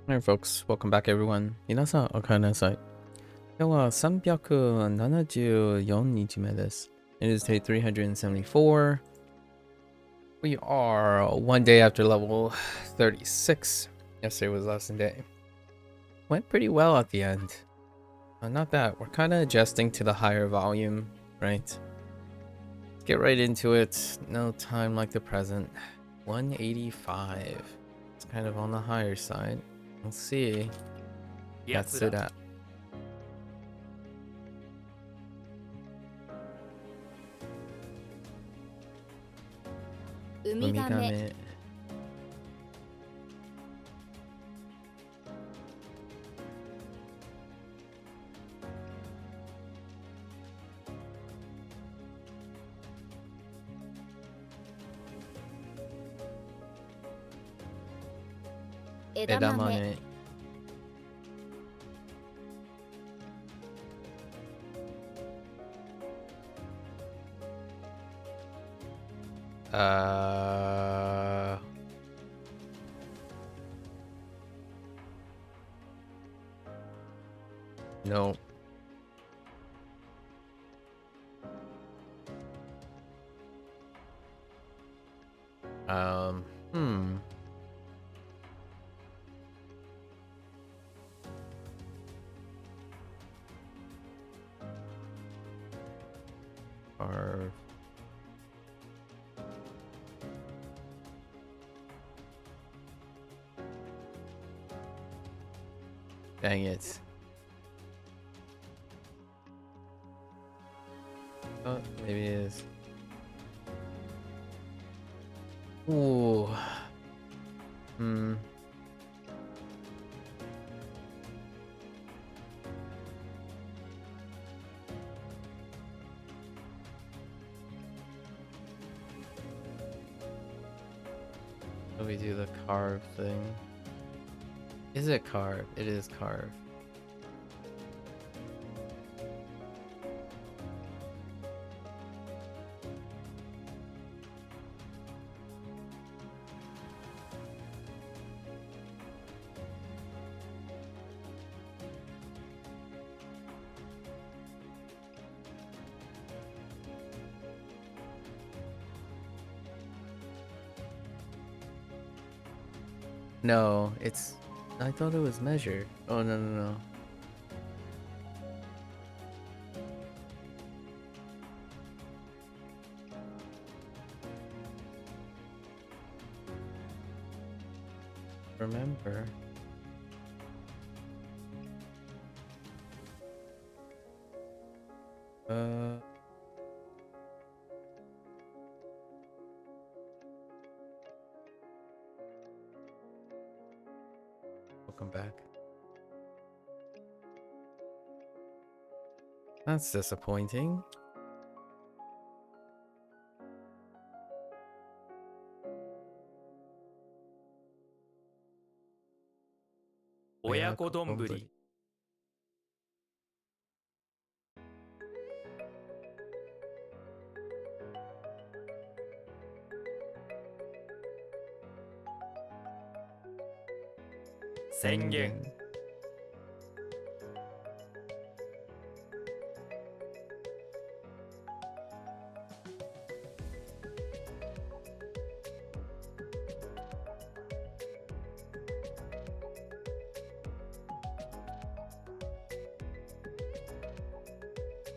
Alright folks, welcome back everyone. 皆さんおかえりなさい。今日は374日目です。It is day 374. We are one day after level 36. Yesterday was lesson day. Went pretty well at the end. Not bad. We're kind of adjusting to the higher volume, right? Let's get right into it. No time like the present. 185. It's kind of on the higher side. We'll see. That's it at. Umigame. Edamame. No. Hmm. Carve. Dang it. Oh, maybe it is. Ooh. Hmm. So we do the carve thing. Is it carve? It is carve. No, it's... I thought it was measure. Oh, no. Remember. Welcome back. That's disappointing. Oyako donburi. Sengen.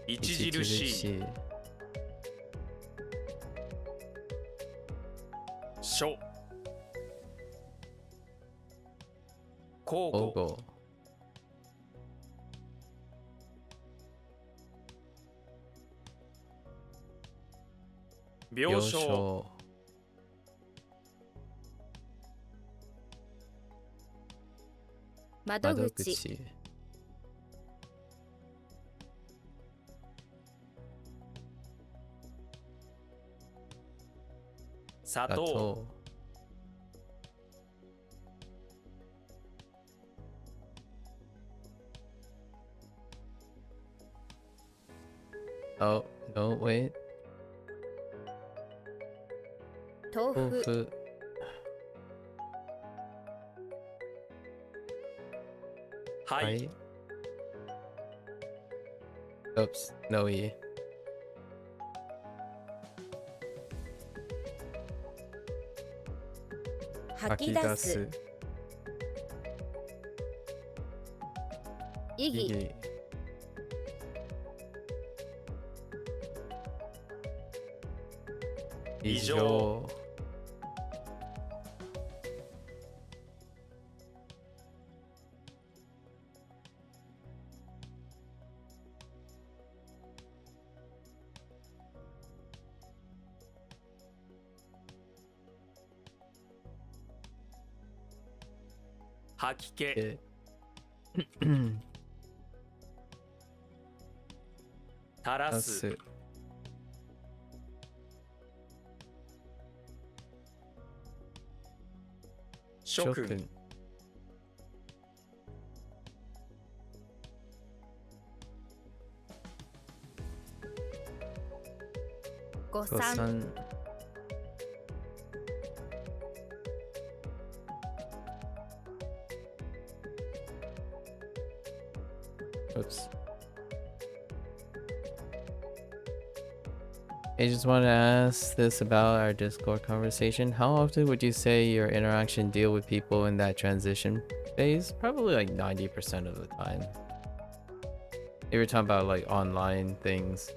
Ichijirushi. Sho. Kogo. Byosho. Madoguchi. Sato. Oh, no, wait. Tofu. Right? Oops, no E. 吐き出す。意義。異常。吐き気。垂らす。諸君。誤算。Oops. I just want to ask this about our Discord conversation. How often would you say your interaction deal with people in that transition phase? Probably like 90% of the time. If you're talking about like online things.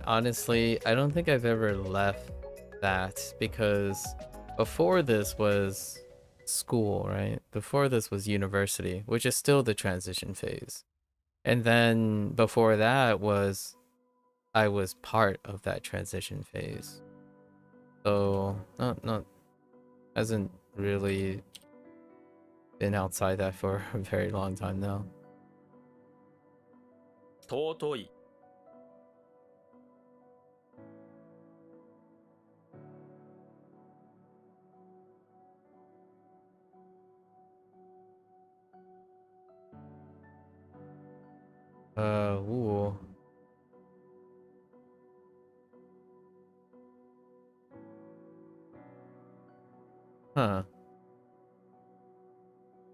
Honestly, I don't think I've ever left that because before this was school, right? Before this was university, which is still the transition phase. And then before that was I was part of that transition phase. So not hasn't really been outside that for a very long time now. 尊い。Ooh. Huh.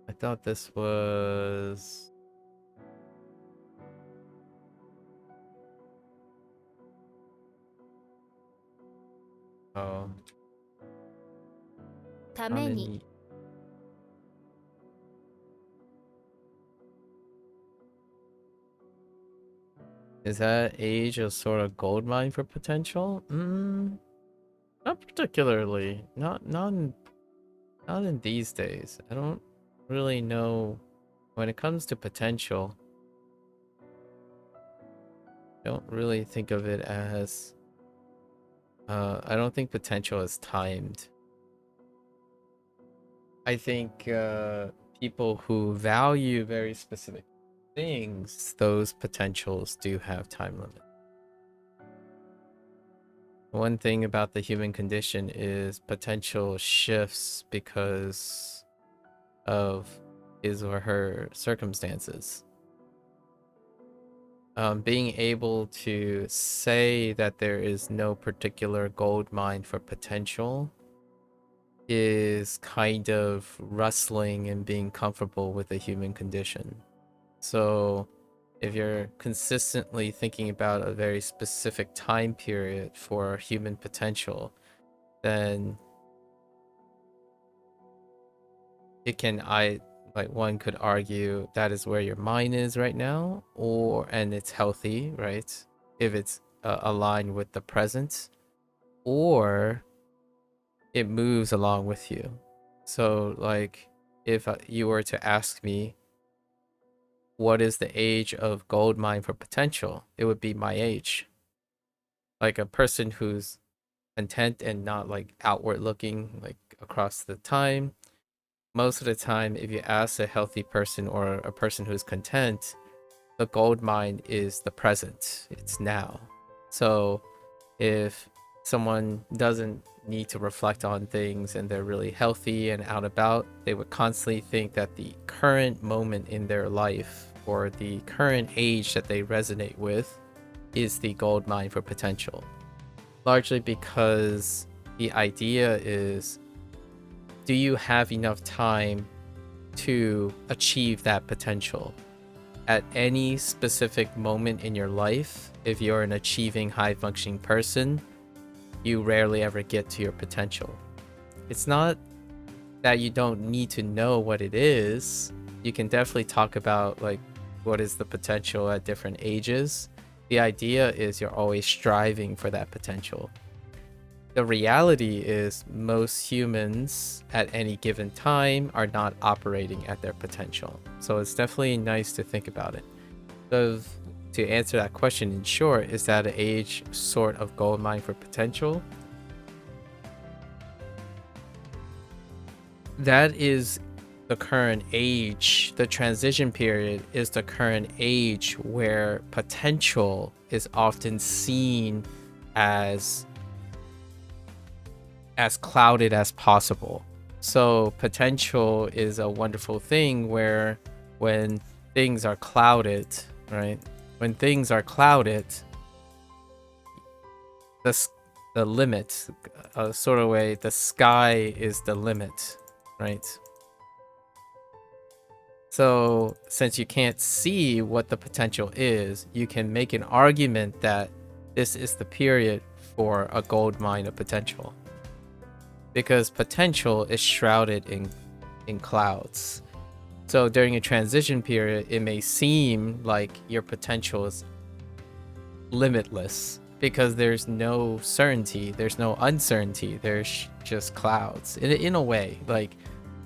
I thought this was... Oh. ために。Is that age a sort of gold mine for potential? Not particularly. Not in these days. I don't really know when it comes to potential. I don't really think of it as I don't think potential is timed. I think people who value very specific things, those potentials do have time limit. One thing about the human condition is potential shifts because of his or her circumstances. Being able to say that there is no particular gold mine for potential is kind of wrestling and being comfortable with the human condition. So if you're consistently thinking about a very specific time period for human potential, then it can one could argue that is where your mind is right now, and it's healthy, right? If it's aligned with the present, or it moves along with you. So like if you were to ask me what is the age of gold mine for potential, it would be my age. Like a person who's content and not like outward looking like across the time. Most of the time, if you ask a healthy person or a person who's content, the gold mine is the present. It's now. So if someone doesn't need to reflect on things and they're really healthy and out about, they would constantly think that the current moment in their life or the current age that they resonate with is the gold mine for potential. Largely because the idea is, do you have enough time to achieve that potential. At any specific moment in your life, if you're an achieving high functioning person, you rarely ever get to your potential. It's not that you don't need to know what it is. You can definitely talk about like what is the potential at different ages. The idea is you're always striving for that potential. The reality is most humans at any given time are not operating at their potential. So it's definitely nice to think about it. So to answer that question in short, is that an age sort of gold mine for potential? That is the current age. The transition period is the current age where potential is often seen as clouded as possible. So potential is a wonderful thing where when things are clouded, right? When things are clouded, the limit, sort of way, the sky is the limit, right? So since you can't see what the potential is, you can make an argument that this is the period for a gold mine of potential. Because potential is shrouded in clouds. So during a transition period, it may seem like your potential is limitless because there's no certainty, there's no uncertainty, there's just clouds. In a way, like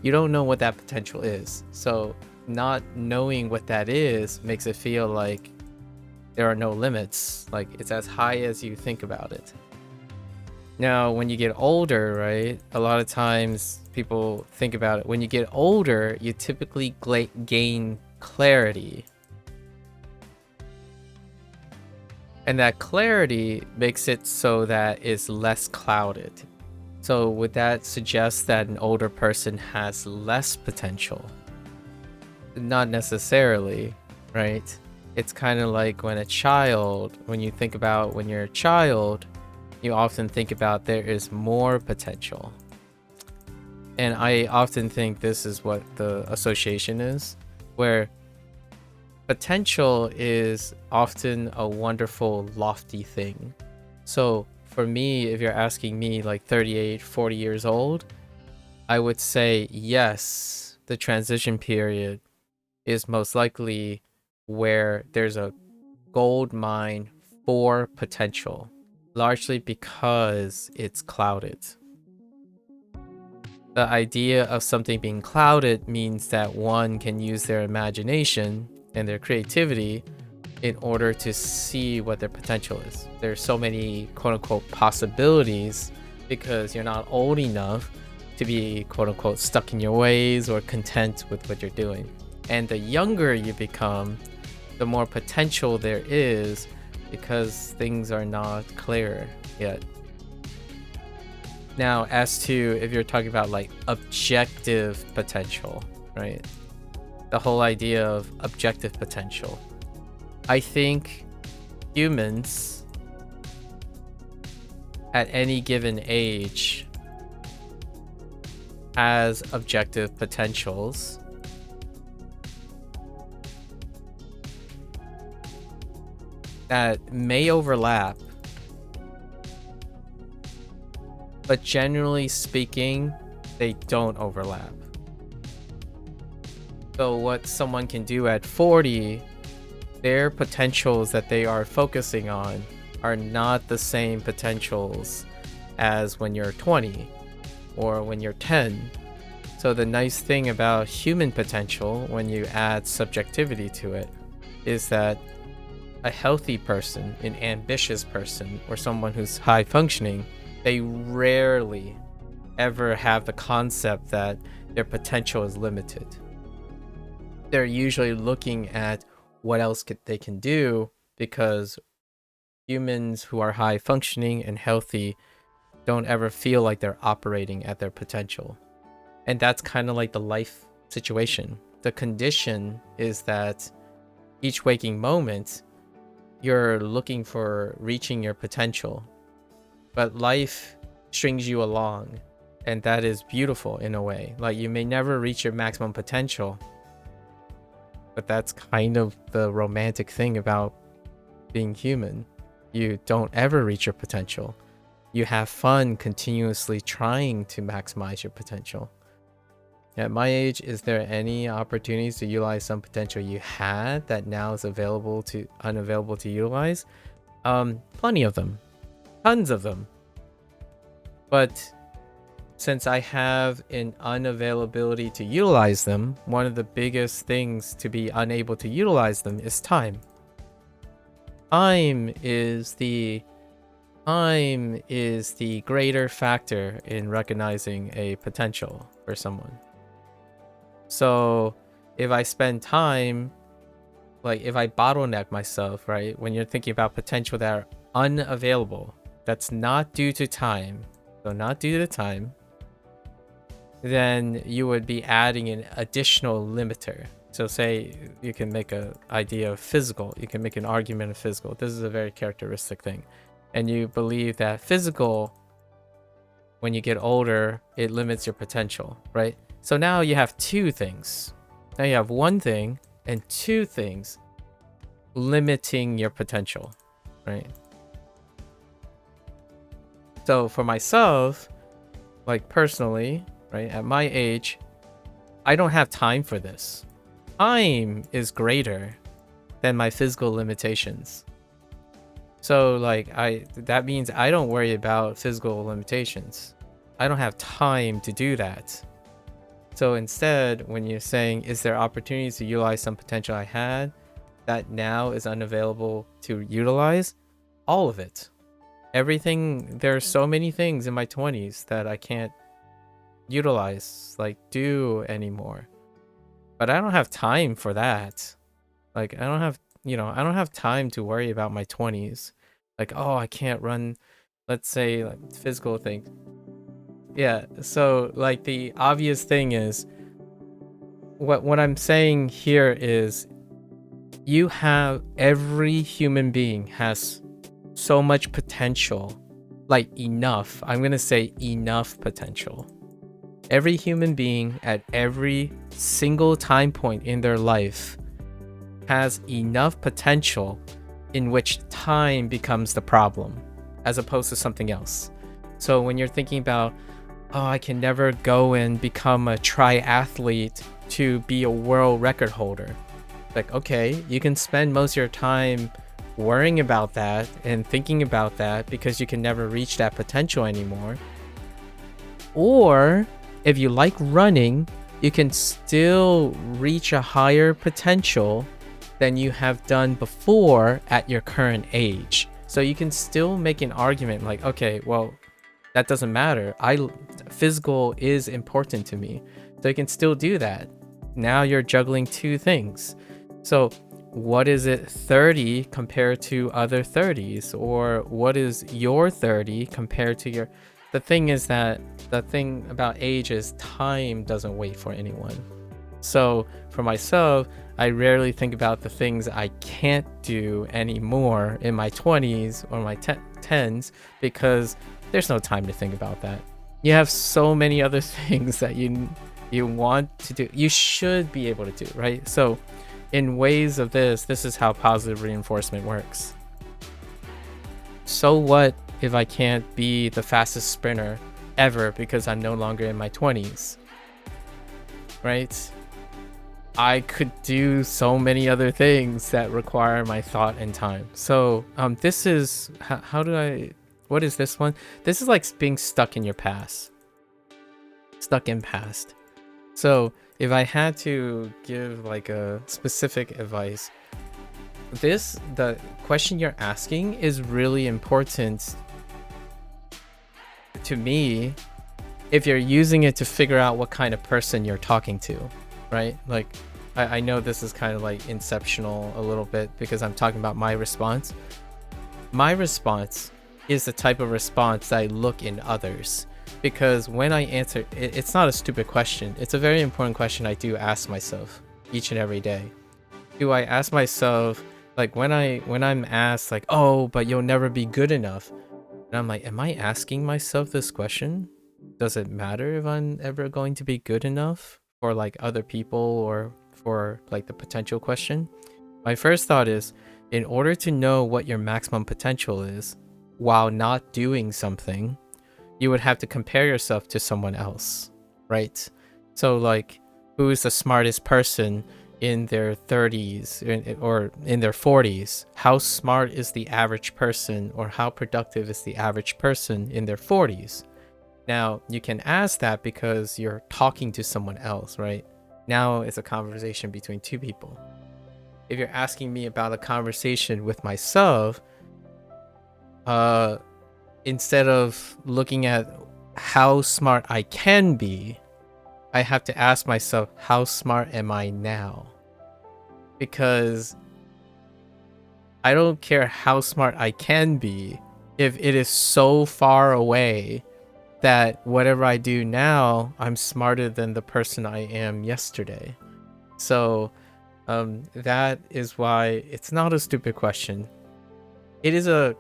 you don't know what that potential is. So not knowing what that is makes it feel like there are no limits, like it's as high as you think about it. Now, when you get older, right, a lot of times people think about it. When you get older, you typically gain clarity. And that clarity makes it so that it's less clouded. So would that suggest that an older person has less potential? Not necessarily, right? It's kind of like when you think about when you're a child, you often think about there is more potential. And I often think this is what the association is, where potential is often a wonderful, lofty thing. So for me, if you're asking me like 38, 40 years old, I would say yes, the transition period is most likely where there's a gold mine for potential. Largely because it's clouded. The idea of something being clouded means that one can use their imagination and their creativity in order to see what their potential is. There's so many quote-unquote possibilities because you're not old enough to be quote-unquote stuck in your ways or content with what you're doing. And the younger you become, the more potential there is because things are not clear yet. Now, as to if you're talking about like objective potential, right? The whole idea of objective potential. I think humans at any given age has objective potentials. That may overlap, but generally speaking, they don't overlap. So what someone can do at 40, their potentials that they are focusing on are not the same potentials as when you're 20 or when you're 10. So the nice thing about human potential, when you add subjectivity to it, is that a healthy person, an ambitious person, or someone who's high functioning, they rarely ever have the concept that their potential is limited. They're usually looking at what else they can do because humans who are high functioning and healthy don't ever feel like they're operating at their potential. And that's kind of like the life situation. The condition is that each waking moment, you're looking for reaching your potential, but life strings you along And that is beautiful in a way. Like, you may never reach your maximum potential, but that's kind of the romantic thing about being human. You don't ever reach your potential. You have fun continuously trying to maximize your potential. At my age, is there any opportunities to utilize some potential you had that now is unavailable to utilize? Plenty of them. Tons of them. But since I have an unavailability to utilize them, one of the biggest things to be unable to utilize them is time. Time is the greater factor in recognizing a potential for someone. So if I spend time, like if I bottleneck myself, right? When you're thinking about potential that are unavailable, that's not due to time, so not due to time, then you would be adding an additional limiter. So say you can make an idea of physical, you can make an argument of physical. This is a very characteristic thing. And you believe that physical, when you get older, it limits your potential, right? So now you have two things. Now you have one thing and two things limiting your potential, right? So for myself, like personally, right, at my age, I don't have time for this. Time is greater than my physical limitations. So like that means I don't worry about physical limitations. I don't have time to do that. So instead, when you're saying, is there opportunities to utilize some potential I had that now is unavailable to utilize? All of it. Everything. There are so many things in my 20s that I can't utilize, like do anymore. But I don't have time for that. Like I don't have time to worry about my 20s. Like, oh, I can't run, let's say, like physical things. Yeah, so like the obvious thing is what I'm saying here is every human being has so much potential, like enough. I'm going to say enough potential. Every human being at every single time point in their life has enough potential in which time becomes the problem as opposed to something else. So when you're thinking about, oh, I can never go and become a triathlete to be a world record holder. Like, okay, you can spend most of your time worrying about that and thinking about that because you can never reach that potential anymore. Or if you like running, you can still reach a higher potential than you have done before at your current age. So you can still make an argument like, okay, well, that doesn't matter. Physical is important to me. So you can still do that. Now you're juggling two things. So what is it 30 compared to other 30s? Or what is your 30 compared to your... The thing is that the thing about age is time doesn't wait for anyone. So for myself, I rarely think about the things I can't do anymore in my 20s or my 10s because there's no time to think about that. You have so many other things that you want to do, you should be able to do, right? So in ways of this is how positive reinforcement works. So what if I can't be the fastest sprinter ever because I'm no longer in my 20s, right? I could do so many other things that require my thought and time. So this is, what is this one? This is like being stuck in your past. Stuck in past. So if I had to give like a specific advice, the question you're asking is really important to me if you're using it to figure out what kind of person you're talking to, right? Like, I know this is kind of like inceptional a little bit because I'm talking about my response. My response is the type of response that I look in others, because when I answer, it's not a stupid question. It's a very important question I do ask myself each and every day. Do I ask myself, like when I'm asked like, oh, but you'll never be good enough. And I'm like, am I asking myself this question? does it matter if I'm ever going to be good enough for like other people or for like the potential question? My first thought is, in order to know what your maximum potential is while not doing something, you would have to compare yourself to someone else, right? So like, who is the smartest person in their 30s or in their 40s? How smart is the average person, or how productive is the average person in their 40s? Now, you can ask that because you're talking to someone else, right? Now it's a conversation between two people. If you're asking me about a conversation with myself, instead of looking at how smart I can be, I have to ask myself, how smart am I now? Because I don't care how smart I can be if it is so far away that whatever I do now, I'm smarter than the person I am yesterday. So that is why it's not a stupid question. It is a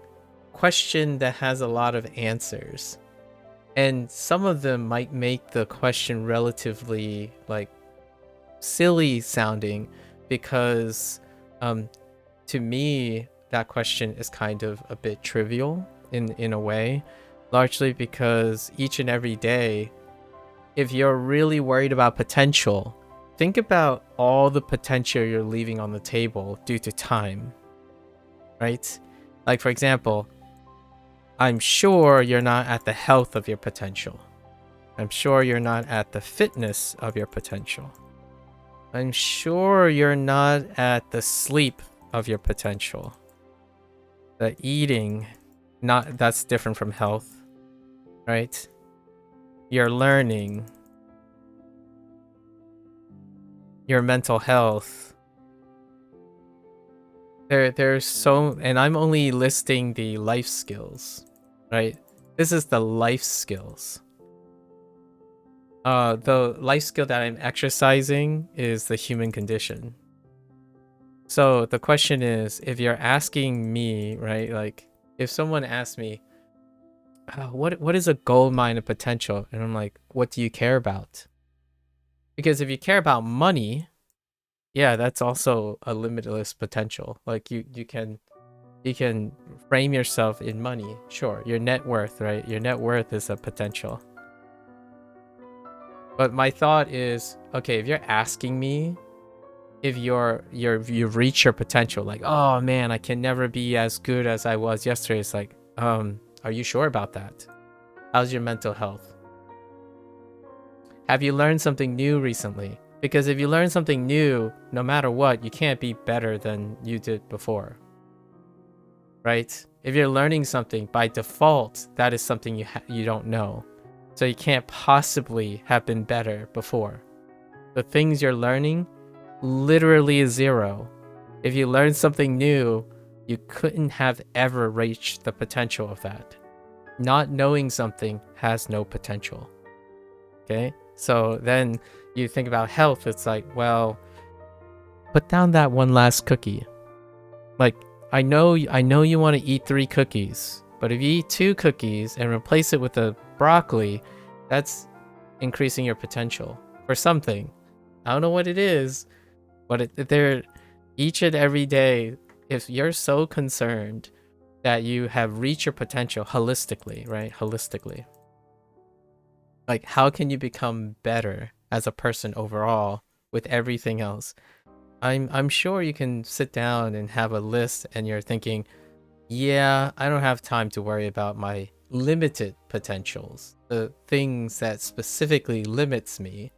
question that has a lot of answers, and some of them might make the question relatively like silly sounding, because to me that question is kind of a bit trivial in a way, largely because each and every day, if you're really worried about potential, think about all the potential you're leaving on the table due to time, right? Like, for example, I'm sure you're not at the health of your potential. I'm sure you're not at the fitness of your potential. I'm sure you're not at the sleep of your potential. The eating, that's different from health, right? Your learning, your mental health. There's so, and I'm only listing the life skills, right? This is the life skills. The life skill that I'm exercising is the human condition. So the question is, if you're asking me, right, like if someone asks me, what is a gold mine of potential? And I'm like, what do you care about? Because if you care about money, yeah, that's also a limitless potential. Like you can frame yourself in money. Sure, your net worth, right? Your net worth is a potential. But my thought is, okay, if you're asking me if you've reached your potential, like, oh man, I can never be as good as I was yesterday. It's like, are you sure about that? How's your mental health? Have you learned something new recently? Because if you learn something new, no matter what, you can't be better than you did before, right? If you're learning something, by default, that is something you don't know. So you can't possibly have been better before. The things you're learning literally is zero. If you learn something new, you couldn't have ever reached the potential of that. Not knowing something has no potential. Okay? So then you think about health, it's like, well, put down that one last cookie. Like, I know you want to eat 3 cookies, but if you eat 2 cookies and replace it with a broccoli, that's increasing your potential for something. I don't know what it is, but they're each and every day, if you're so concerned that you have reached your potential holistically, right? Holistically. Like, how can you become better as a person overall with everything else? I'm sure you can sit down and have a list and you're thinking, yeah, I don't have time to worry about my limited potentials, the things that specifically limits me.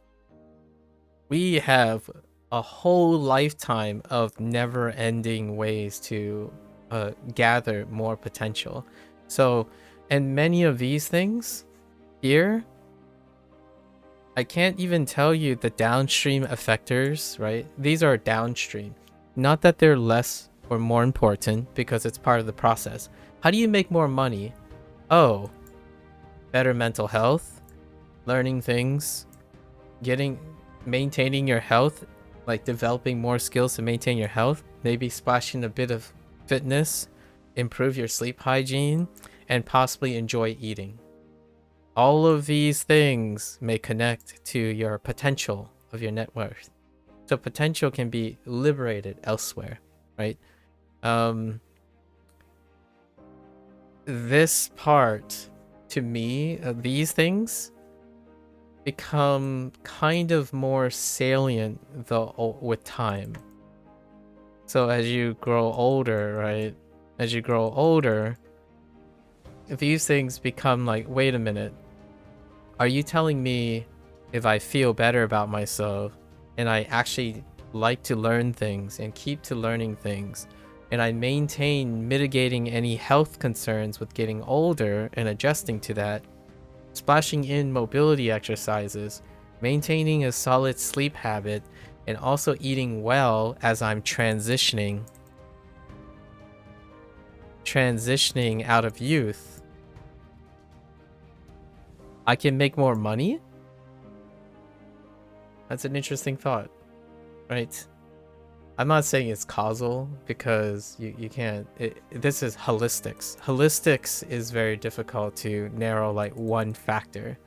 We have a whole lifetime of never-ending ways to gather more potential. So, and many of these things here, I can't even tell you the downstream effectors, right? These are downstream. Not that they're less or more important, because it's part of the process. How do you make more money? Oh, better mental health, learning things, maintaining your health, like developing more skills to maintain your health, maybe splashing a bit of fitness, improve your sleep hygiene, and possibly enjoy eating. All of these things may connect to your potential of your net worth. So potential can be liberated elsewhere, right? This part, to me, these things become kind of more salient with time. So as you grow older, right? As you grow older, these things become like, wait a minute. Are you telling me if I feel better about myself and I actually like to learn things and keep to learning things, and I maintain mitigating any health concerns with getting older and adjusting to that, splashing in mobility exercises, maintaining a solid sleep habit, and also eating well as I'm transitioning out of youth, I can make more money? That's an interesting thought, right? I'm not saying it's causal because you can't. This is holistics. Holistics is very difficult to narrow like one factor.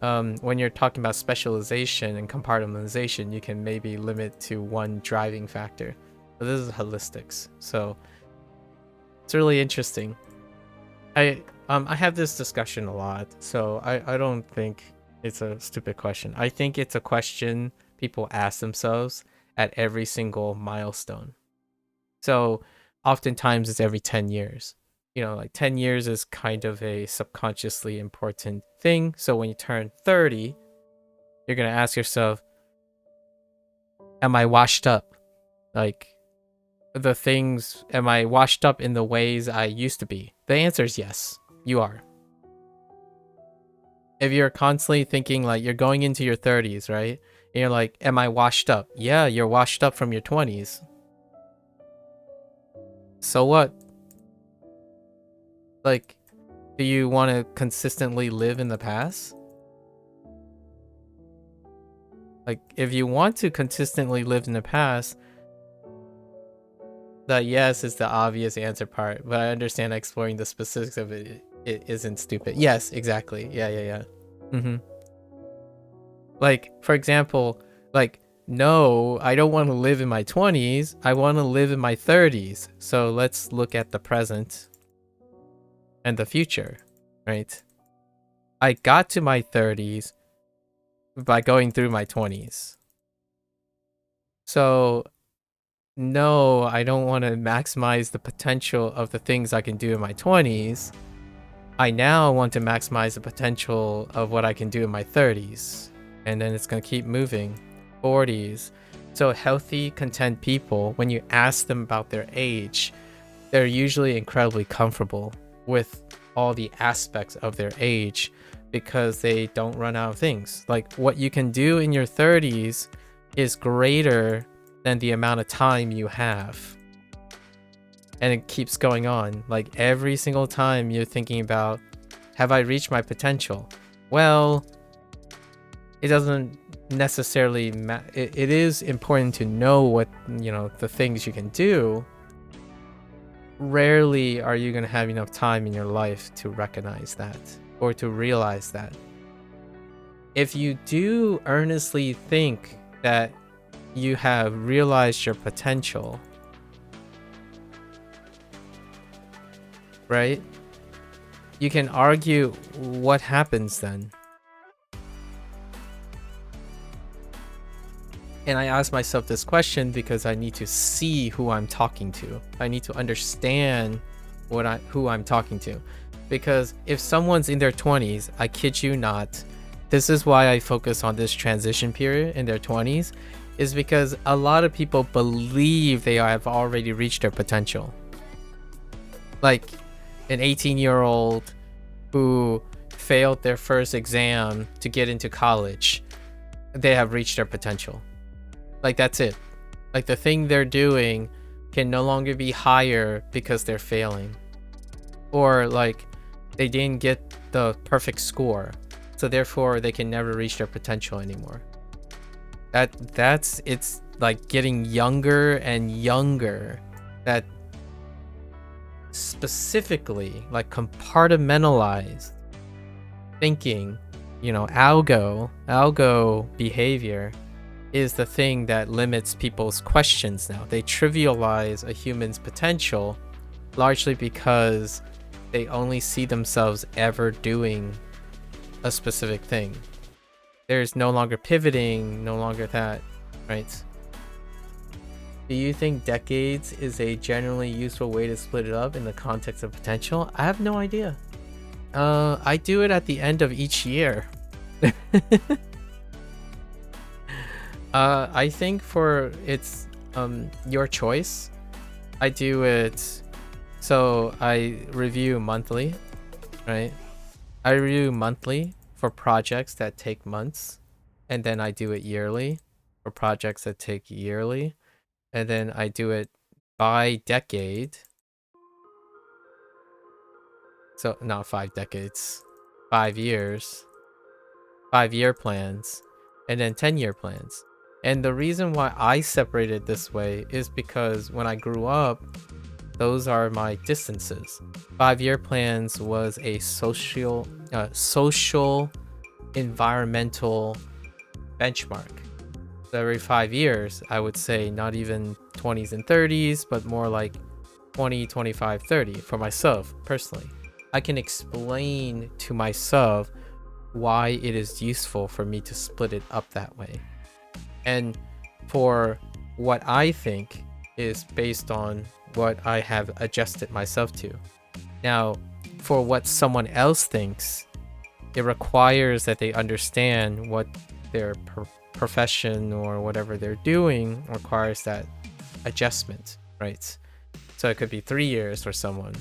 When you're talking about specialization and compartmentalization, you can maybe limit to one driving factor. But this is holistics, so it's really interesting. I have this discussion a lot, so I don't think it's a stupid question. I think it's a question people ask themselves at every single milestone. So oftentimes it's every 10 years. You know, like 10 years is kind of a subconsciously important thing. So when you turn 30, you're going to ask yourself, am I washed up? Like am I washed up in the ways I used to be? The answer is yes, you are. If you're constantly thinking like you're going into your 30s, right? And you're like, am I washed up? Yeah, you're washed up from your 20s. So what? Like, do you want to consistently live in the past? Like, if you want to consistently live in the past, the yes is the obvious answer part, but I understand exploring the specifics of it isn't stupid. Yes, exactly. Yeah. Like, for example, like, no, I don't want to live in my 20s. I want to live in my 30s. So let's look at the present and the future, right? I got to my 30s by going through my 20s. So no, I don't want to maximize the potential of the things I can do in my 20s. I now want to maximize the potential of what I can do in my 30s. And then it's going to keep moving. 40s. So healthy, content people, when you ask them about their age, they're usually incredibly comfortable with all the aspects of their age because they don't run out of things. Like what you can do in your 30s is greater than the amount of time you have. And it keeps going on. Like every single time you're thinking about, have I reached my potential? Well, it doesn't necessarily it is important to know what, you know, the things you can do. Rarely are you going to have enough time in your life to recognize that or to realize that. If you do earnestly think that you have realized your potential, right? You can argue what happens then. And I ask myself this question because I need to see who I'm talking to. I need to understand who I'm talking to. Because if someone's in their 20s, I kid you not, this is why I focus on this transition period in their 20s, is because a lot of people believe they have already reached their potential. Like an 18-year-old who failed their first exam to get into college, they have reached their potential. Like that's it. Like the thing they're doing can no longer be higher because they're failing. Or like they didn't get the perfect score, so therefore they can never reach their potential anymore. It's like getting younger and younger. That specifically like compartmentalized thinking, algo behavior is the thing that limits people's questions now. They trivialize a human's potential largely because they only see themselves ever doing a specific thing. There's no longer pivoting, no longer that, right? Do you think decades is a generally useful way to split it up in the context of potential? I have no idea. I do it at the end of each year. I think for it's your choice. I do it, so I review monthly, right? I review monthly for projects that take months, and then I do it yearly for projects that take yearly, and then I do it by decade. So not 5 decades, 5 years, 5-year plans, and then 10-year plans. And the reason why I separated this way is because when I grew up, those are my distances. 5-year plans was a social environmental benchmark. So every 5 years, I would say not even 20s and 30s, but more like 20, 25, 30 for myself personally. I can explain to myself why it is useful for me to split it up that way. And for what I think is based on what I have adjusted myself to. Now, for what someone else thinks, it requires that they understand what their profession or whatever they're doing requires that adjustment, right? So it could be 3 years for someone.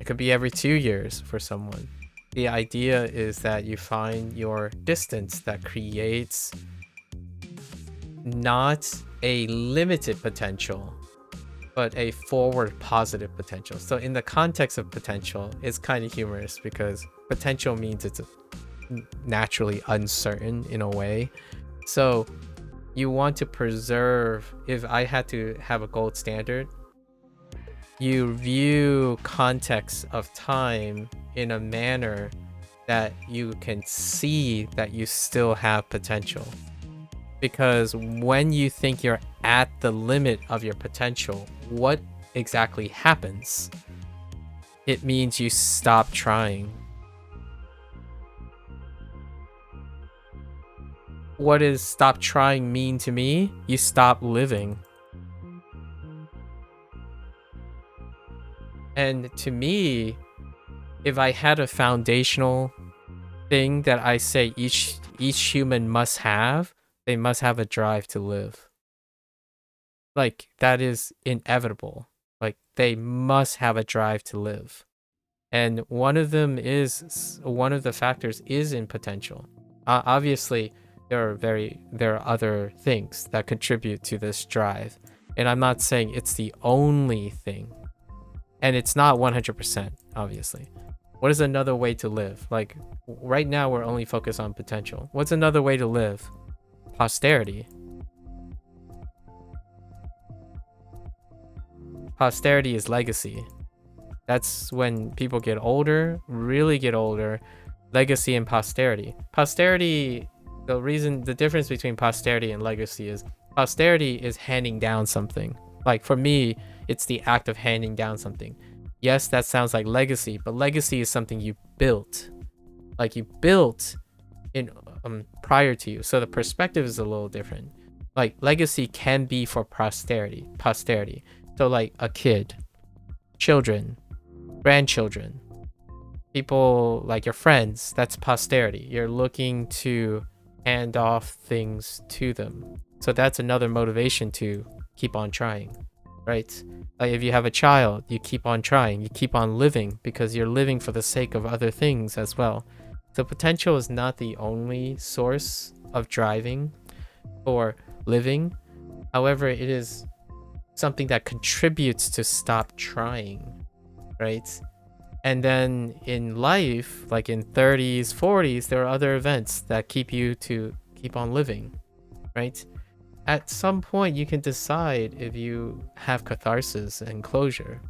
It could be every 2 years for someone. The idea is that you find your distance that creates not a limited potential, but a forward positive potential. So in the context of potential, it's kind of humorous because potential means it's naturally uncertain in a way. So you want to preserve, if I had to have a gold standard, you view context of time in a manner that you can see that you still have potential. Because when you think you're at the limit of your potential, what exactly happens? It means you stop trying. What does stop trying mean to me? You stop living. And to me, if I had a foundational thing that I say each human must have, they must have a drive to live. Like, that is inevitable. Like, they must have a drive to live. And one of the factors is in potential. Obviously, there are other things that contribute to this drive. And I'm not saying it's the only thing. And it's not 100%, obviously. What is another way to live? Like, right now we're only focused on potential. What's another way to live? Posterity. Posterity is legacy. That's when people get older, really get older. Legacy and posterity. Posterity, the difference between posterity and legacy is posterity is handing down something. Like, for me, it's the act of handing down something. Yes, that sounds like legacy, but legacy is something you built. Like, you built in prior to you. So the perspective is a little different. Like, legacy can be for posterity. So like a kid, children, grandchildren, people like your friends, that's posterity. You're looking to hand off things to them. So that's another motivation to keep on trying, right? Like, if you have a child, you keep on trying, you keep on living because you're living for the sake of other things as well. So potential is not the only source of driving or living. However, it is something that contributes to stop trying, right? And then in life, like in 30s, 40s, there are other events that keep you to keep on living, right? At some point, you can decide if you have catharsis and closure.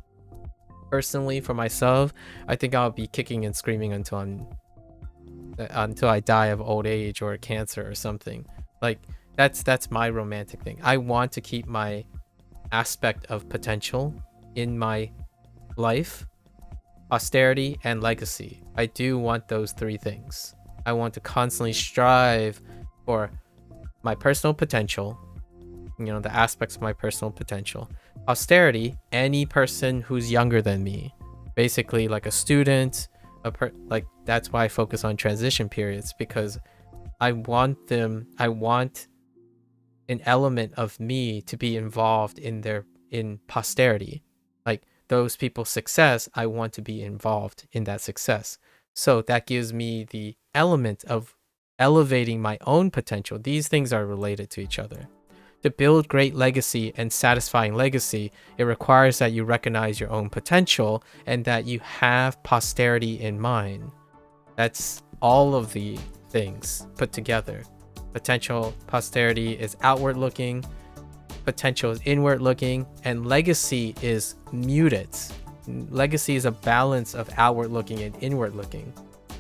Personally, for myself, I think I'll be kicking and screaming until I'm until I die of old age or cancer or something. Like that's my romantic thing. I want to keep my aspect of potential in my life, austerity, and legacy. I do want those three things. I want to constantly strive for my personal potential, the aspects of my personal potential. Austerity, any person who's younger than me, basically like a student, like that's why I focus on transition periods, because I want an element of me to be involved in posterity. Like those people's success, I want to be involved in that success. So that gives me the element of elevating my own potential. These things are related to each other. To build great legacy and satisfying legacy, it requires that you recognize your own potential and that you have posterity in mind. That's all of the things put together. Potential, posterity is outward looking, potential is inward looking, and legacy is muted. Legacy is a balance of outward looking and inward looking.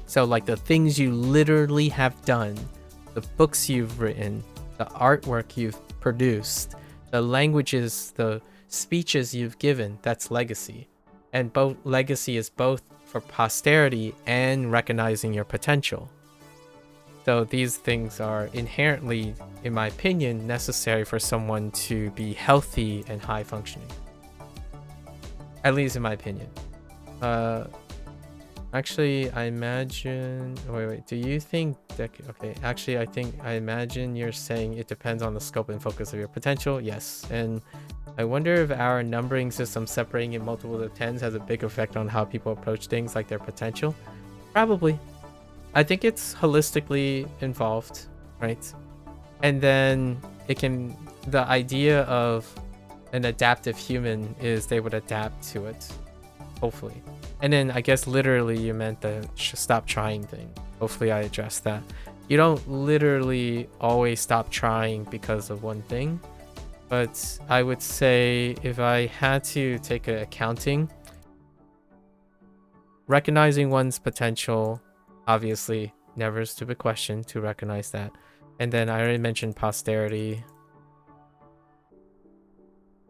So like the things you literally have done, the books you've written, the artwork you've produced, the languages, the speeches you've given, that's legacy. And both legacy is both for posterity and recognizing your potential. So these things are inherently, in my opinion, necessary for someone to be healthy and high functioning. At least in my opinion. Actually, I imagine... Wait. Do you think... Okay, actually, I imagine you're saying it depends on the scope and focus of your potential. Yes. And I wonder if our numbering system separating in multiples of tens has a big effect on how people approach things like their potential. Probably. I think it's holistically involved, right? And then the idea of an adaptive human is they would adapt to it, hopefully. And then I guess literally you meant the stop trying thing. Hopefully I addressed that. You don't literally always stop trying because of one thing, but I would say if I had to take an accounting, recognizing one's potential, obviously never a stupid question to recognize that. And then I already mentioned posterity,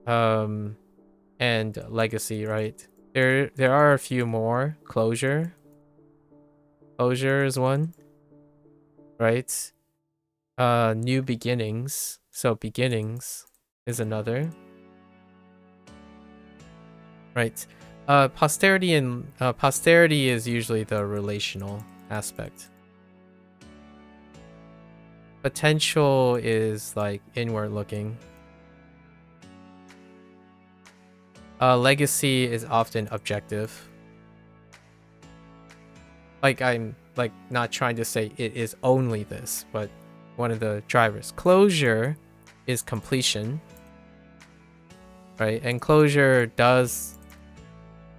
and legacy, right? There are a few more. Closure is one, right? New beginnings, so beginnings is another, right? Posterity is usually the relational aspect. Potential is like inward looking. Legacy is often objective. Like I'm like not trying to say it is only this, but one of the drivers. Closure is completion, right? And closure does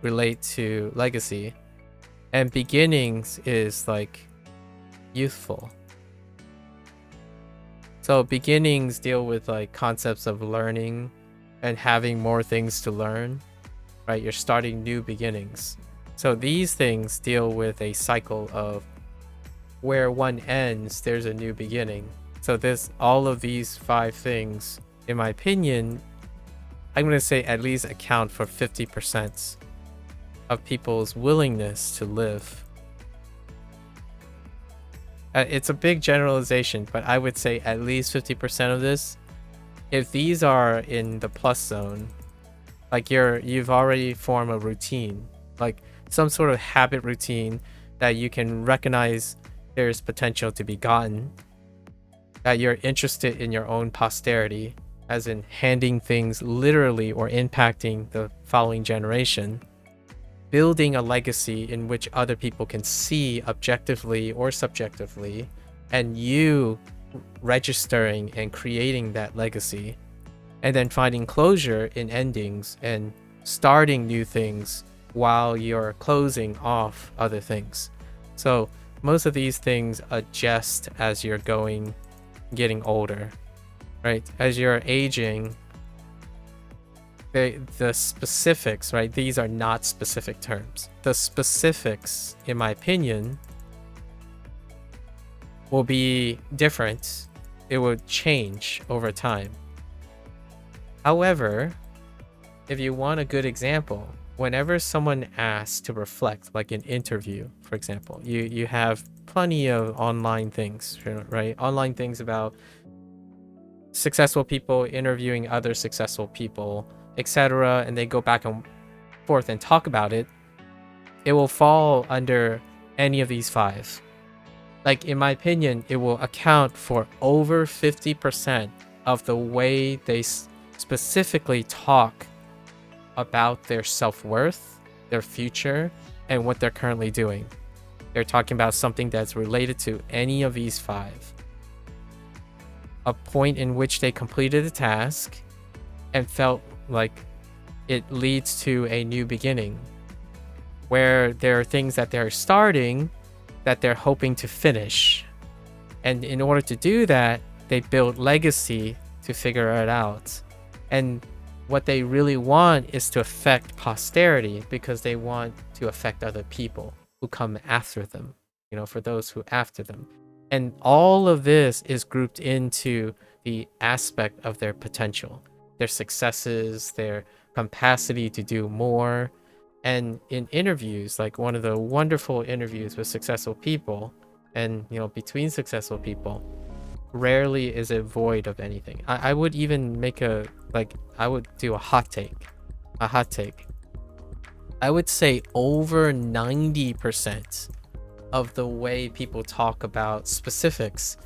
relate to legacy. And beginnings is like youthful. So beginnings deal with like concepts of learning and having more things to learn, right? You're starting new beginnings. So these things deal with a cycle of where one ends, there's a new beginning. So all of these 5 things, in my opinion, I'm going to say at least account for 50% of people's willingness to live. It's a big generalization, but I would say at least 50% of this, if these are in the plus zone, like you've already formed a routine, like some sort of habit routine that you can recognize there's potential to be gotten, that you're interested in your own posterity, as in handing things literally or impacting the following generation, building a legacy in which other people can see objectively or subjectively, and you registering and creating that legacy, and then finding closure in endings and starting new things while you're closing off other things. So most of these things adjust as you're getting older, right? As you're aging, the specifics, right? These are not specific terms. The specifics, in my opinion, will be different. It will change over time. However, if you want a good example, whenever someone asks to reflect, like an interview, for example, you have plenty of online things, right? Online things about successful people interviewing other successful people, etc., and they go back and forth and talk about it. It will fall under any of these 5. Like, in my opinion, it will account for over 50% of the way they specifically talk about their self-worth, their future, and what they're currently doing. They're talking about something that's related to any of these 5. A point in which they completed a task and felt like it leads to a new beginning, where there are things that they're starting that they're hoping to finish. And in order to do that, they build legacy to figure it out. And what they really want is to affect posterity, because they want to affect other people who come after them, for those who after them. And all of this is grouped into the aspect of their potential, their successes, their capacity to do more. And in interviews, like one of the wonderful interviews with successful people and, between successful people, rarely is it void of anything. I would even make I would do a hot take. I would say over 90% of the way people talk about specifics,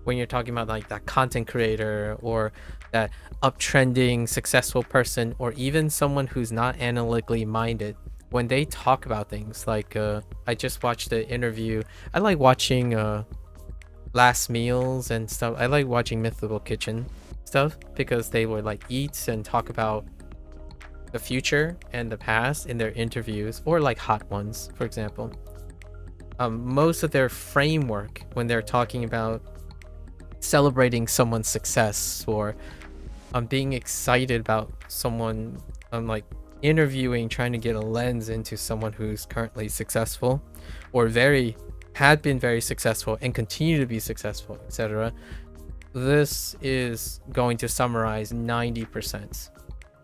when you're talking about like that content creator or that uptrending successful person, or even someone who's not analytically minded, when they talk about things like I just watched the interview. I like watching Last Meals and stuff. I like watching Mythical Kitchen stuff because they would like eat and talk about the future and the past in their interviews, or like Hot Ones, for example. Most of their framework when they're talking about celebrating someone's success, or being excited about someone, like interviewing, trying to get a lens into someone who's currently successful or had been very successful and continue to be successful, etc. This is going to summarize 90%.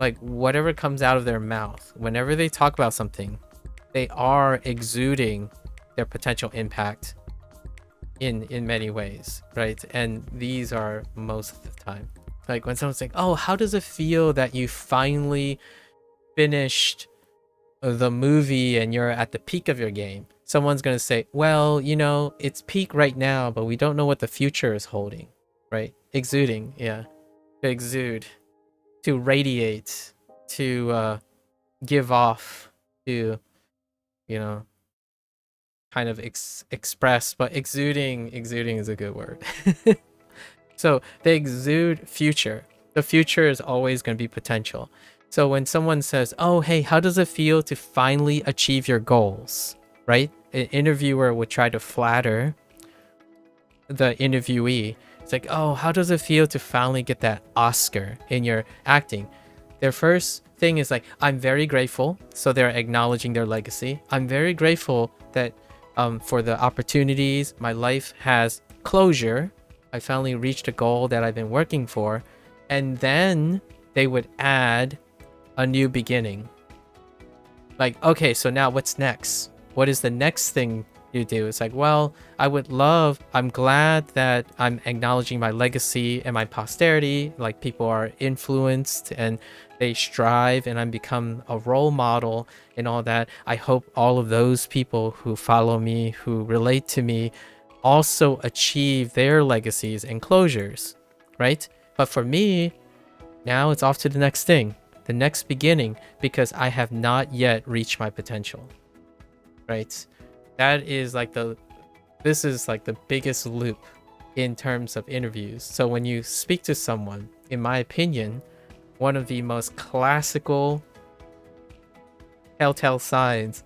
Like, whatever comes out of their mouth, whenever they talk about something, they are exuding their potential impact in many ways, right? And these are most of the time. Like when someone's like, oh, how does it feel that you finally finished the movie and you're at the peak of your game? Someone's going to say, well, it's peak right now, but we don't know what the future is holding, right? Exuding, yeah. To exude, to radiate, to give off, to, kind of express, but exuding is a good word. So they exude future. The future is always going to be potential. So when someone says, oh, hey, how does it feel to finally achieve your goals, right? An interviewer would try to flatter the interviewee. It's like, oh, how does it feel to finally get that Oscar in your acting? Their first thing is like, I'm very grateful. So they're acknowledging their legacy. I'm very grateful that for the opportunities, my life has closure. I finally reached a goal that I've been working for. And then they would add a new beginning. Like, okay, so now what's next? What is the next thing you do? It's like, well, I'm glad that I'm acknowledging my legacy and my posterity. Like, people are influenced and they strive, and I'm become a role model and all that. I hope all of those people who follow me, who relate to me, also achieve their legacies and closures, right? But for me, now it's off to the next thing, the next beginning, because I have not yet reached my potential, right? This is like the biggest loop in terms of interviews. So when you speak to someone, in my opinion, one of the most classical telltale signs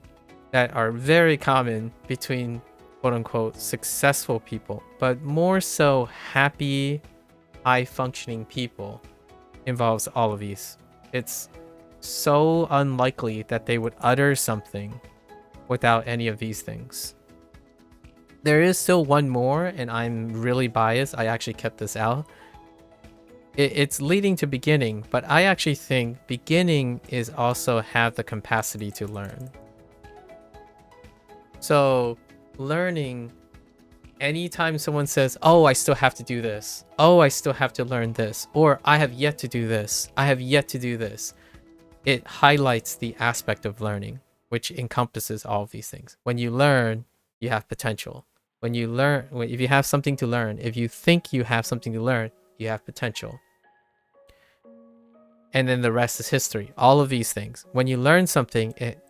that are very common between quote unquote successful people, but more so happy, high functioning people, involves all of these. It's so unlikely that they would utter something without any of these things. There is still one more, and I'm really biased. I actually kept this out. It's leading to beginning, but I actually think beginning is also have the capacity to learn. So learning, anytime someone says, oh, I still have to do this, oh, I still have to learn this, or I have yet to do this, I have yet to do this, it highlights the aspect of learning, which encompasses all of these things. When you learn, you have potential. When you learn, if you have something to learn, if you think you have something to learn, you have potential. And then the rest is history. All of these things. When you learn something, it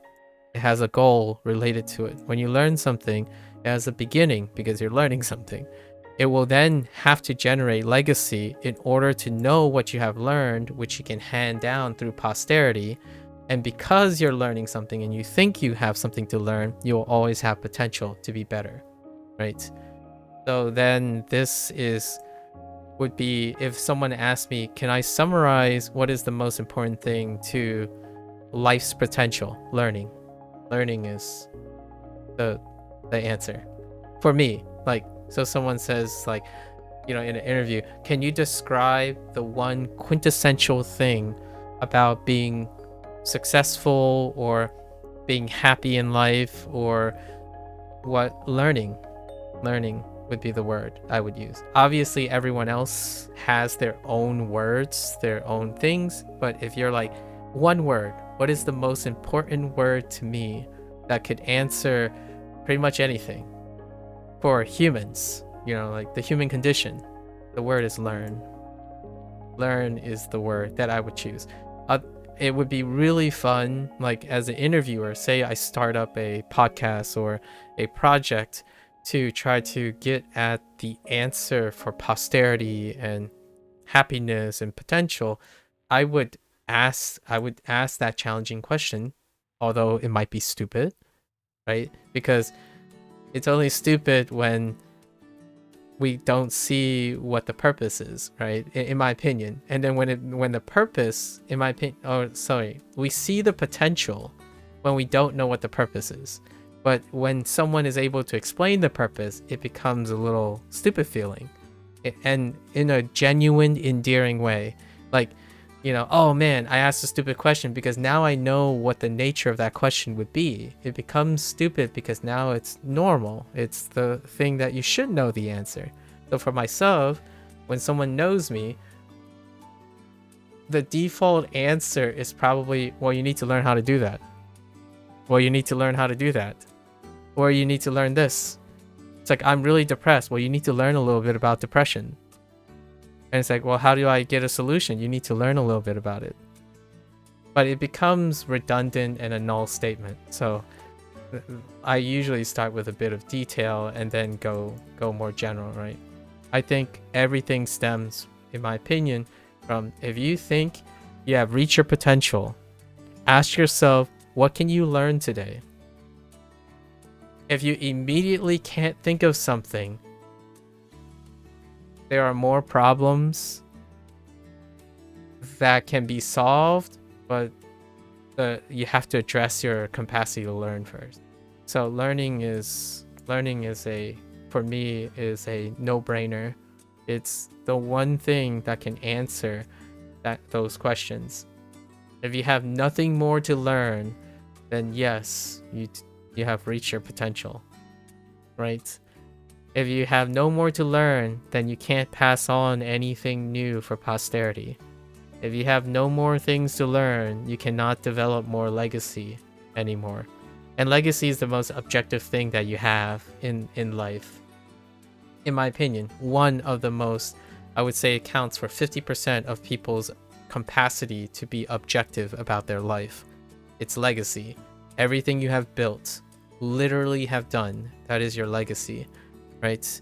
has a goal related to it. When you learn something, it has a beginning because you're learning something. It will then have to generate legacy in order to know what you have learned, which you can hand down through posterity. And because you're learning something and you think you have something to learn, you will always have potential to be better, right? So then this would be, if someone asked me, can I summarize what is the most important thing to life's potential? Learning. Learning is the answer for me. Like, so someone says, like, you know, in an interview, can you describe the one quintessential thing about being successful or being happy in life, or what? Learning would be the word I would use. Obviously everyone else has their own words, their own things, but if you're like, one word, what is the most important word to me that could answer pretty much anything for humans, you know, like the human condition, the word is learn. Learn is the word that I would choose. It would be really fun, like as an interviewer, say I start up a podcast or a project to try to get at the answer for posterity and happiness and potential. I would ask that challenging question, although it might be stupid, right? Because it's only stupid when we don't see what the purpose is, right? In my opinion. And then when the purpose, in my opinion, we see the potential when we don't know what the purpose is. But when someone is able to explain the purpose, it becomes a little stupid feeling. And in a genuine, endearing way. Like, you know, oh man, I asked a stupid question because now I know what the nature of that question would be. It becomes stupid because now it's normal. It's the thing that you should know the answer. So for myself, when someone knows me, the default answer is probably, well, you need to learn how to do that. Well, you need to learn how to do that. Or you need to learn this. It's like, I'm really depressed. Well, you need to learn a little bit about depression. And it's like, well, how do I get a solution? You need to learn a little bit about it. But it becomes redundant and a null statement. So I usually start with a bit of detail and then go more general, right? I think everything stems, in my opinion, from if you think you have reached your potential, ask yourself, what can you learn today? If you immediately can't think of something, there are more problems that can be solved, but you have to address your capacity to learn first. So learning is for me is a no-brainer. It's the one thing that can answer those questions. If you have nothing more to learn, then yes, you have reached your potential, right? If you have no more to learn, then you can't pass on anything new for posterity. If you have no more things to learn, you cannot develop more legacy anymore. And legacy is the most objective thing that you have in life. In my opinion, one of the most, I would say, accounts for 50% of people's capacity to be objective about their life. It's legacy. Everything you have built, literally have done, that is your legacy, right?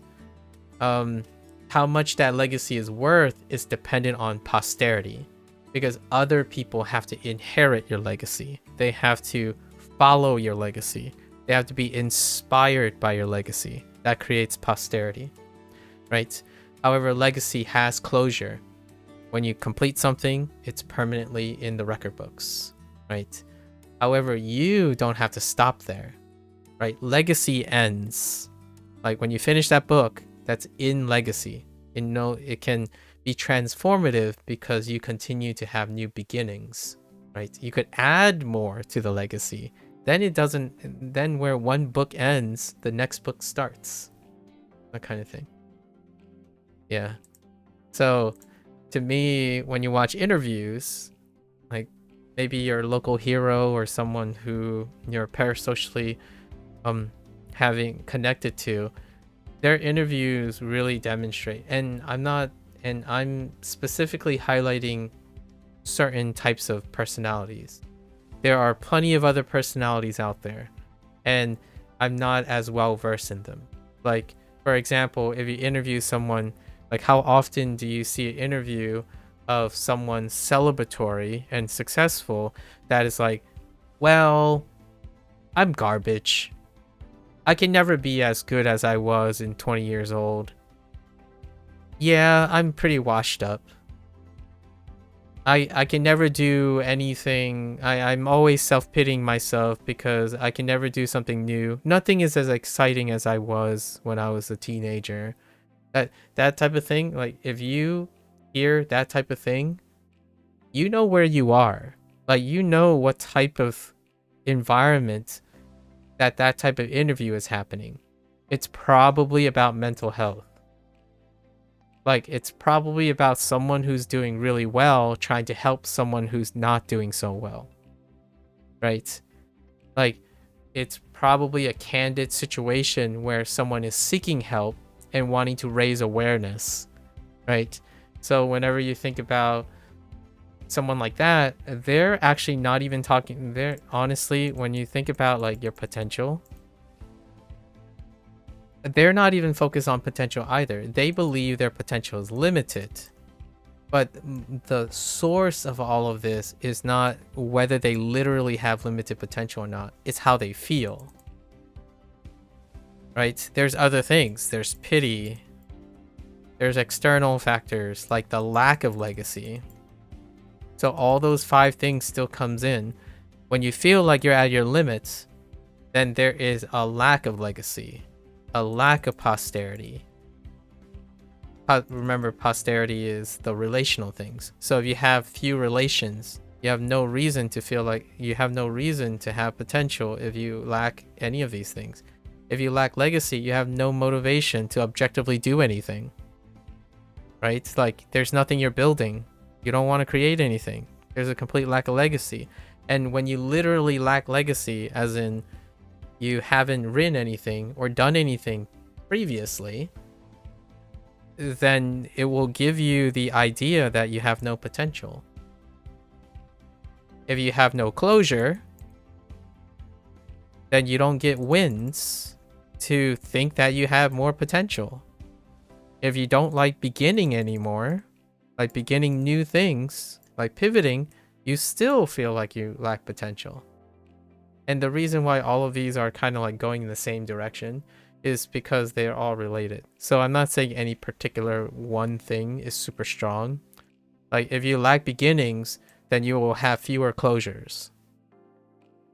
How much that legacy is worth is dependent on posterity, because other people have to inherit your legacy. They have to follow your legacy. They have to be inspired by your legacy. That creates posterity, right? However, legacy has closure. When you complete something, it's permanently in the record books, right? However, you don't have to stop there, right? Legacy ends. Like when you finish that book, that's in legacy. It can be transformative because you continue to have new beginnings, right? You could add more to the legacy. Then it doesn't, then where one book ends, the next book starts. That kind of thing. Yeah. So to me, when you watch interviews, like maybe your local hero or someone who you're parasocially having connected to, their interviews really demonstrate, and I'm specifically highlighting certain types of personalities. There are plenty of other personalities out there, and I'm not as well versed in them. Like, for example, if you interview someone, like how often do you see an interview of someone celebratory and successful that is like, well, I'm garbage. I can never be as good as I was in 20 years old. Yeah, I'm pretty washed up. I can never do anything. I'm always self-pitying myself because I can never do something new. Nothing is as exciting as I was when I was a teenager. That type of thing, like if you hear that type of thing, you know where you are. Like you know what type of environment that type of interview is happening. It's probably about mental health. Like it's probably about someone who's doing really well trying to help someone who's not doing so well. Right? Like it's probably a candid situation where someone is seeking help and wanting to raise awareness. Right? So whenever you think about someone like that, they're actually not even talking. They're honestly, when you think about like your potential, they're not even focused on potential either. They believe their potential is limited. But the source of all of this is not whether they literally have limited potential or not. It's how they feel. Right? There's other things. There's pity. There's external factors like the lack of legacy. So all those 5 things still comes in. When you feel like you're at your limits, then there is a lack of legacy, a lack of posterity. Remember, posterity is the relational things. So if you have few relations, you have no reason to feel like you have no reason to have potential if you lack any of these things. If you lack legacy, you have no motivation to objectively do anything. Right? Like there's nothing you're building. You don't want to create anything. There's a complete lack of legacy. And when you literally lack legacy, as in you haven't written anything or done anything previously, then it will give you the idea that you have no potential. If you have no closure, then you don't get wins to think that you have more potential. If you don't like beginning anymore, like beginning new things, like pivoting, you still feel like you lack potential. And the reason why all of these are kind of like going in the same direction is because they're all related. So I'm not saying any particular one thing is super strong. Like if you lack beginnings, then you will have fewer closures.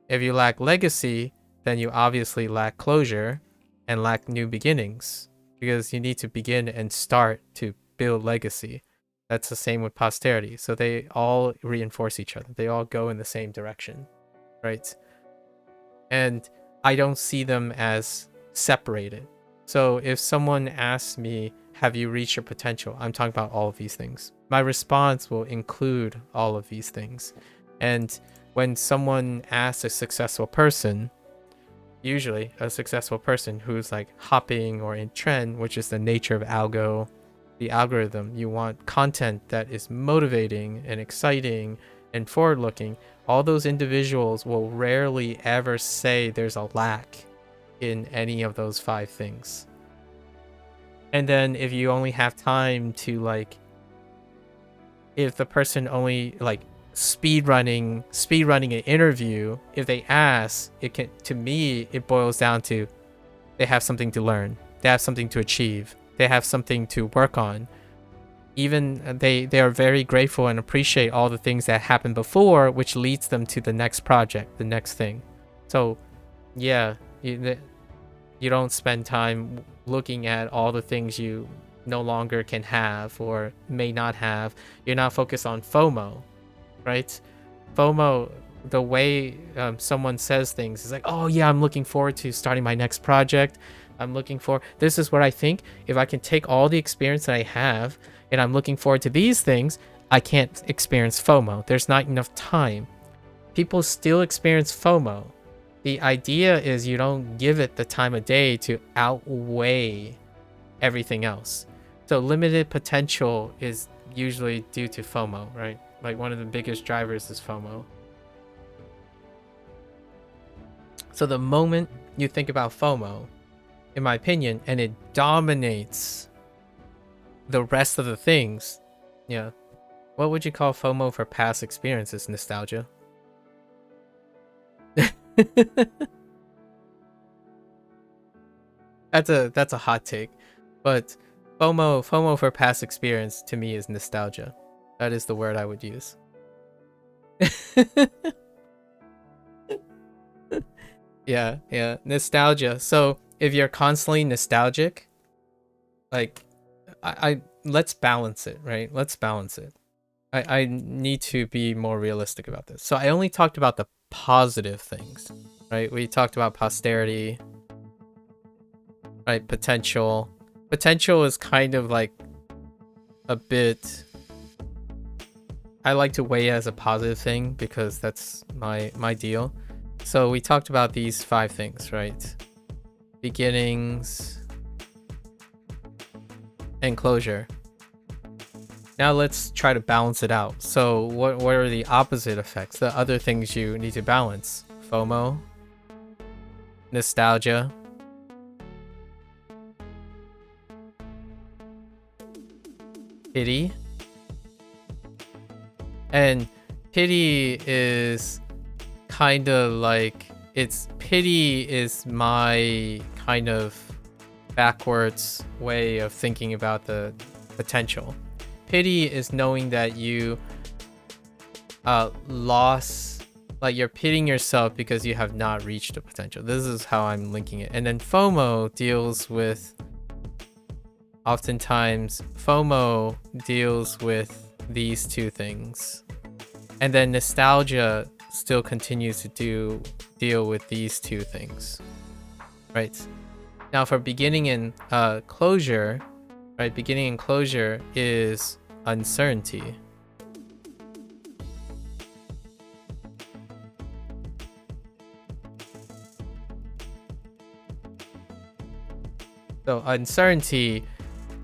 If you lack legacy, then you obviously lack closure and lack new beginnings, because you need to begin and start to build legacy. That's the same with posterity. So they all reinforce each other. They all go in the same direction, right? And I don't see them as separated. So if someone asks me, have you reached your potential? I'm talking about all of these things. My response will include all of these things. And when someone asks a successful person, usually a successful person who's like hopping or in trend, which is the nature of the algorithm, you want content that is motivating and exciting and forward-looking. All those individuals will rarely ever say there's a lack in any of those 5 things. And then if you only have time to like, if the person only like speedrunning an interview, if they ask, to me it boils down to they have something to learn, they have something to achieve, they have something to work on. Even they are very grateful and appreciate all the things that happened before, which leads them to the next project, the next thing. So yeah, you don't spend time looking at all the things you no longer can have or may not have. You're not focused on FOMO, right? FOMO, the way someone says things is like, oh yeah, I'm looking forward to starting my next project. This is what I think. If I can take all the experience that I have and I'm looking forward to these things, I can't experience FOMO. There's not enough time. People still experience FOMO. The idea is you don't give it the time of day to outweigh everything else. So limited potential is usually due to FOMO, right? Like one of the biggest drivers is FOMO. So the moment you think about FOMO, in my opinion, and it dominates the rest of the things, yeah. What would you call FOMO for past experiences? Nostalgia? That's a hot take, but FOMO for past experience to me is nostalgia. That is the word I would use. Yeah, nostalgia. So if you're constantly nostalgic, like I let's balance it, right? Let's balance it. I need to be more realistic about this. So I only talked about the positive things, right? We talked about posterity, right? Potential. Potential is kind of like a bit, I like to weigh it as a positive thing because that's my deal. So we talked about these 5 things, right? Beginnings and closure. Now let's try to balance it out. So what are the opposite effects? The other things you need to balance. FOMO, nostalgia, pity. And pity is kind of like, pity is my kind of backwards way of thinking about the potential. Pity is knowing that you lost, like you're pitying yourself because you have not reached the potential. This is how I'm linking it. And then FOMO deals with, oftentimes FOMO deals with these 2 things. And then nostalgia still continues to deal with these 2 things, right? Now for beginning and closure, right? Beginning and closure is uncertainty. So uncertainty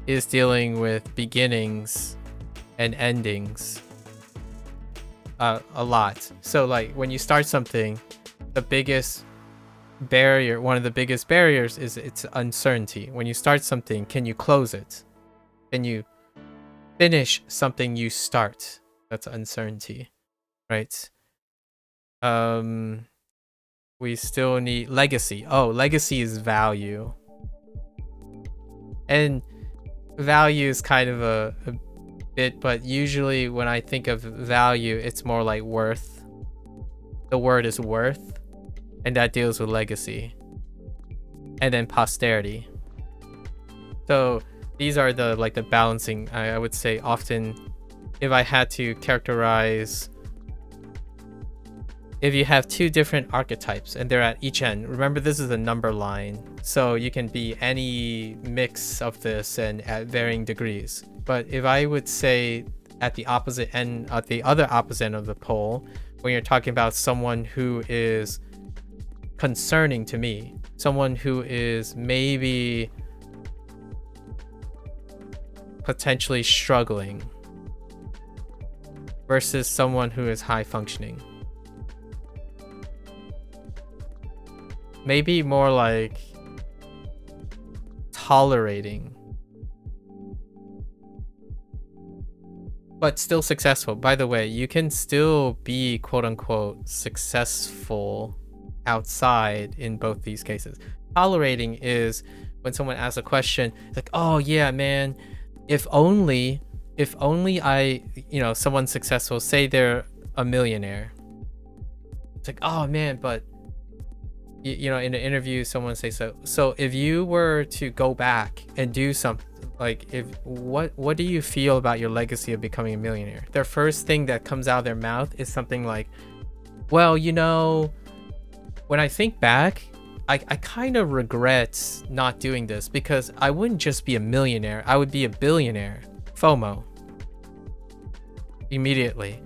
is dealing with beginnings and endings a lot. So like when you start something, the biggest barrier, one of the biggest barriers is its uncertainty. When you start something, can you close it? Can you finish something you start? That's uncertainty, right? We still need legacy. Oh, legacy is value. And value is kind of a bit, but usually when I think of value, it's more like worth. The word is worth, and that deals with legacy. And then posterity. So these are the balancing, I would say. Often if I had to characterize, if you have 2 different archetypes and they're at each end, remember this is a number line, so you can be any mix of this and at varying degrees. But if I would say at the opposite end, at the other opposite end of the pole, when you're talking about someone who is concerning to me, someone who is maybe potentially struggling versus someone who is high functioning. Maybe more like tolerating, but still successful. By the way, you can still be quote unquote successful outside in both these cases. Tolerating is when someone asks a question, it's like, oh yeah, man, if only I, someone's successful, say they're a millionaire. It's like, oh man, but you know, in an interview, someone say so if you were to go back and do something, like, if what do you feel about your legacy of becoming a millionaire? Their first thing that comes out of their mouth is something like, well, you know, when I think back, I kind of regret not doing this because I wouldn't just be a millionaire, I would be a billionaire. FOMO. Immediately.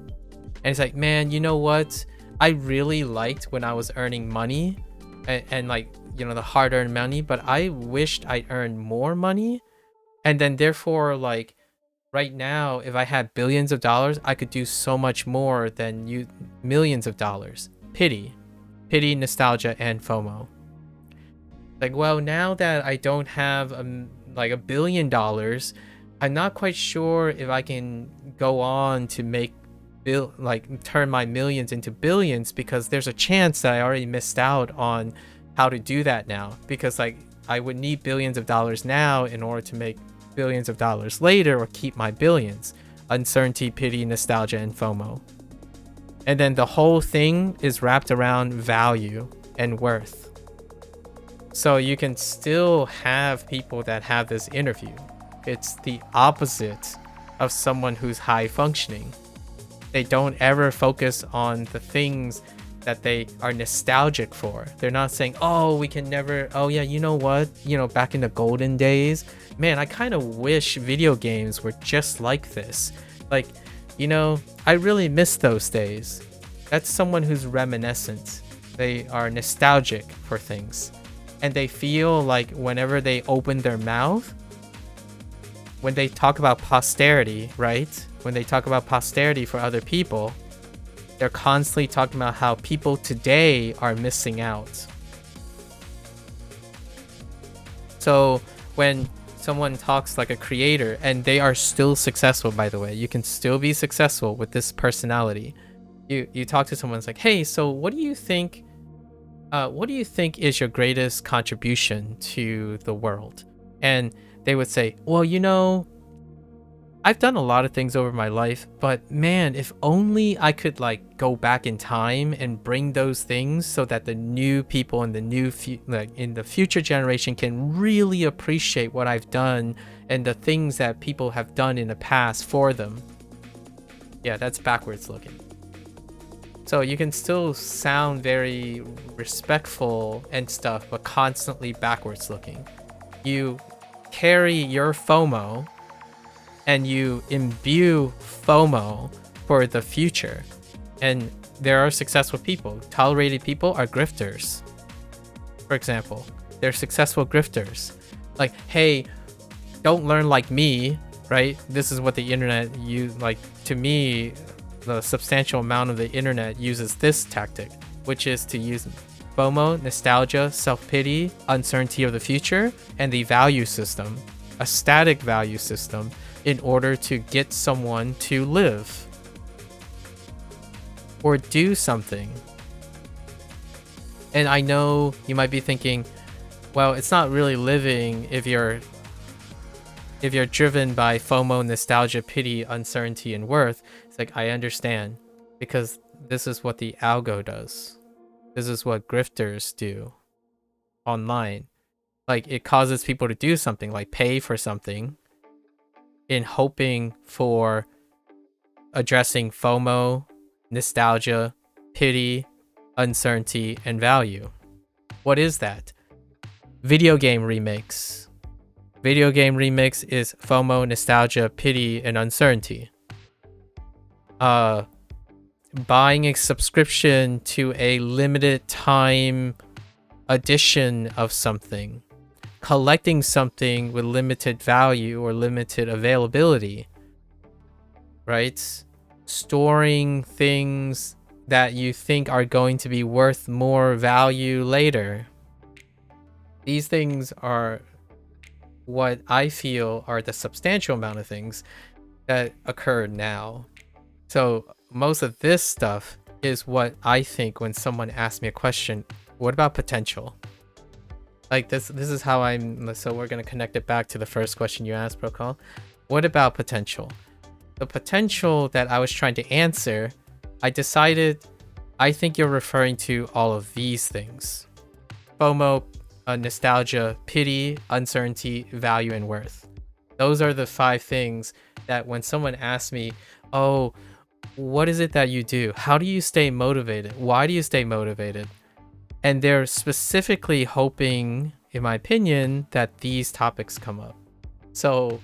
And it's like, man, you know what? I really liked when I was earning money and like, you know, the hard-earned money, but I wished I earned more money. And then therefore, like, right now, if I had billions of dollars, I could do so much more than you millions of dollars. Pity, nostalgia, and FOMO. Like, well, now that I don't have like $1 billion, I'm not quite sure if I can go on to make turn my millions into billions, because there's a chance that I already missed out on how to do that now, because like I would need billions of dollars now in order to make billions of dollars later or keep my billions. Uncertainty, pity, nostalgia, and FOMO. And then the whole thing is wrapped around value and worth. So you can still have people that have this interview. It's the opposite of someone who's high functioning. They don't ever focus on the things that they are nostalgic for. They're not saying, oh, we can never, oh yeah, you know what? You know, back in the golden days, man, I kind of wish video games were just like this. Like, you know, I really miss those days. That's someone who's reminiscent. They are nostalgic for things. And they feel like whenever they open their mouth, when they talk about posterity, right? When they talk about posterity for other people, they're constantly talking about how people today are missing out. So when someone talks like a creator, and they are still successful, by the way, you can still be successful with this personality. You talk to someone, it's like, hey, so what do you think is your greatest contribution to the world? And they would say, well, you know, I've done a lot of things over my life, but man, if only I could like go back in time and bring those things so that the new people in the in the future generation can really appreciate what I've done and the things that people have done in the past for them. Yeah, that's backwards looking. So you can still sound very respectful and stuff, but constantly backwards looking. You carry your FOMO and you imbue FOMO for the future. And there are successful people. Tolerated people are grifters. For example, they're successful grifters. Like, hey, don't learn like me, right? This is what the internet to me, the substantial amount of the internet uses this tactic, which is to use FOMO, nostalgia, self-pity, uncertainty of the future, and the value system, a static value system, in order to get someone to live or do something. And I know you might be thinking, well, it's not really living if you're driven by FOMO, nostalgia, pity, uncertainty, and worth. It's like, I understand, because this is what the algo does. This is what grifters do online. Like, it causes people to do something, like pay for something, in hoping for addressing FOMO, nostalgia, pity, uncertainty, and value. What is that? Video game remakes. Video game remix is FOMO, nostalgia, pity, and uncertainty. Buying a subscription to a limited time edition of something. Collecting something with limited value or limited availability. Right? Storing things that you think are going to be worth more value later. These things are what I feel are the substantial amount of things that occur now. So most of this stuff is what I think when someone asks me a question, what about potential? Like this is how so we're going to connect it back to the first question you asked, Procol. What about potential? The potential that I was trying to answer, I decided I think you're referring to all of these things. FOMO, nostalgia, pity, uncertainty, value, and worth. Those are the 5 things that when someone asks me, oh, what is it that you do? How do you stay motivated? Why do you stay motivated? And they're specifically hoping, in my opinion, that these topics come up. So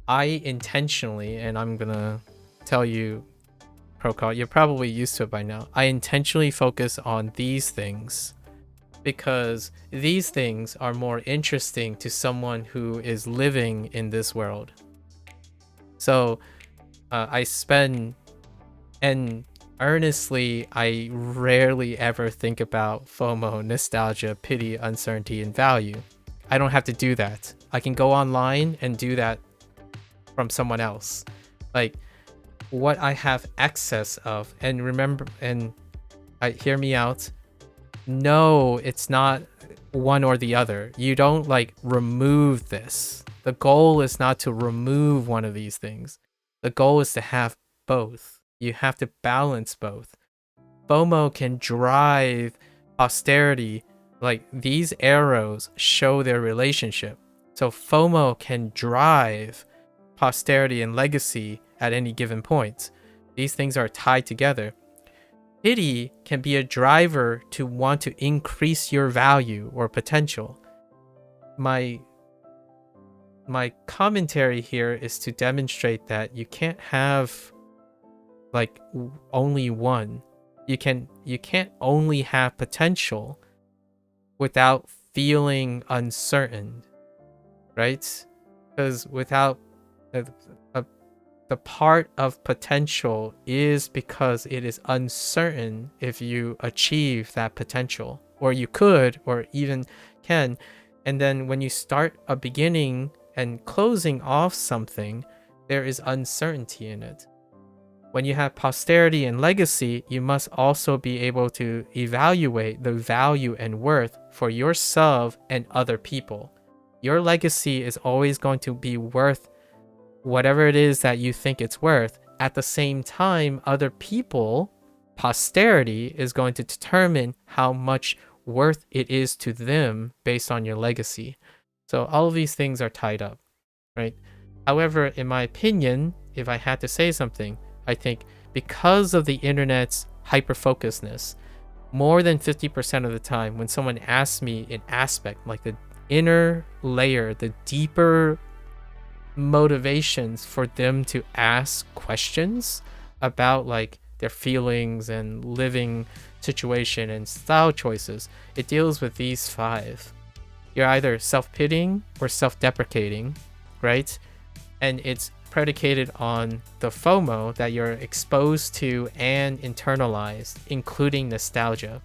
I intentionally, and I'm gonna tell you, Procol, you're probably used to it by now, I intentionally focus on these things because these things are more interesting to someone who is living in this world. So I spend, and earnestly, I rarely ever think about FOMO, nostalgia, pity, uncertainty, and value. I don't have to do that. I can go online and do that from someone else. Like what I have access of, and remember, and hear me out. No, it's not one or the other. You don't like remove this. The goal is not to remove one of these things. The goal is to have both. You have to balance both. FOMO can drive posterity. Like these arrows show their relationship. So FOMO can drive posterity and legacy at any given point. These things are tied together. Pity can be a driver to want to increase your value or potential. My commentary here is to demonstrate that you can't have like only one. You can't only have potential without feeling uncertain, right? Because without the part of potential is because it is uncertain if you achieve that potential, or you could, or even can. And then when you start a beginning and closing off something, there is uncertainty in it. When you have posterity and legacy, you must also be able to evaluate the value and worth for yourself and other people. Your legacy is always going to be worth whatever it is that you think it's worth. At the same time, other people, posterity, is going to determine how much worth it is to them based on your legacy. So all of these things are tied up, right? However, in my opinion, if I had to say something, I think because of the internet's hyper-focusedness, more than 50% of the time when someone asks me an aspect, like the inner layer, the deeper motivations for them to ask questions about like their feelings and living situation and style choices, it deals with these 5. You're either self-pitying or self-deprecating, right? And it's predicated on the FOMO that you're exposed to and internalized, including nostalgia.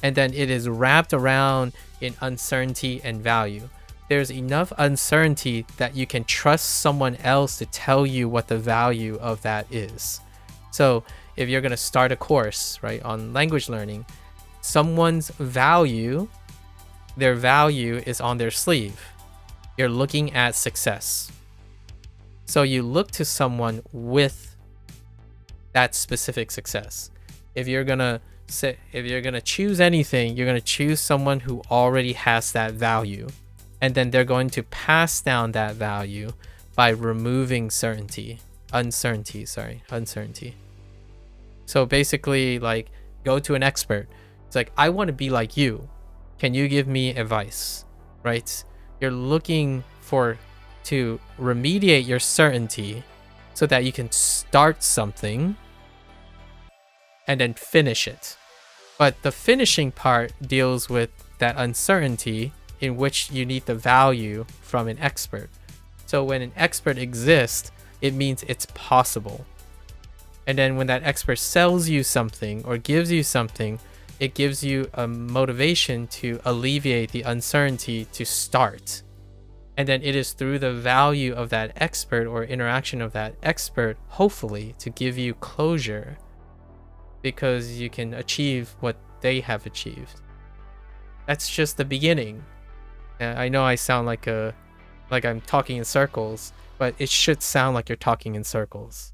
And then it is wrapped around in uncertainty and value. There's enough uncertainty that you can trust someone else to tell you what the value of that is. So if you're going to start a course, right, on language learning, someone's value, their value is on their sleeve. You're looking at success. So you look to someone with that specific success. If you're going to choose anything, you're going to choose someone who already has that value. And then they're going to pass down that value by removing uncertainty. So basically, like, go to an expert. It's like, I want to be like you. Can you give me advice? Right? You're looking to remediate your certainty so that you can start something and then finish it. But the finishing part deals with that uncertainty in which you need the value from an expert. So when an expert exists, it means it's possible. And then when that expert sells you something or gives you something, it gives you a motivation to alleviate the uncertainty to start. And then it is through the value of that expert or interaction of that expert, hopefully, to give you closure, because you can achieve what they have achieved. That's just the beginning. I know I sound like I'm talking in circles, but it should sound like you're talking in circles.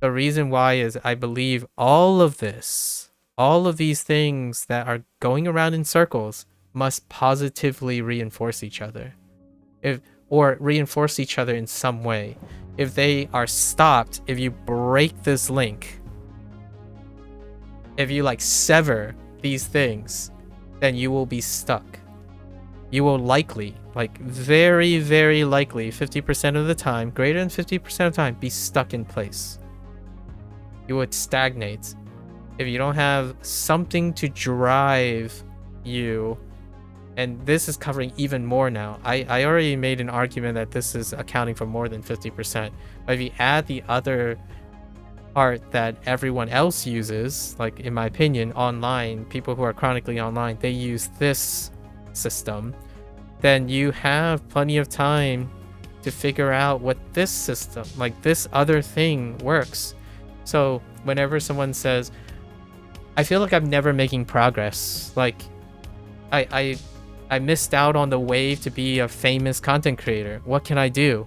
The reason why is I believe all of these things that are going around in circles must positively reinforce each other, or reinforce each other in some way. If they are stopped, if you break this link, if you like sever these things, then you will be stuck. You will likely, like very, very likely, 50% of the time, greater than 50% of the time, be stuck in place. You would stagnate. If you don't have something to drive you, and this is covering even more now. I already made an argument that this is accounting for more than 50%. But if you add the other part that everyone else uses, like in my opinion, online, people who are chronically online, they use this system, then you have plenty of time to figure out what this system, like this other thing, works. So whenever someone says, I feel like I'm never making progress, like I missed out on the wave to be a famous content creator, what can I do?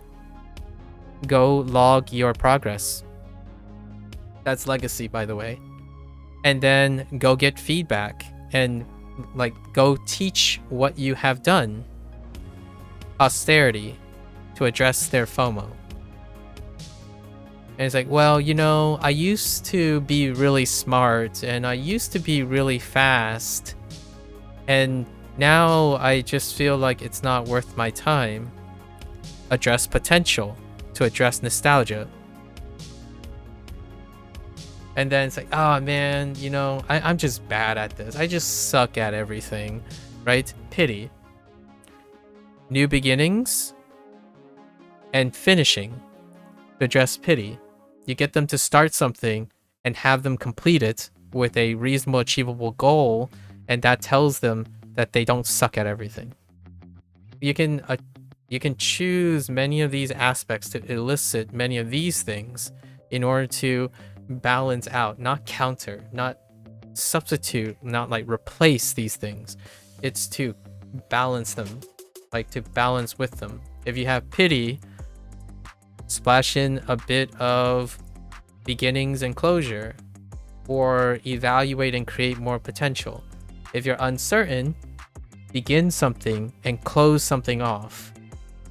Go log your progress. That's legacy, by the way. And then go get feedback and like go teach what you have done. Posterity to address their FOMO. And it's like, well, you know, I used to be really smart and I used to be really fast. And now I just feel like it's not worth my time. Address potential to address nostalgia. And then it's like, oh man, you know, I'm just bad at this. I just suck at everything, right? Pity. New beginnings and finishing to address pity. You get them to start something and have them complete it with a reasonable, achievable goal, and that tells them that they don't suck at everything. You can choose many of these aspects to elicit many of these things in order to balance out, not counter, not substitute, not like replace these things. It's to balance them, like to balance with them. If you have pity, splash in a bit of beginnings and closure, or evaluate and create more potential. If you're uncertain, begin something and close something off.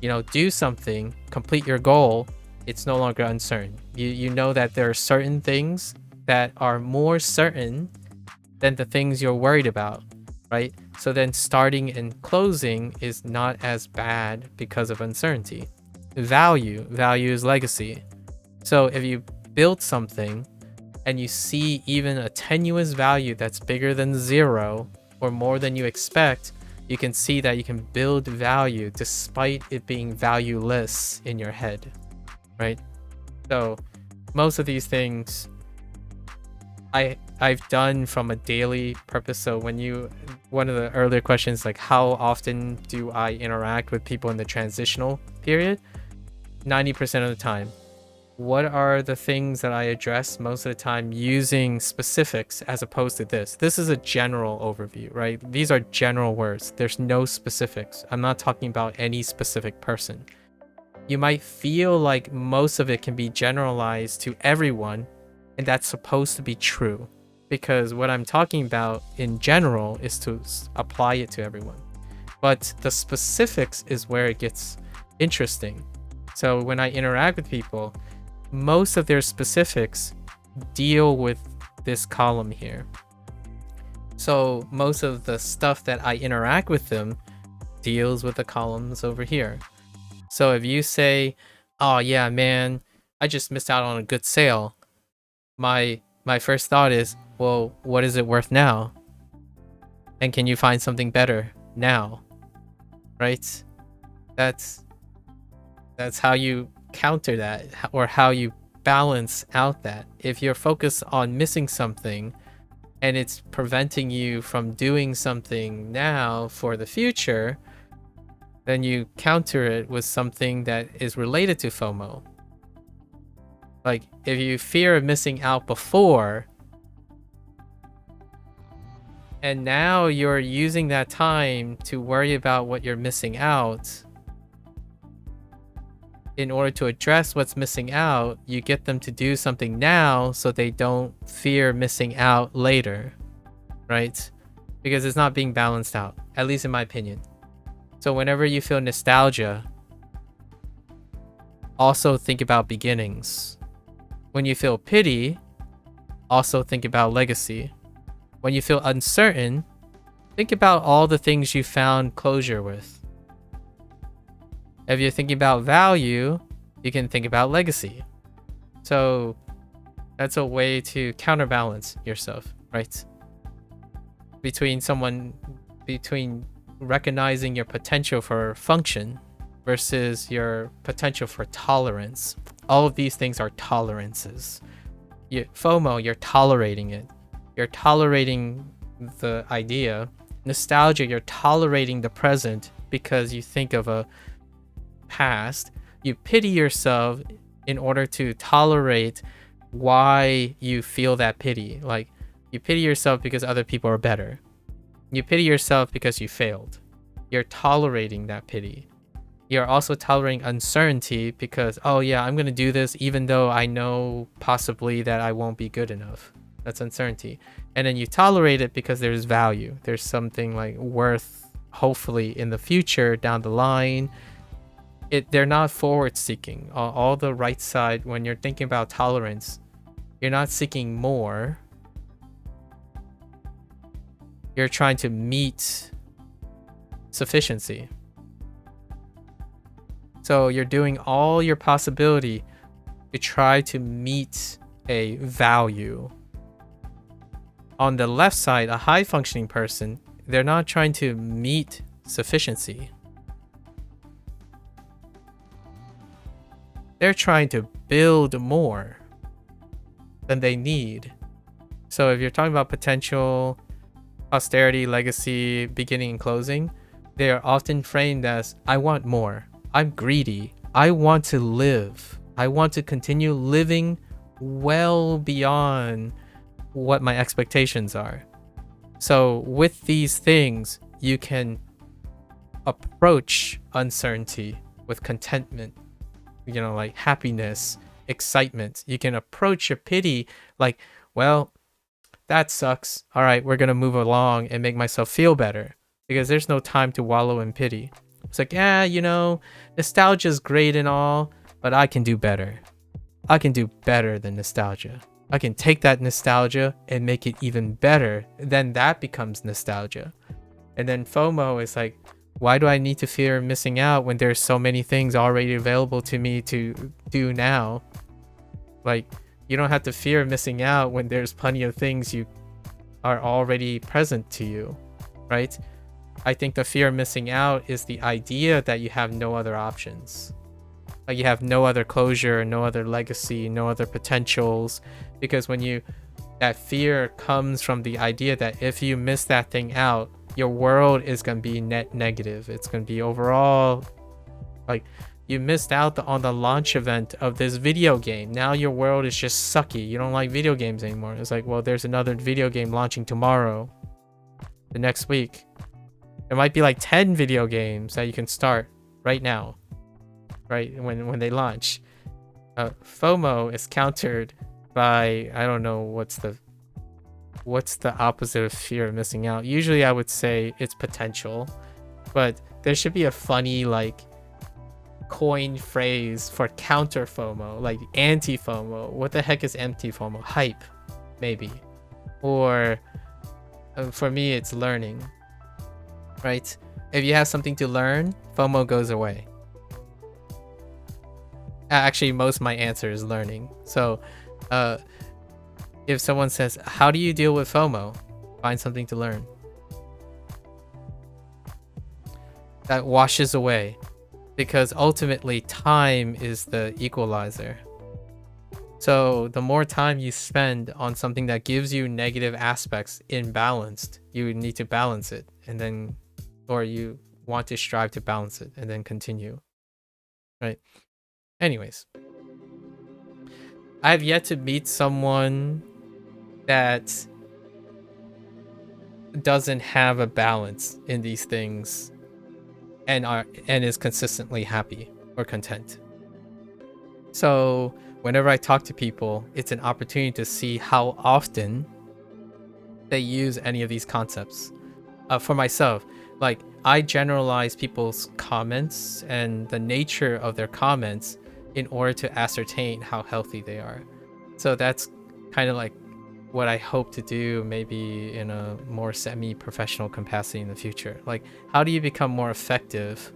You know, do something, complete your goal. It's no longer uncertain. You know that there are certain things that are more certain than the things you're worried about, right? So then starting and closing is not as bad because of uncertainty. Value is legacy. So if you build something and you see even a tenuous value that's bigger than 0 or more than you expect, you can see that you can build value despite it being valueless in your head, right? So most of these things I've done from a daily purpose. So one of the earlier questions, like how often do I interact with people in the transitional period? 90% of the time. What are the things that I address most of the time using specifics as opposed to this? This is a general overview, right? These are general words. There's no specifics. I'm not talking about any specific person. You might feel like most of it can be generalized to everyone, and that's supposed to be true, because what I'm talking about in general is to apply it to everyone. But the specifics is where it gets interesting. So when I interact with people, most of their specifics deal with this column here. So most of the stuff that I interact with them deals with the columns over here. So if you say, oh yeah, man, I just missed out on a good sale, my first thought is, well, what is it worth now? And can you find something better now? Right? That's how you counter that, or how you balance out that. If you're focused on missing something and it's preventing you from doing something now for the future, then you counter it with something that is related to FOMO. Like if you fear of missing out before, and now you're using that time to worry about what you're missing out, in order to address what's missing out, you get them to do something now so they don't fear missing out later, right? because it's not being balanced out, at least in my opinion. So whenever you feel nostalgia, also think about beginnings. When you feel pity, also think about legacy. When you feel uncertain, think about all the things you found closure with. If you're thinking about value, you can think about legacy. So that's a way to counterbalance yourself, right? Between recognizing your potential for function versus your potential for tolerance. All of these things are tolerances. FOMO, you're tolerating it. You're tolerating the idea. Nostalgia, you're tolerating the present because you think of a past. You pity yourself in order to tolerate why you feel that pity. Like, you pity yourself because other people are better. You pity yourself because you failed. You're tolerating that pity. You're also tolerating uncertainty because, oh yeah, I'm going to do this even though I know possibly that I won't be good enough. That's uncertainty. And then you tolerate it because there's value. There's something like worth, hopefully in the future, down the line. They're not forward seeking. All the right side, when you're thinking about tolerance, you're not seeking more. You're trying to meet sufficiency. So you're doing all your possibility to try to meet a value. On the left side, a high functioning person, they're not trying to meet sufficiency. They're trying to build more than they need. So if you're talking about potential, posterity, legacy, beginning and closing, they are often framed as, I want more. I'm greedy. I want to live. I want to continue living well beyond what my expectations are. So with these things, you can approach uncertainty with contentment, like happiness, excitement. You can approach your pity like, well, that sucks. All right, we're going to move along and make myself feel better, because there's no time to wallow in pity. It's like, yeah, nostalgia is great and all, but I can do better. I can do better than nostalgia. I can take that nostalgia and make it even better. Then that becomes nostalgia. And then FOMO is like, why do I need to fear missing out when there's so many things already available to me to do now? Like, you don't have to fear missing out when there's plenty of things you are already present to you, right? I think the fear of missing out is the idea that you have no other options. Like, you have no other closure, no other legacy, no other potentials. Because that fear comes from the idea that if you miss that thing out, your world is going to be net negative. It's going to be overall, like, you missed out on the launch event of this video game. Now your world is just sucky. You don't like video games anymore. It's like, well, there's another video game launching tomorrow, the next week. There might be like 10 video games that you can start right now, right? When they launch. FOMO is countered by, I don't know, what's the opposite of fear of missing out? Usually I would say it's potential, but there should be a funny, like, coin phrase for counter FOMO, like anti FOMO. What the heck is anti FOMO? Hype, maybe. Or for me, it's learning, right? If you have something to learn, FOMO goes away. Actually, most of my answer is learning. So if someone says, how do you deal with FOMO? Find something to learn. That washes away, because ultimately time is the equalizer. So the more time you spend on something that gives you negative aspects imbalanced, you need to balance it, and then, or you want to strive to balance it and then continue, right? Anyways, I have yet to meet someone that doesn't have a balance in these things and is consistently happy or content. So whenever I talk to people, it's an opportunity to see how often they use any of these concepts. for myself, like I generalize people's comments and the nature of their comments in order to ascertain how healthy they are. So that's kind of like what I hope to do, maybe in a more semi-professional capacity in the future. Like, how do you become more effective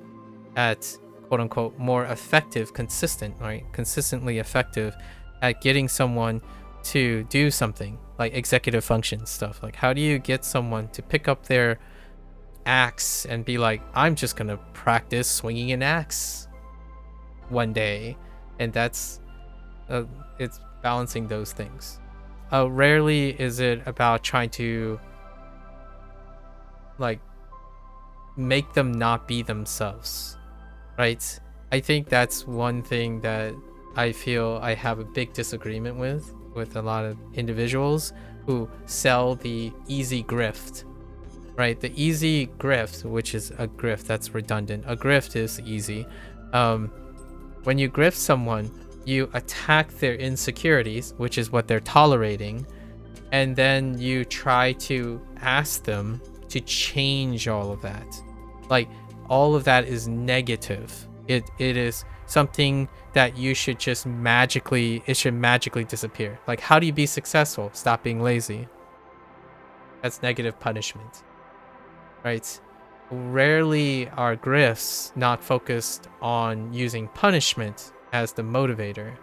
at, quote unquote, more effective, consistent, right? Consistently effective at getting someone to do something like executive function stuff. Like, how do you get someone to pick up their axe and be like, I'm just gonna practice swinging an axe one day? And that's it's balancing those things. Rarely is it about trying to like make them not be themselves, right? I think that's one thing that I feel I have a big disagreement with a lot of individuals who sell the easy grift, right? The easy grift, which is a grift that's redundant. A grift is easy. When you grift someone, you attack their insecurities, which is what they're tolerating, and then you try to ask them to change all of that. Like, all of that is negative. It is something that you should just magically disappear. Like, how do you be successful? Stop being lazy. That's negative punishment, right? Rarely are grifts not focused on using punishment as the motivator,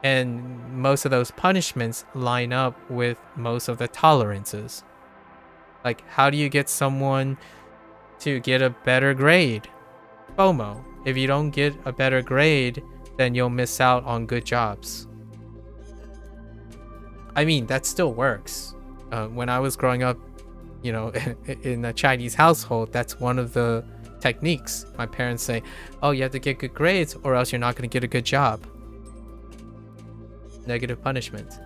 and most of those punishments line up with most of the tolerances. Like, how do you get someone to get a better grade? FOMO. If you don't get a better grade, then you'll miss out on good jobs. I mean, that still works. When I was growing up, you know, in a Chinese household, that's one of the techniques. My parents say, oh, you have to get good grades or else you're not going to get a good job. Negative punishment,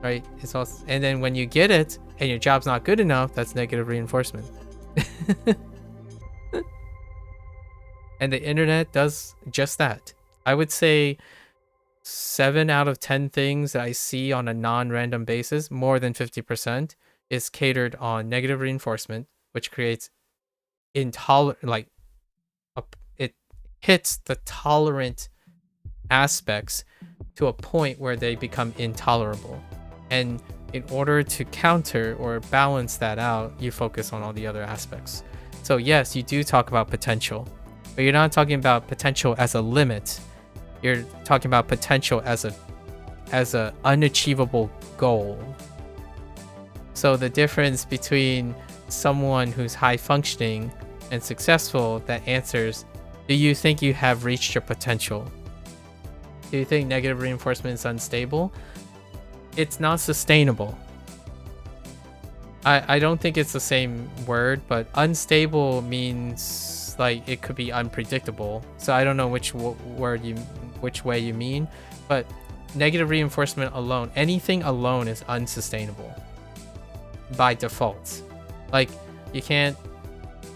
right? It's also, and then when you get it and your job's not good enough, that's negative reinforcement. And the internet does just that. I would say 7 out of 10 things that I see on a non-random basis, more than 50%, is catered on negative reinforcement, which creates it hits the tolerant aspects to a point where they become intolerable. And in order to counter or balance that out, you focus on all the other aspects. So yes, you do talk about potential, but you're not talking about potential as a limit. You're talking about potential as a unachievable goal. So the difference between someone who's high functioning and successful that answers, do you think you have reached your potential? Do you think negative reinforcement is unstable? It's not sustainable. I don't think it's the same word, but unstable means like it could be unpredictable. So I don't know which way you mean, but negative reinforcement alone, anything alone is unsustainable by default. Like, you can't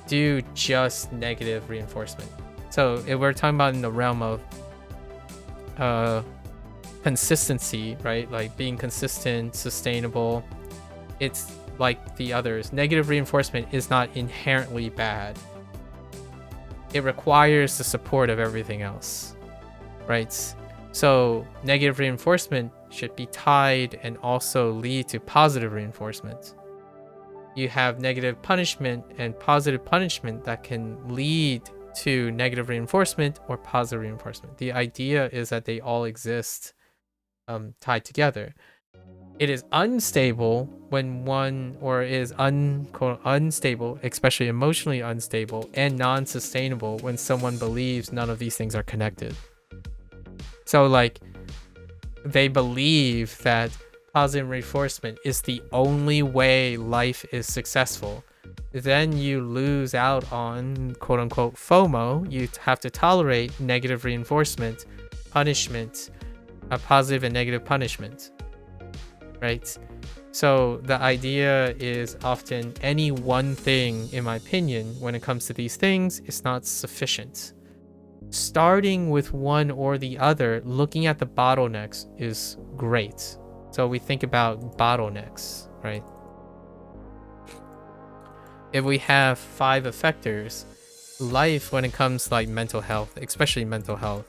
do just negative reinforcement. So if we're talking about in the realm of consistency, right? Like being consistent, sustainable, it's like the others. Negative reinforcement is not inherently bad. It requires the support of everything else, right? So negative reinforcement should be tied and also lead to positive reinforcement. You have negative punishment and positive punishment that can lead to negative reinforcement or positive reinforcement. The idea is that they all exist tied together. It is unstable when one, or is unstable, especially emotionally unstable, and non-sustainable when someone believes none of these things are connected. So like, they believe that positive reinforcement is the only way life is successful. Then you lose out on quote-unquote FOMO. You have to tolerate negative reinforcement, punishment, a positive and negative punishment, right? So the idea is often any one thing, in my opinion, when it comes to these things, is not sufficient. Starting with one or the other, looking at the bottlenecks is great. So we think about bottlenecks, right? if we have 5 effectors, life when it comes to like mental health, especially mental health,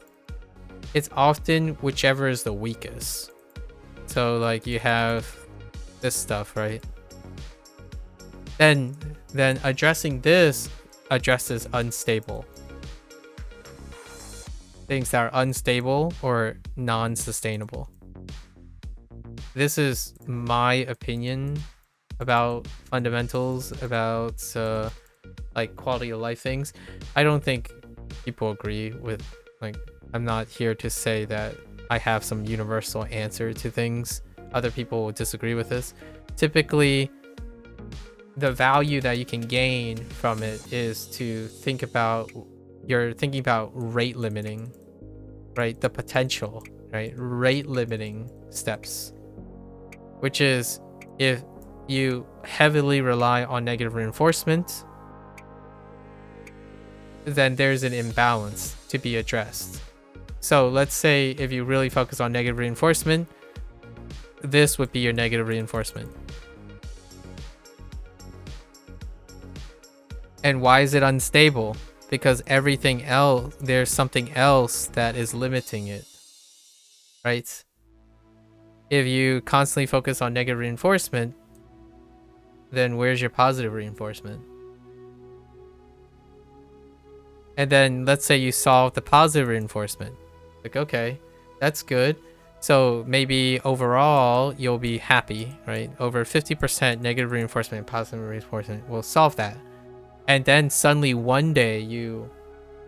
it's often whichever is the weakest. So like you have this stuff, right? Then addressing this addresses unstable. Things that are unstable or non-sustainable. This is my opinion about fundamentals, about like quality of life things. I don't think people agree with, like, I'm not here to say that I have some universal answer to things. Other people will disagree with this. Typically, the value that you can gain from it is to think about, you're thinking about rate limiting, right? The potential, right? Rate limiting steps, which is if you heavily rely on negative reinforcement, then there's an imbalance to be addressed. So let's say if you really focus on negative reinforcement, this would be your negative reinforcement. And why is it unstable? Because everything else, there's something else that is limiting it, right? If you constantly focus on negative reinforcement, then where's your positive reinforcement? And then let's say you solve the positive reinforcement. Like, okay, that's good. So maybe overall you'll be happy, right? Over 50% negative reinforcement and positive reinforcement will solve that. And then suddenly one day you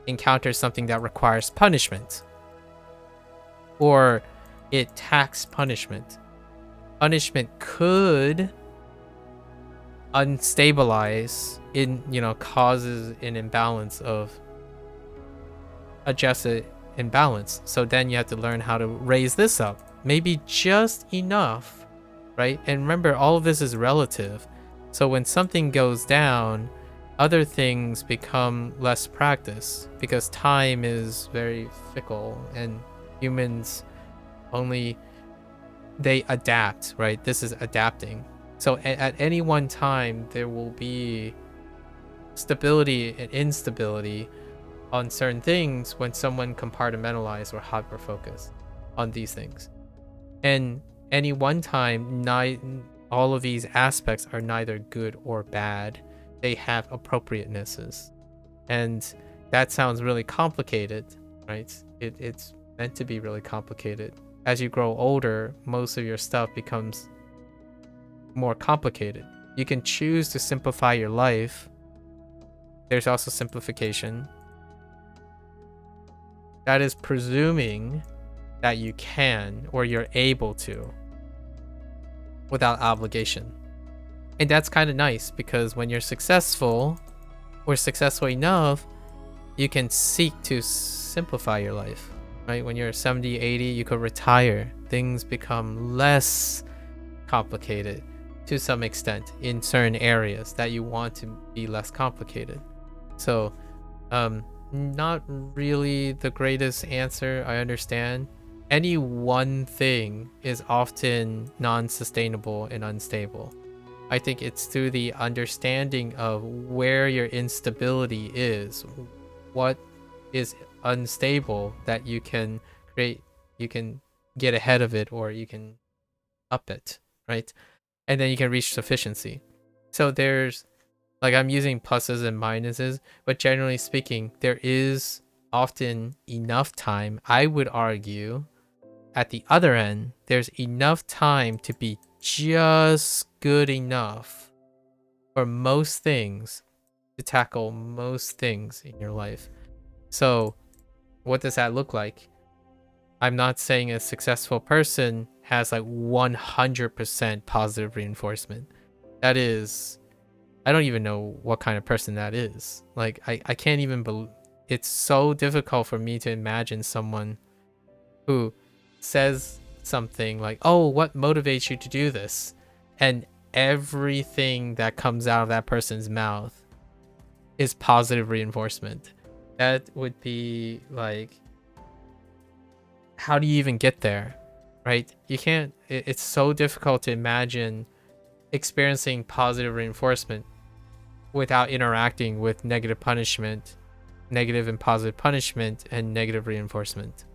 encounter something that requires punishment, or it tacks punishment. Punishment could unstabilize in, causes an imbalance of adjusted imbalance. So then you have to learn how to raise this up, maybe just enough, right? And remember, all of this is relative. So when something goes down, other things become less practice because time is very fickle and humans they adapt, right? This is adapting. So at any one time, there will be stability and instability on certain things when someone compartmentalizes or hyper focus on these things. And any one time, all of these aspects are neither good or bad. They have appropriatenesses, and that sounds really complicated, right? It's meant to be really complicated. As you grow older, most of your stuff becomes more complicated. You can choose to simplify your life. There's also simplification. That is presuming that you can or you're able to without obligation. And that's kind of nice because when you're successful or successful enough, you can seek to simplify your life, right? When you're 70, 80, you could retire. Things become less complicated to some extent in certain areas that you want to be less complicated. So, not really the greatest answer, I understand. Any one thing is often non-sustainable and unstable. I think it's through the understanding of where your instability is, what is unstable, that you can get ahead of it, or you can up it, right? And then you can reach sufficiency. So there's, like, I'm using pluses and minuses, but generally speaking, there is often enough time. I would argue at the other end, there's enough time to be just good enough for most things, to tackle most things in your life. So what does that look like? I'm not saying a successful person has like 100% positive reinforcement. That is, I don't even know what kind of person that is. Like, I can't even it's so difficult for me to imagine someone who says something like, oh, what motivates you to do this? And everything that comes out of that person's mouth is positive reinforcement. That would be like, how do you even get there, right? You can't, it's so difficult to imagine experiencing positive reinforcement without interacting with negative punishment, negative and positive punishment, and negative reinforcement.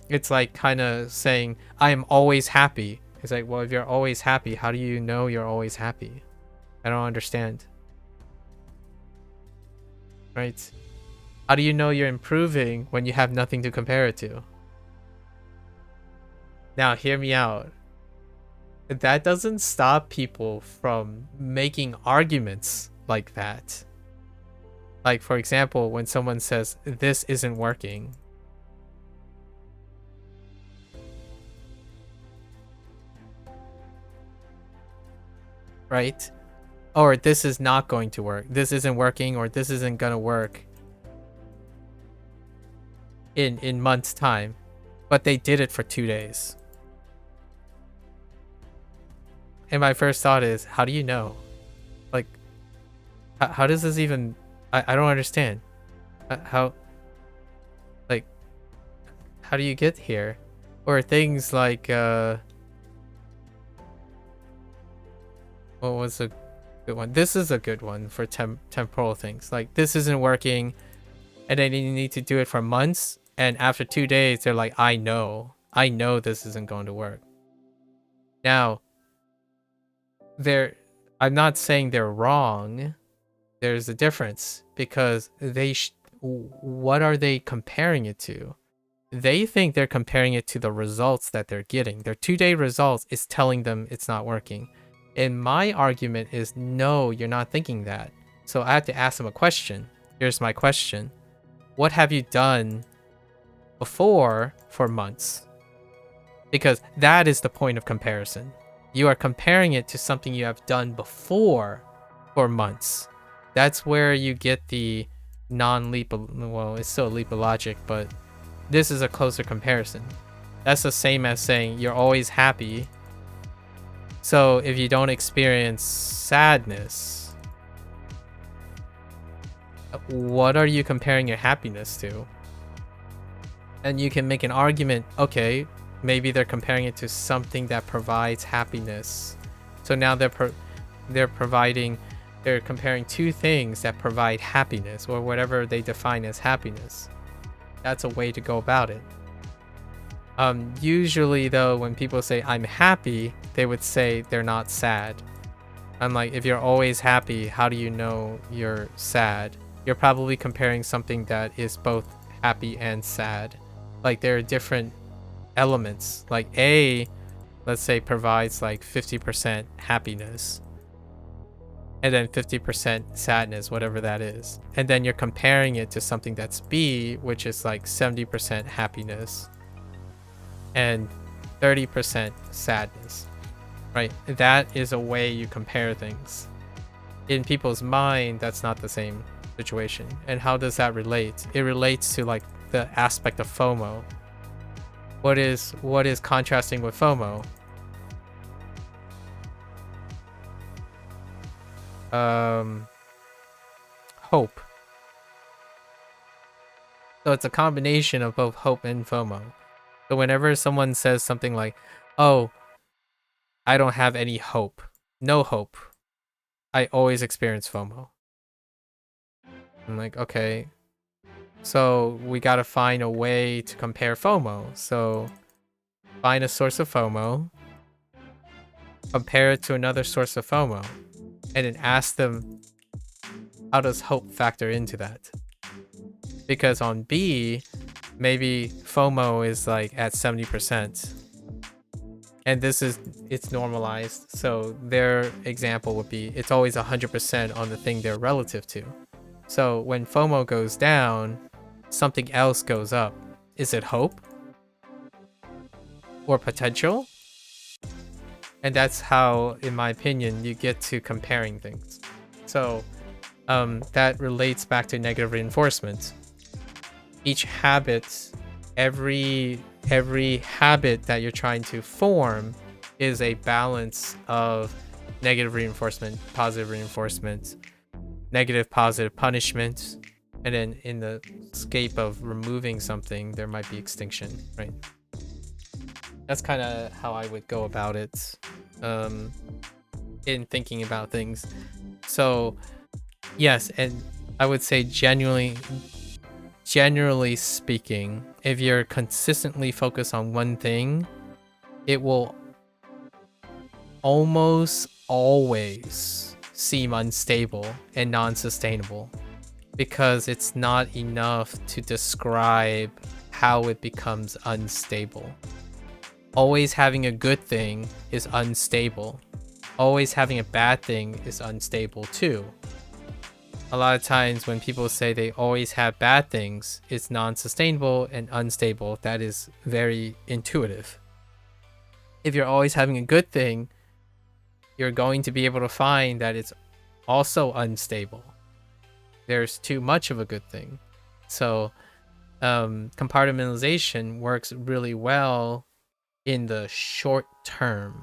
It's like kind of saying, I am always happy. It's like, well, if you're always happy, how do you know you're always happy? I don't understand. Right? How do you know you're improving when you have nothing to compare it to? Now, hear me out. That doesn't stop people from making arguments like that. Like, for example, when someone says, this isn't working. Right? Or this is not going to work. This isn't working, or this isn't gonna work in months' time. But they did it for 2 days. And my first thought is, how do you know? Like, how does this even... I don't understand. How do you get here? Or things like, what was a good one? This is a good one for temporal things. Like, this isn't working, and then you need to do it for months, and after 2 days, they're like, I know this isn't going to work. Now, I'm not saying they're wrong. There's a difference, because what are they comparing it to? They think they're comparing it to the results that they're getting. Their 2-day results is telling them it's not working. And my argument is, no, you're not thinking that. So I have to ask them a question. Here's my question. What have you done before for months? Because that is the point of comparison. You are comparing it to something you have done before for months. That's where you get the non-leap, well, it's still a leap of logic, but this is a closer comparison. That's the same as saying you're always happy. So if you don't experience sadness, what are you comparing your happiness to? And you can make an argument, okay, maybe they're comparing it to something that provides happiness. So now they're comparing two things that provide happiness, or whatever they define as happiness. That's a way to go about it. Usually though, when people say I'm happy, they would say they're not sad. I'm like, if you're always happy, how do you know you're sad? You're probably comparing something that is both happy and sad. Like, there are different elements. Like A, let's say, provides like 50% happiness, and then 50% sadness, whatever that is. And then you're comparing it to something that's B, which is like 70% happiness and 30% sadness, right? That is a way you compare things. In people's mind, that's not the same situation. And how does that relate? It relates to like the aspect of FOMO. What is contrasting with FOMO? Hope. So it's a combination of both hope and FOMO. So whenever someone says something like, oh, I don't have any hope, no hope, I always experience FOMO. I'm like, okay, so we gotta find a way to compare FOMO. So find a source of FOMO, compare it to another source of FOMO, and then ask them, how does hope factor into that? Because on B, maybe FOMO is like at 70%. And it's normalized. So their example would be, it's always 100% on the thing they're relative to. So when FOMO goes down, something else goes up. Is it hope? Or potential? And that's how, in my opinion, you get to comparing things. So that relates back to negative reinforcement. Each habit, every habit that you're trying to form is a balance of negative reinforcement, positive reinforcement, negative, positive punishment, and then in the scape of removing something, there might be extinction, right? That's kind of how I would go about it in thinking about things. So yes, and I would say generally speaking, if you're consistently focused on one thing, it will almost always seem unstable and non-sustainable because it's not enough to describe how it becomes unstable. Always having a good thing is unstable. Always having a bad thing is unstable too. A lot of times when people say they always have bad things, it's non-sustainable and unstable. That is very intuitive. If you're always having a good thing, you're going to be able to find that it's also unstable. There's too much of a good thing. So compartmentalization works really well in the short term.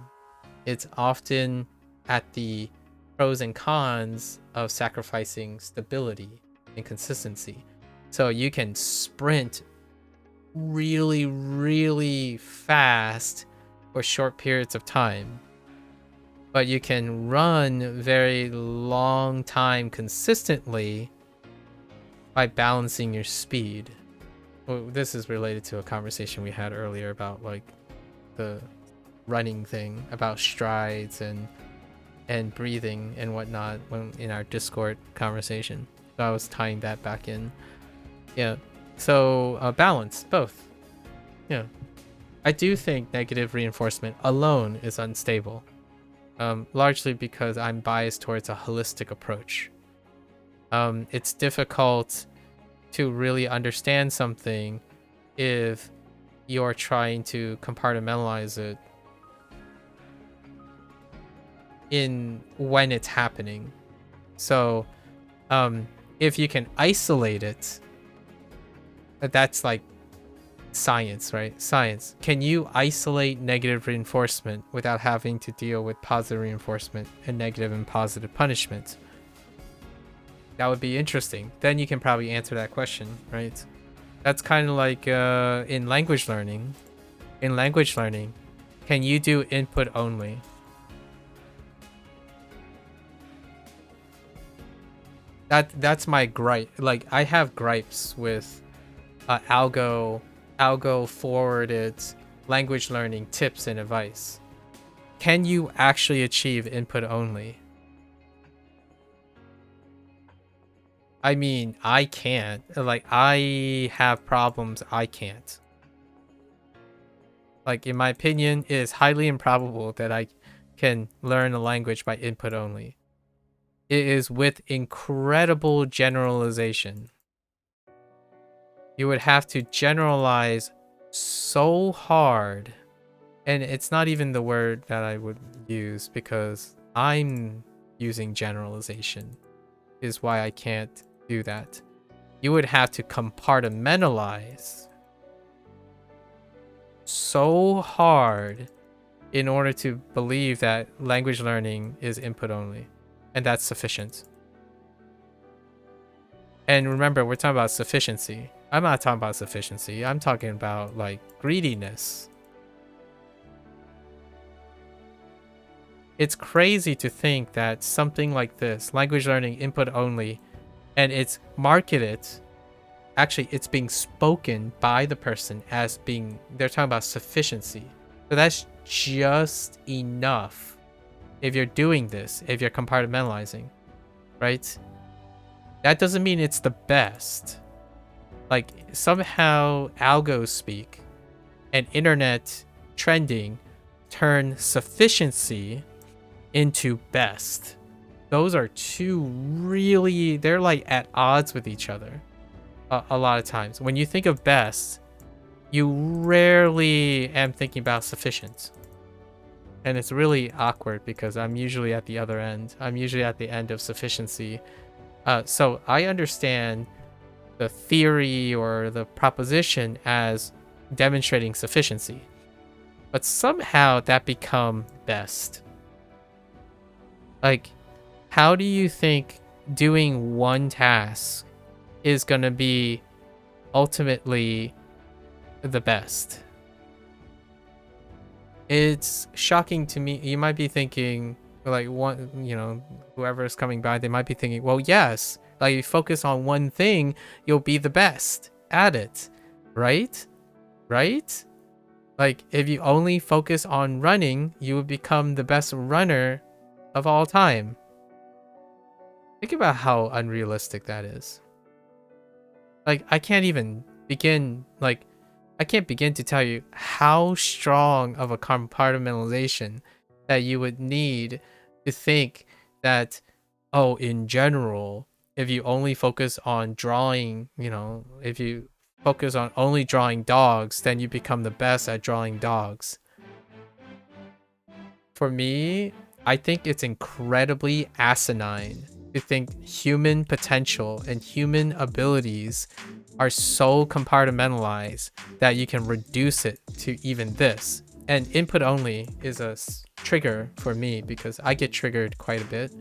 It's often at the pros and cons of sacrificing stability and consistency. So you can sprint really, really fast for short periods of time, but you can run very long time consistently by balancing your speed. Well, this is related to a conversation we had earlier about like the running thing, about strides and breathing and whatnot when in our Discord conversation. So I was tying that back in. Yeah. So balance both. Yeah. I do think negative reinforcement alone is unstable. Largely because I'm biased towards a holistic approach. It's difficult to really understand something if you're trying to compartmentalize it in when it's happening. So if you can isolate it, that's like science, right? Science. Can you isolate negative reinforcement without having to deal with positive reinforcement and negative and positive punishment? That would be interesting. Then you can probably answer that question, right? That's kind of like in language learning. In language learning, can you do input only? That's my gripe. Like, I have gripes with algo forwarded language learning tips and advice. Can you actually achieve input only? I mean, I can't. Like, I have problems I can't. Like, in my opinion, it is highly improbable that I can learn a language by input only. It is with incredible generalization. You would have to generalize so hard. And it's not even the word that I would use because I'm using generalization, is why I can't do that. You would have to compartmentalize so hard in order to believe that language learning is input only, and that's sufficient. And remember, we're talking about sufficiency. I'm not talking about sufficiency. I'm talking about like greediness. It's crazy to think that something like this, language learning input only, and it's marketed, actually it's being spoken by the person as being, they're talking about sufficiency. So that's just enough if you're doing this, if you're compartmentalizing, right? That doesn't mean it's the best. Like, somehow algos speak and internet trending turn sufficiency into best. Those are two really, they're like at odds with each other a lot of times. When you think of best, you rarely am thinking about sufficient. And it's really awkward because I'm usually at the other end. I'm usually at the end of sufficiency. So I understand the theory or the proposition as demonstrating sufficiency, but somehow that become best. Like, how do you think doing one task is going to be ultimately the best? It's shocking to me. You might be thinking, like one, whoever is coming by, they might be thinking, well, yes, like you focus on one thing, you'll be the best at it, right? Right? Like if you only focus on running, you will become the best runner of all time. Think about how unrealistic that is. Like I can't begin to tell you how strong of a compartmentalization that you would need to think that, oh, in general, if you only focus on drawing, if you focus on only drawing dogs, then you become the best at drawing dogs. For me, I think it's incredibly asinine to think human potential and human abilities are so compartmentalized that you can reduce it to even this. And input only is a trigger for me because I get triggered quite a bit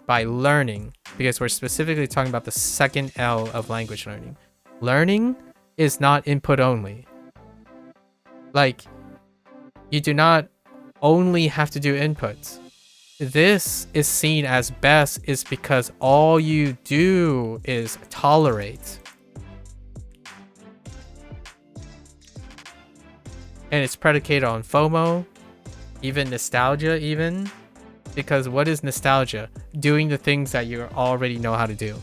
by learning, because we're specifically talking about the second L of language learning. Learning is not input only. Like, you do not only have to do inputs. This is seen as best is because all you do is tolerate. And it's predicated on FOMO, even nostalgia even. Because what is nostalgia? Doing the things that you already know how to do.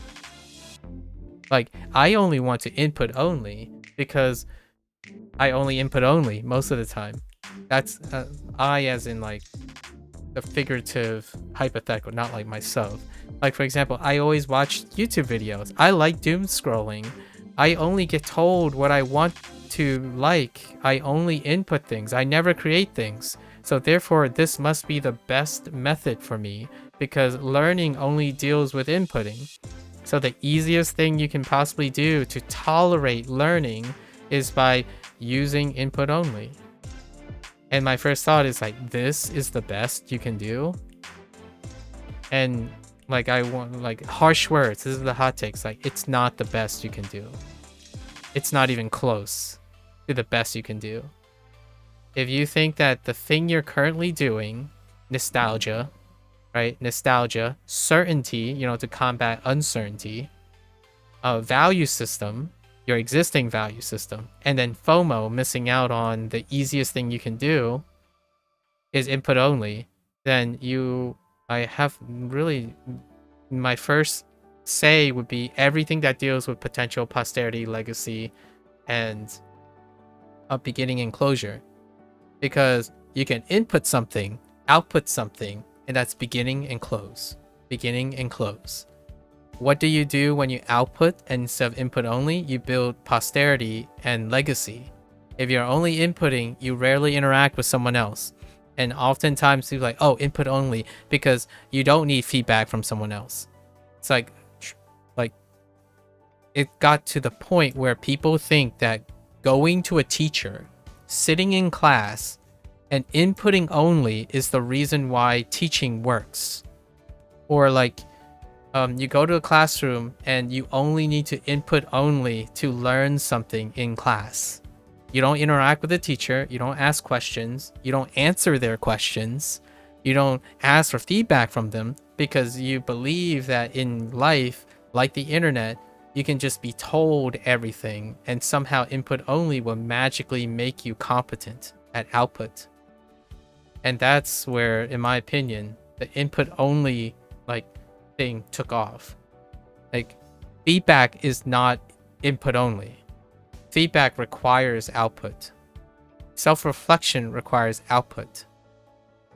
Like, I only want to input only because I only input only most of the time. That's I as in like the figurative hypothetical, not like myself. Like for example, I always watch YouTube videos. I like doom scrolling. I only get told what I want to like. I only input things. I never create things. So therefore, this must be the best method for me because learning only deals with inputting. So the easiest thing you can possibly do to tolerate learning is by using input only. And my first thought is like, this is the best you can do. And like, I want like harsh words. This is the hot takes. Like, it's not the best you can do. It's not even close to the best you can do. If you think that the thing you're currently doing, nostalgia, right? Nostalgia, certainty, to combat uncertainty, value system, your existing value system, and then FOMO, missing out on the easiest thing you can do, is input only, then I have really, my first say would be everything that deals with potential posterity, legacy, and beginning and closure. Because you can input something, output something, and that's beginning and close. Beginning and close. What do you do when you output instead of input only? You build posterity and legacy. If you're only inputting, you rarely interact with someone else. And oftentimes people are like, oh, input only, because you don't need feedback from someone else. It's like it got to the point where people think that going to a teacher, sitting in class, and inputting only is the reason why teaching works. Or like, you go to a classroom and you only need to input only to learn something in class. You don't interact with the teacher, you don't ask questions, you don't answer their questions, you don't ask for feedback from them because you believe that in life, like the internet, you can just be told everything and somehow input only will magically make you competent at output. And that's where, in my opinion, the input only thing took off. Like, feedback is not input only. Feedback requires output. Self-reflection requires output.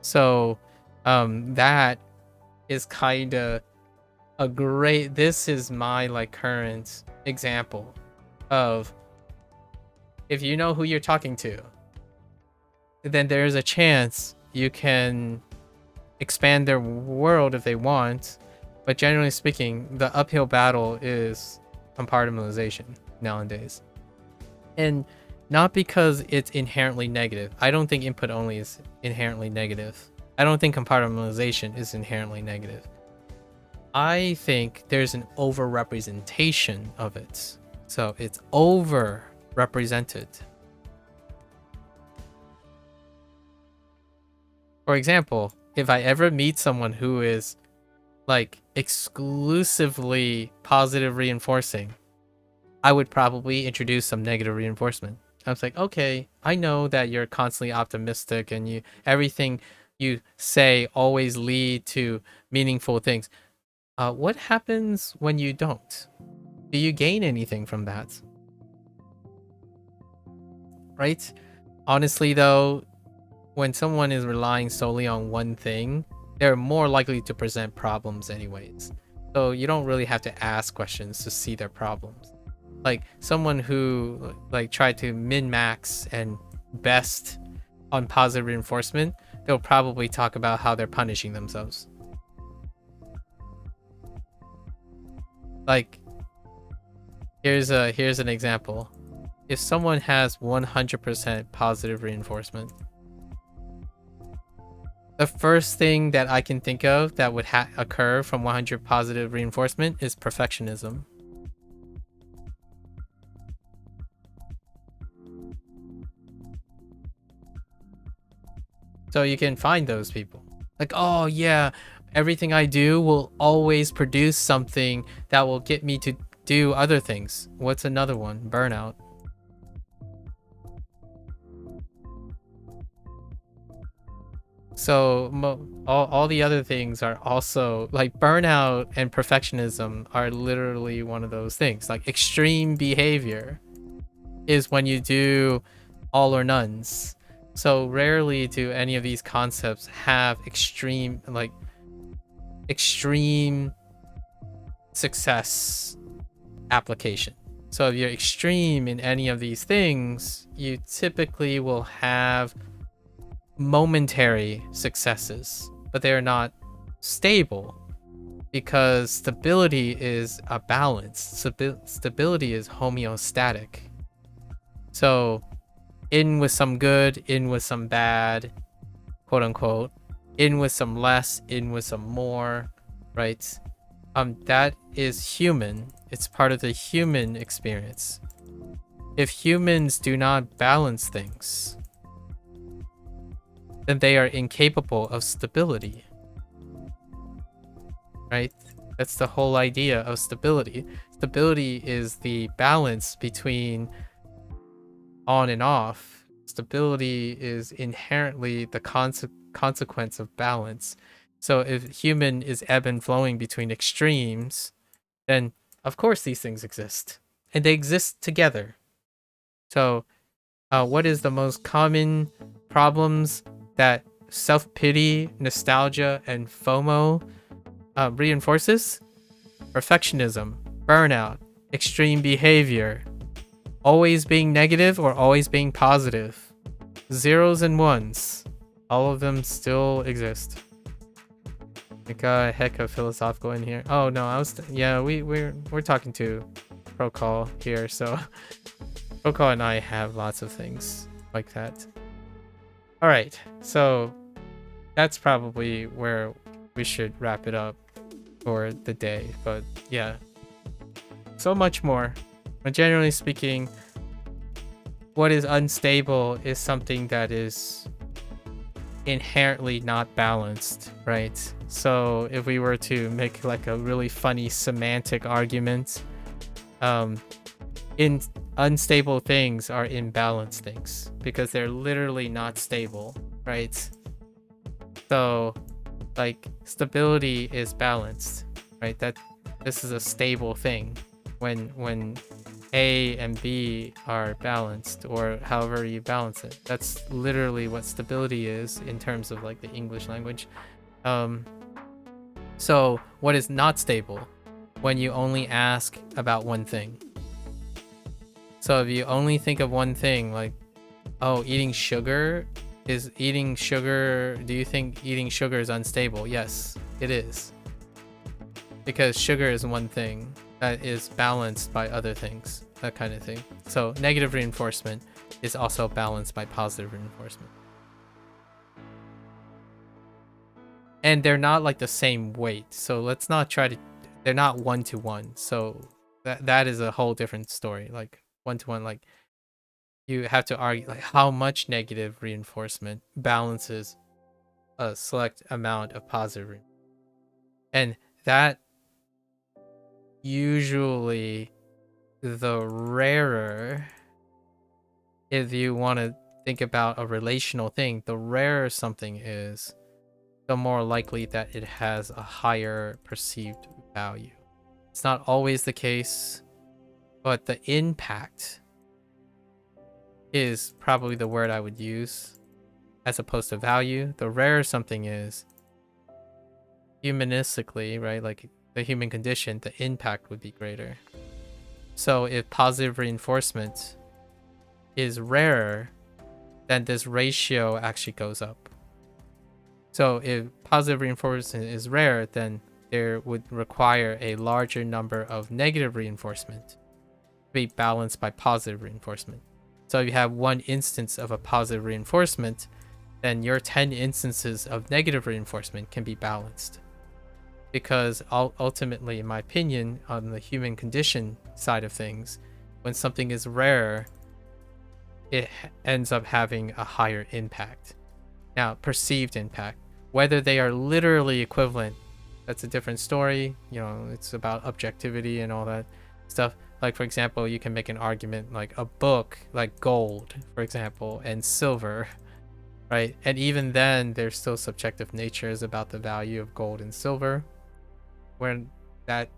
So that is kind of a great, this is my current example of, if you know who you're talking to, then there's a chance you can expand their world if they want. But generally speaking, the uphill battle is compartmentalization nowadays. And not because it's inherently negative. I don't think input only is inherently negative. I don't think compartmentalization is inherently negative. I think there's an overrepresentation of it. So it's overrepresented. For example, if I ever meet someone who is like exclusively positive reinforcing, I would probably introduce some negative reinforcement. I was like, okay, I know that you're constantly optimistic and you everything you say always lead to meaningful things. What happens when you don't? Do you gain anything from that? Right? Honestly, though, when someone is relying solely on one thing, they're more likely to present problems anyways. So you don't really have to ask questions to see their problems. Like someone who like tried to min-max and best on positive reinforcement, they'll probably talk about how they're punishing themselves. Like here's an example. If someone has 100% positive reinforcement, the first thing that I can think of that would occur from 100 positive reinforcement is perfectionism. So you can find those people. Like, oh yeah, everything I do will always produce something that will get me to do other things. What's another one? Burnout. So all the other things are also like burnout and perfectionism are literally one of those things. Like extreme behavior is when you do all or nones. So rarely do any of these concepts have extreme success application. So if you're extreme in any of these things, you typically will have momentary successes, but they're not stable because stability is a balance. Stability is homeostatic. So in with some good, in with some bad, quote unquote, in with some less, in with some more, right? That is human. It's part of the human experience. If humans do not balance things, then they are incapable of stability, right? That's the whole idea of stability. Stability is the balance between on and off. Stability is inherently the consequence of balance. So if human is ebb and flowing between extremes, then of course these things exist. And they exist together. So what is the most common problems that self-pity, nostalgia, and FOMO reinforces? Perfectionism, burnout, extreme behavior, always being negative or always being positive, zeros and ones, all of them still exist. Like heck of philosophical in here. Oh no, we're talking to Procall here, so Procall and I have lots of things like that. All right, so that's probably where we should wrap it up for the day. But yeah, so much more. But generally speaking, what is unstable is something that is inherently not balanced, right? So if we were to make like a really funny semantic argument, in unstable things are imbalanced things because they're literally not stable, right? So like stability is balanced, right? That this is a stable thing when A and B are balanced, or however you balance it. That's literally what stability is in terms of like the English language. So what is not stable? When you only ask about one thing. So if you only think of one thing, like, oh, eating sugar, do you think eating sugar is unstable? Yes, it is. Because sugar is one thing that is balanced by other things, that kind of thing. So negative reinforcement is also balanced by positive reinforcement. And they're not like the same weight. So let's not try to, they're not one-to-one. So that is a whole different story. Like one-to-one, like you have to argue like how much negative reinforcement balances a select amount of positive reinforcement. And that usually the rarer, if you want to think about a relational thing, the rarer something is, the more likely that it has a higher perceived value. It's not always the case, but the impact is probably the word I would use as opposed to value. The rarer something is, humanistically, right, like the human condition, the impact would be greater. So if positive reinforcement is rarer, then this ratio actually goes up. So if positive reinforcement is rare, then there would require a larger number of negative reinforcement to be balanced by positive reinforcement. So if you have one instance of a positive reinforcement, then your 10 instances of negative reinforcement can be balanced. Because ultimately, in my opinion, on the human condition side of things, when something is rare, it ends up having a higher impact. Now, perceived impact, whether they are literally equivalent, that's a different story. You know, it's about objectivity and all that stuff. Like, for example, you can make an argument like a book, like gold, for example, and silver, right? And even then, there's still subjective natures about the value of gold and silver, when that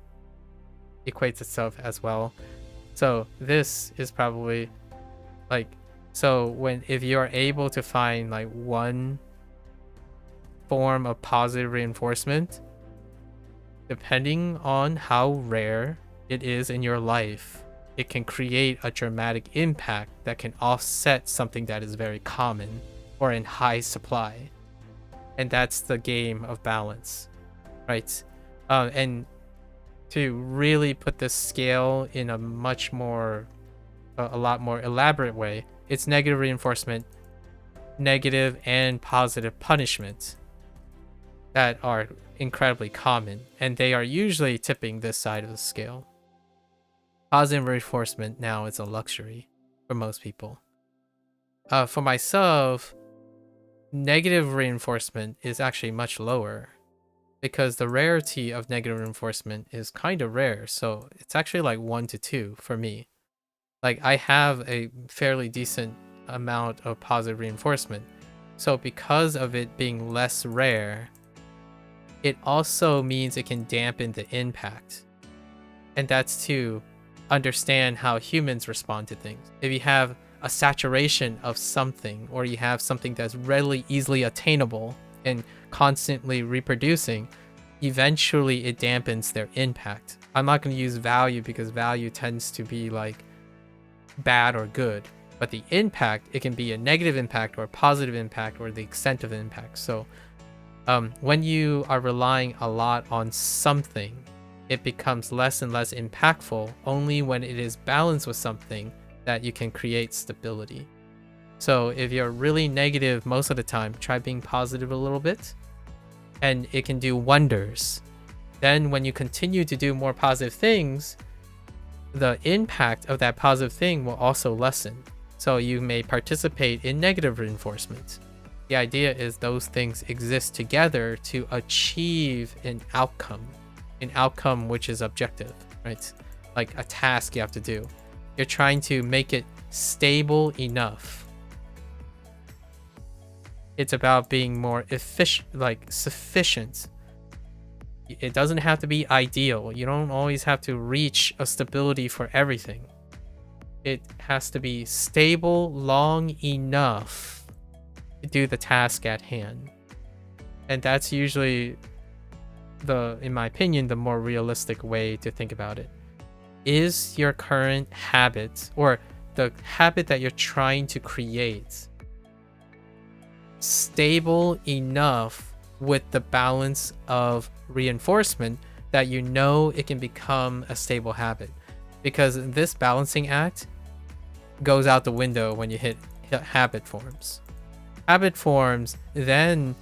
equates itself as well. So this is probably like, so if you're able to find like one form of positive reinforcement, depending on how rare it is in your life, it can create a dramatic impact that can offset something that is very common or in high supply. And that's the game of balance, right? And to really put this scale in a much more, a lot more elaborate way, it's negative reinforcement, negative and positive punishment that are incredibly common, and they are usually tipping this side of the scale. Positive reinforcement now is a luxury for most people. For myself, negative reinforcement is actually much lower because the rarity of negative reinforcement is kind of rare. So it's actually like 1 to 2 for me. Like I have a fairly decent amount of positive reinforcement. So because of it being less rare, it also means it can dampen the impact. And that's to understand how humans respond to things. If you have a saturation of something, or you have something that's readily, easily attainable and constantly reproducing, eventually it dampens their impact. I'm not going to use value because value tends to be like bad or good, but the impact, it can be a negative impact or a positive impact or the extent of impact. So when you are relying a lot on something, it becomes less and less impactful only when it is balanced with something that you can create stability. So if you're really negative most of the time, try being positive a little bit, and it can do wonders. Then when you continue to do more positive things, the impact of that positive thing will also lessen. So you may participate in negative reinforcement. The idea is those things exist together to achieve an outcome which is objective, right? Like a task you have to do. You're trying to make it stable enough. It's about being more efficient, like sufficient. It doesn't have to be ideal. You don't always have to reach a stability for everything. It has to be stable long enough to do the task at hand. And that's usually in my opinion, the more realistic way to think about it. Is your current habit, or the habit that you're trying to create, stable enough with the balance of reinforcement that you know it can become a stable habit? Because this balancing act goes out the window when you hit habit forms. Habit forms then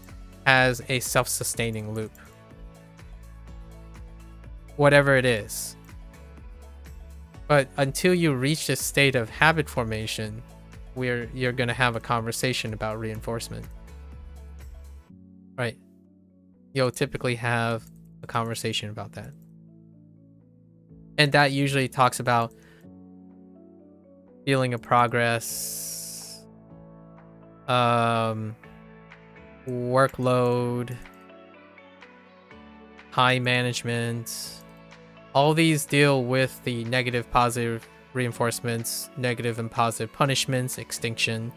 has a self-sustaining loop, whatever it is. But until you reach this state of habit formation, you're going to have a conversation about reinforcement. right? You'll typically have a conversation about that. And that usually talks about feeling of progress, workload, high management. All these deal with the negative positive reinforcements, negative and positive punishments, extinction.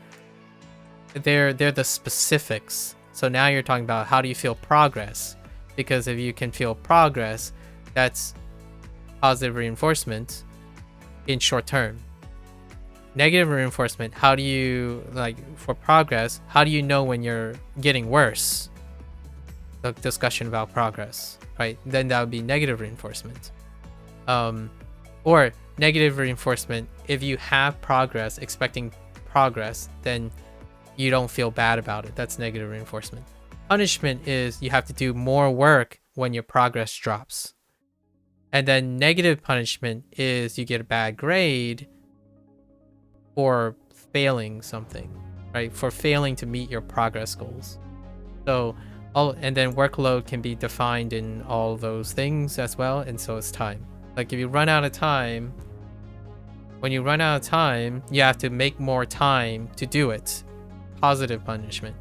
They're the specifics. So now you're talking about how do you feel progress? Because if you can feel progress, that's positive reinforcement in short term. Negative reinforcement, how do you, like, for progress, how do you know when you're getting worse? The discussion about progress, right? Then that would be negative reinforcement. Or negative reinforcement, if you have progress, expecting progress, then you don't feel bad about it. That's negative reinforcement. Punishment is you have to do more work when your progress drops. And then negative punishment is you get a bad grade for failing something, right? For failing to meet your progress goals. So and then workload can be defined in all those things as well, and so is time. Like if you run out of time, when you run out of time, you have to make more time to do it. Positive punishment.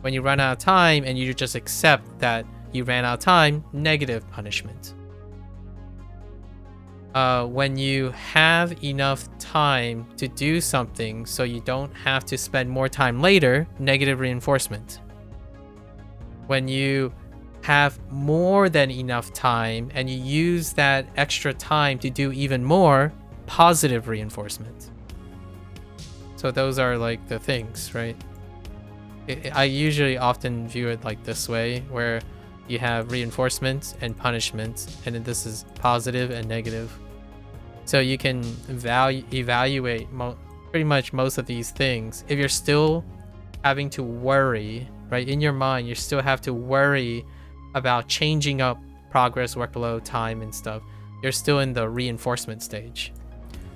When you run out of time and you just accept that you ran out of time, negative punishment. When you have enough time to do something so you don't have to spend more time later, negative reinforcement. When you have more than enough time and you use that extra time to do even more, positive reinforcement. So those are like the things, right? I usually often view it like this way, where you have reinforcement and punishment, and then this is positive and negative. So you can evaluate pretty much most of these things. If you're still having to worry, right, in your mind, you still have to worry about changing up progress, workload, time, and stuff. You're still in the reinforcement stage.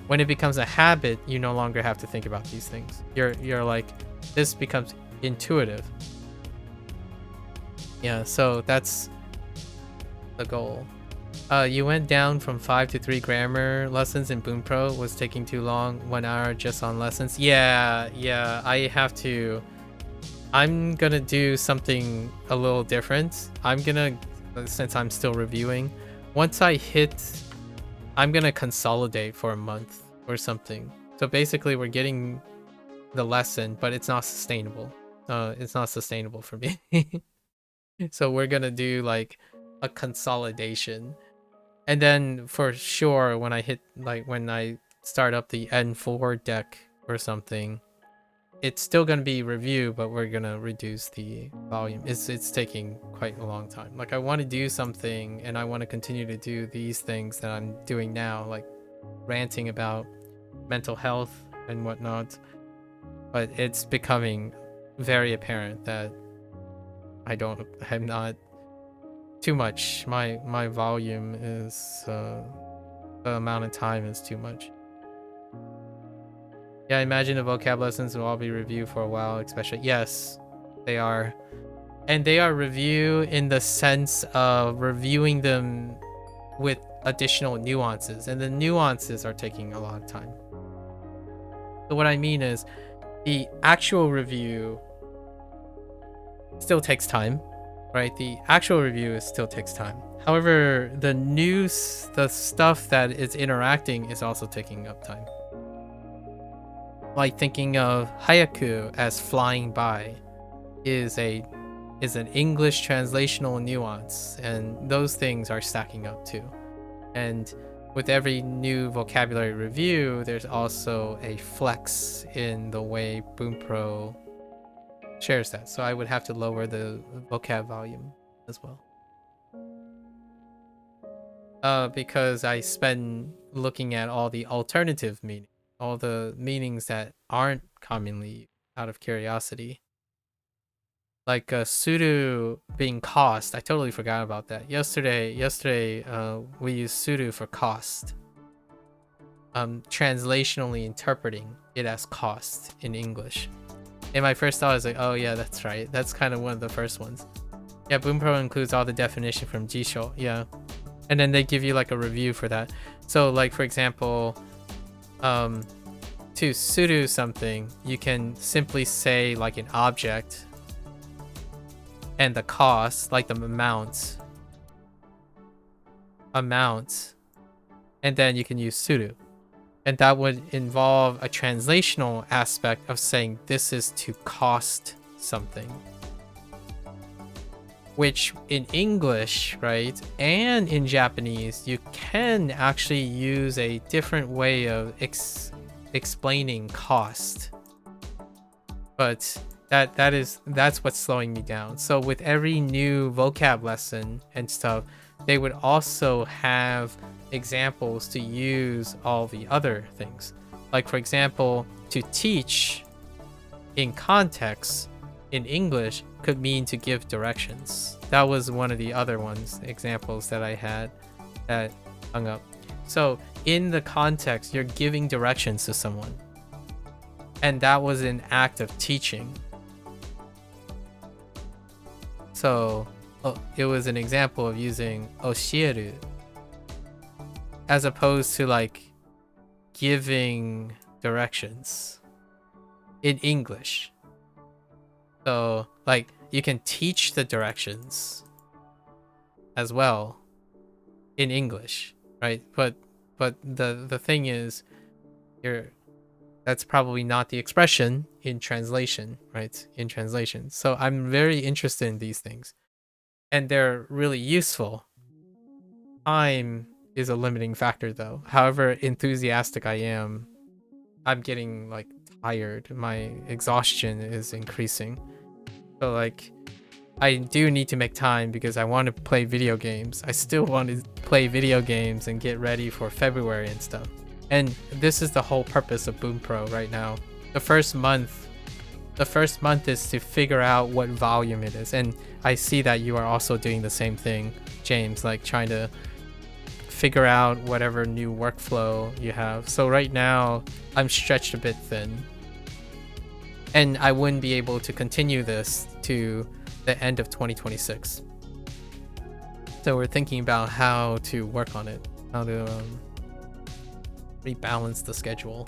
When it becomes a habit, you no longer have to think about these things. You're like, this becomes intuitive. Yeah, so that's the goal. You went down from 5 to 3 grammar lessons in Boom Pro. Was taking too long, 1 hour just on lessons. Yeah, I have to. I'm gonna do something a little different. Since I'm still reviewing, once I hit, I'm gonna consolidate for a month or something. So basically we're getting the lesson, but it's not sustainable. It's not sustainable for me. So we're gonna do like a consolidation. And then for sure, when I start up the N4 deck or something, it's still going to be review, but we're going to reduce the volume. It's taking quite a long time. Like I want to do something and I want to continue to do these things that I'm doing now, like ranting about mental health and whatnot. But it's becoming very apparent that I'm not too much. My volume is the amount of time is too much. Yeah, I imagine the vocab lessons will all be reviewed for a while, especially. Yes, they are. And they are review in the sense of reviewing them with additional nuances, and the nuances are taking a lot of time. So what I mean is the actual review still takes time, right? The actual review still takes time. However, the stuff that is interacting is also taking up time. Like thinking of haiku as flying by is an English translational nuance, and those things are stacking up too. And with every new vocabulary review, there's also a flex in the way Boom Pro shares that. So I would have to lower the vocab volume as well. Because I spend looking at all the alternative meanings, all the meanings that aren't commonly used out of curiosity. Like sudo being cost. I totally forgot about that. Yesterday, we used sudo for cost. Translationally interpreting it as cost in English. And my first thought is like, oh yeah, that's right. That's kind of one of the first ones. Yeah, Boom includes all the definition from Jisho. Yeah. And then they give you like a review for that. So like for example, to suru something, you can simply say like an object and the cost, like the amount, and then you can use suru. And that would involve a translational aspect of saying this is to cost something. Which in English, right, and in Japanese, you can actually use a different way of explaining cost. But that's what's slowing me down. So with every new vocab lesson and stuff, they would also have examples to use all the other things. Like for example, to teach in context in English could mean to give directions. That was one of the other examples that I had that hung up. So in the context, you're giving directions to someone. And that was an act of teaching. So it was an example of using oshieru as opposed to like giving directions in English. So like you can teach the directions as well in English, right? But the thing is, that's probably not the expression in translation, right? In translation. So I'm very interested in these things. And they're really useful. Time is a limiting factor though. However enthusiastic I am, I'm getting like tired. My exhaustion is increasing. So like I do need to make time because I want to play video games. I still want to play video games and get ready for February and stuff. And this is the whole purpose of Boom Pro right now. The first month is to figure out what volume it is. And I see that you are also doing the same thing, James, like trying to figure out whatever new workflow you have. So right now I'm stretched a bit thin. And I wouldn't be able to continue this to the end of 2026. So we're thinking about how to work on it, how to rebalance the schedule.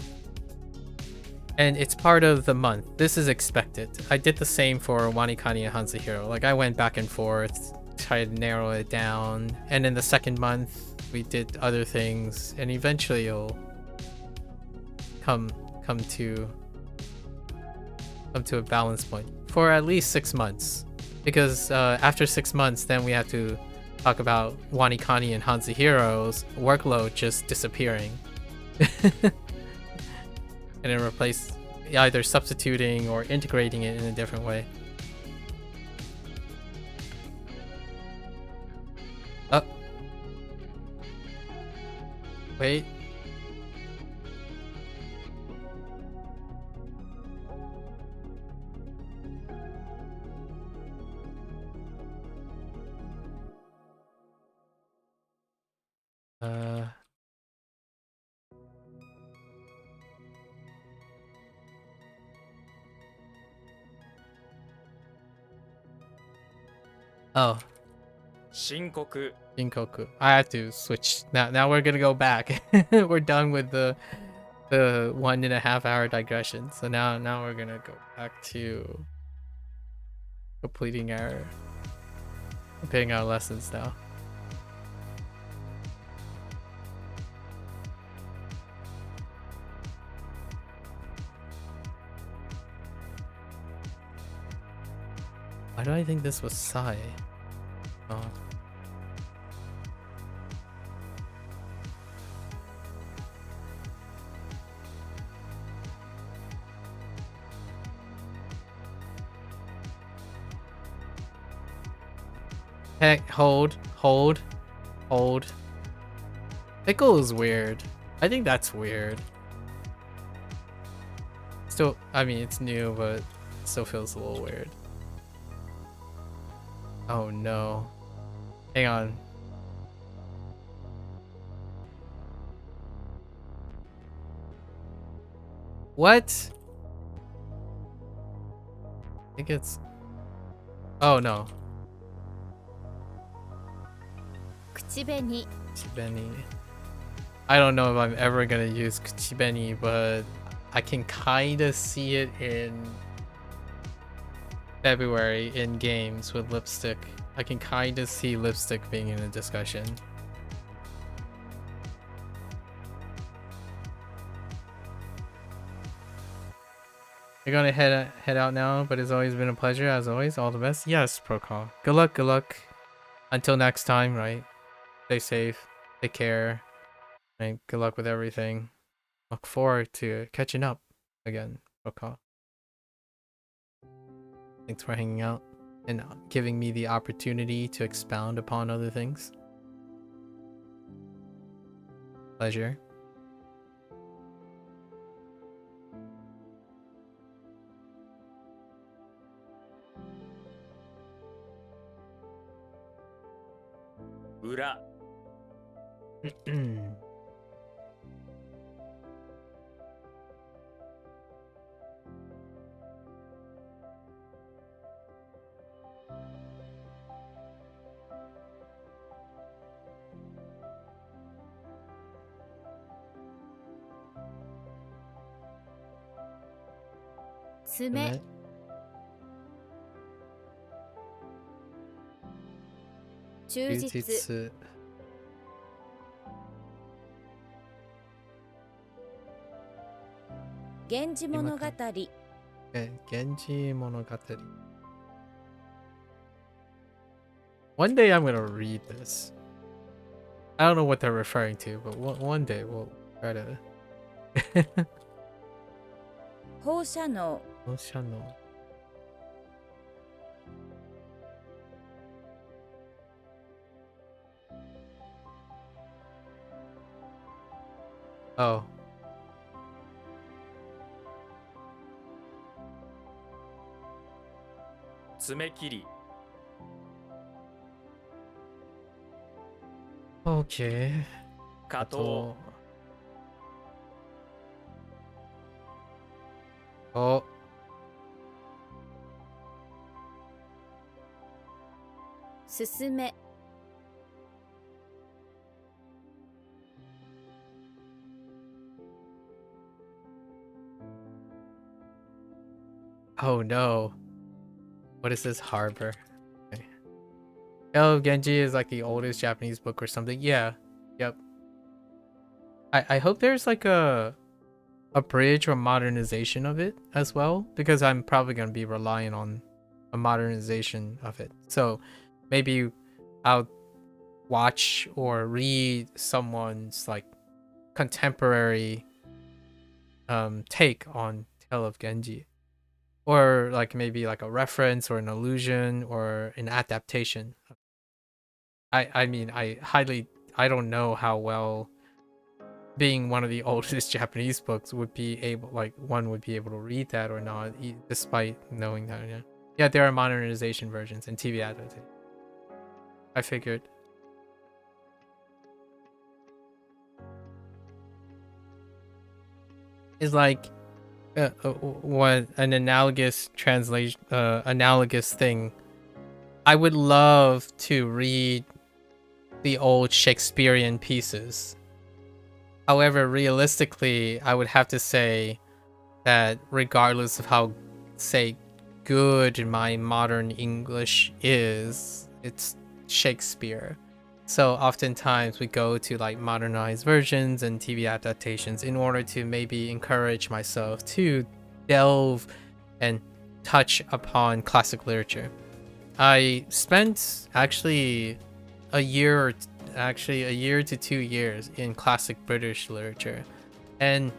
And it's part of the month. This is expected. I did the same for WaniKani and Hanzahiro. Like I went back and forth, tried to narrow it down. And in the second month, we did other things. And eventually it'll come to a balance point for at least 6 months. Because after 6 months, then we have to talk about WaniKani and Hanzahiro's workload just disappearing. And then replace either substituting or integrating it in a different way. Oh. Wait. Oh. Shinkoku. I have to switch. Now we're gonna go back. We're done with the 1.5 hour digression. So now we're gonna go back to completing our lessons now. Why do I think this was Sai? Oh. Heck, hold. Pickle is weird. I think that's weird. Still, I mean, it's new, but it still feels a little weird. Oh no. Hang on. What? I think it's... Oh no. 口紅 Kuchibeni. I don't know if I'm ever gonna use Kuchibeni, but I can kind of see it in February in games with lipstick. I can kind of see lipstick being in a discussion. You're gonna head out now, but it's always been a pleasure as always. All the best. Yes, Procol. Good luck, good luck. Until next time, right? Stay safe. Take care. And good luck with everything. Look forward to catching up again, Procol. Thanks for hanging out and giving me the opportunity to expound upon other things. Pleasure. Ura. 爪 忠実 源氏物語 Genji Monogatari. One day I'm gonna read this. I don't know what they're referring to, but one day we'll try to. 放射能 Oshano. Oh. 爪切り Okay. 加藤 Oh. すすめ Oh no. What is this harbor? Okay. Oh, Genji is like the oldest Japanese book or something. Yeah. Yep. I hope there's like a bridge or modernization of it as well, because I'm probably going to be relying on a modernization of it. So maybe I'll watch or read someone's like contemporary take on Tale of Genji, or like maybe like a reference or an allusion or an adaptation. I mean, I don't know how well, being one of the oldest Japanese books, would be able, like, one would be able to read that or not, despite knowing that. Yeah, there are modernization versions and TV adaptation. I figured. It's like what an analogous translation, analogous thing. I would love to read the old Shakespearean pieces. However, realistically, I would have to say that regardless of how, say, good my modern English is, it's Shakespeare. So oftentimes we go to like modernized versions and TV adaptations in order to maybe encourage myself to delve and touch upon classic literature. I spent actually a year to 2 years in classic British literature, and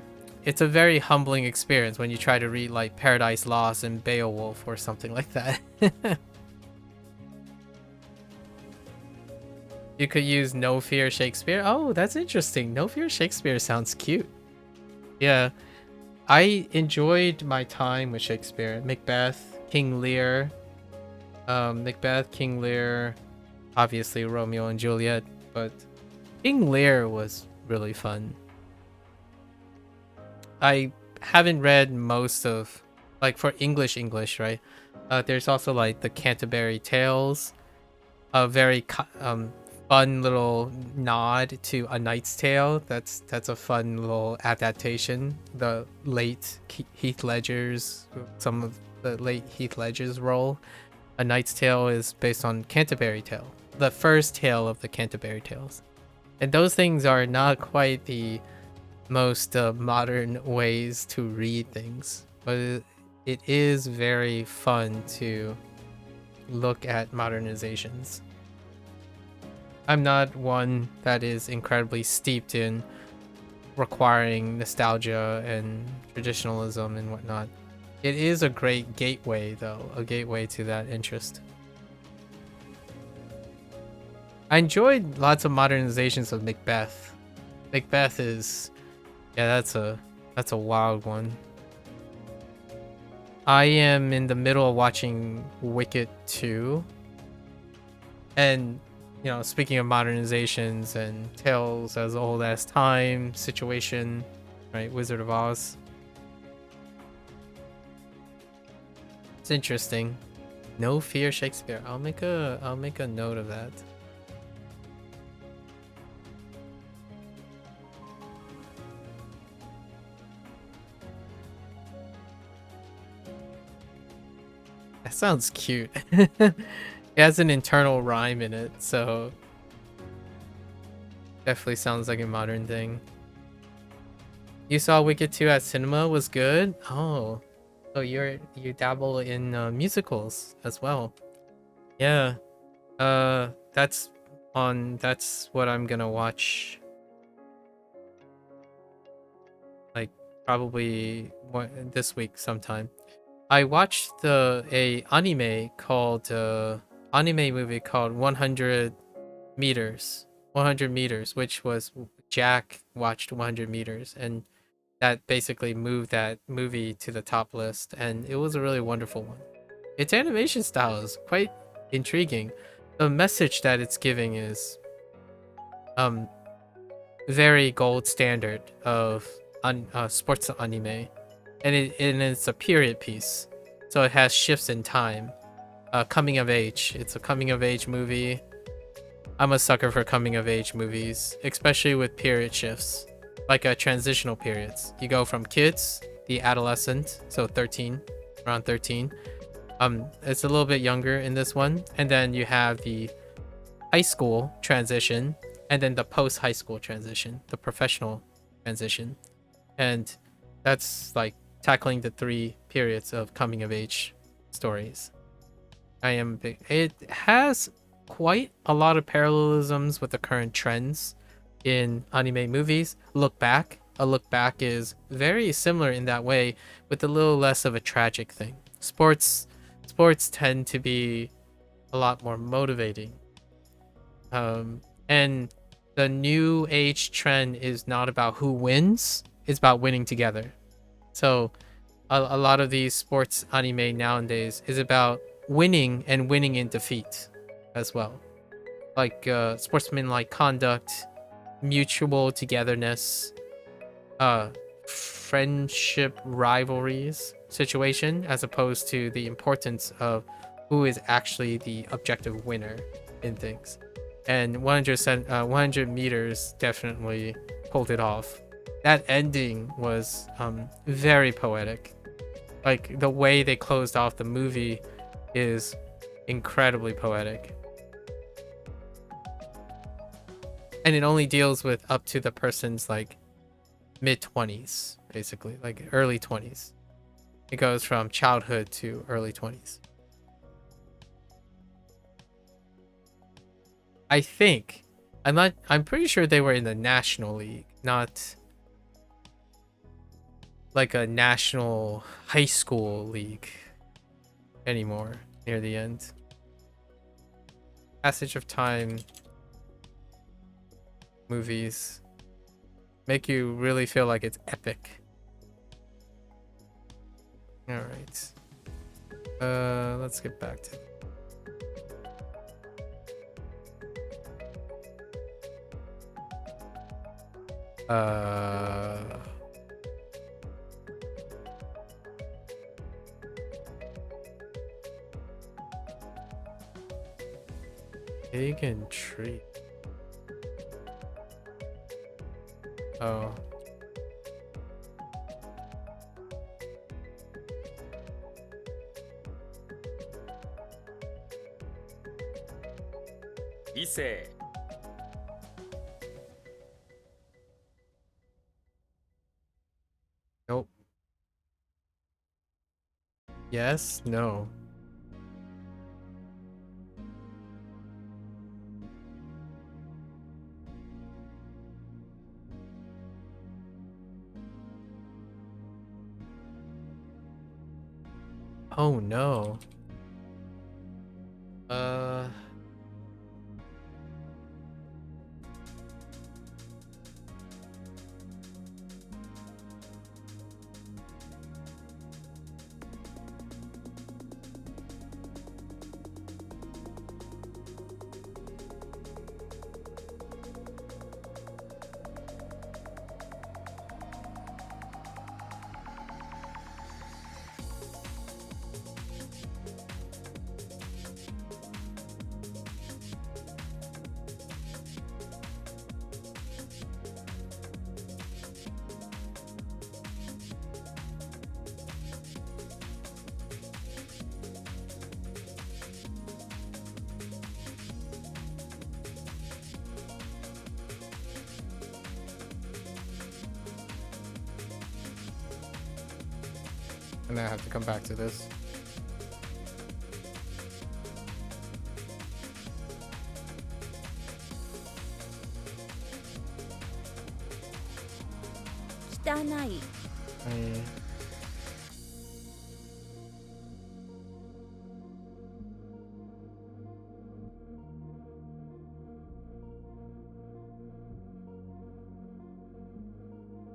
it's a very humbling experience when you try to read like Paradise Lost and Beowulf or something like that. You could use No Fear Shakespeare. Oh, that's interesting. No Fear Shakespeare sounds cute. Yeah, I enjoyed my time with Shakespeare. Macbeth, King Lear, obviously Romeo and Juliet, but King Lear was really fun. I haven't read most of, like, for English, right? There's also like the Canterbury Tales, very fun little nod to A Knight's Tale. That's a fun little adaptation. The late Heath Ledger's, some of the late Heath Ledger's role. A Knight's Tale is based on Canterbury Tale, the first tale of the Canterbury Tales. And those things are not quite the most modern ways to read things, but it is very fun to look at modernizations. I'm not one that is incredibly steeped in requiring nostalgia and traditionalism and whatnot. It is a great gateway, though, a gateway to that interest. I enjoyed lots of modernizations of Macbeth. Macbeth is, yeah, that's a wild one. I am in the middle of watching Wicked 2, and you know, speaking of modernizations and tales as old as time situation, right? Wizard of Oz. It's interesting. No fear Shakespeare. I'll make a note of that. That sounds cute. It has an internal rhyme in it, so definitely sounds like a modern thing. You saw Wicked 2 at cinema, was good? Oh, so you dabble in musicals as well. Yeah. That's what I'm gonna watch. Like probably this week sometime. I watched a anime movie called 100 meters, which was Jack watched 100 meters, and that basically moved that movie to the top list, and it was a really wonderful one. Its animation style is quite intriguing. The message that it's giving is very gold standard of sports anime, and it's a period piece, so it has shifts in time. Coming of age. It's a coming of age movie. I'm a sucker for coming of age movies, especially with period shifts, like transitional periods. You go from kids, the adolescent, so 13, around 13. It's a little bit younger in this one, and then you have the high school transition, and then the post high school transition, the professional transition, and that's like tackling the 3 periods of coming of age stories. It has quite a lot of parallelisms with the current trends in anime movies. A Look Back is very similar in that way, with a little less of a tragic thing. Sports tend to be a lot more motivating. And the new age trend is not about who wins, it's about winning together. So a lot of these sports anime nowadays is about winning and winning in defeat as well. Like sportsmanlike conduct, mutual togetherness, friendship rivalries situation, as opposed to the importance of who is actually the objective winner in things. And 100 meters definitely pulled it off. That ending was very poetic. Like the way they closed off the movie is incredibly poetic. And it only deals with up to the person's like mid-20s, basically, like early 20s. It goes from childhood to early 20s. I think. I'm pretty sure they were in the National League, not like a national high school league anymore near the end. Passage of Time movies make you really feel like it's epic. All right. Let's get back to Big and Tree. Oh.異性 Nope. Yes? No. Oh no. Uh. And then I have to come back to this. Kitanai. I...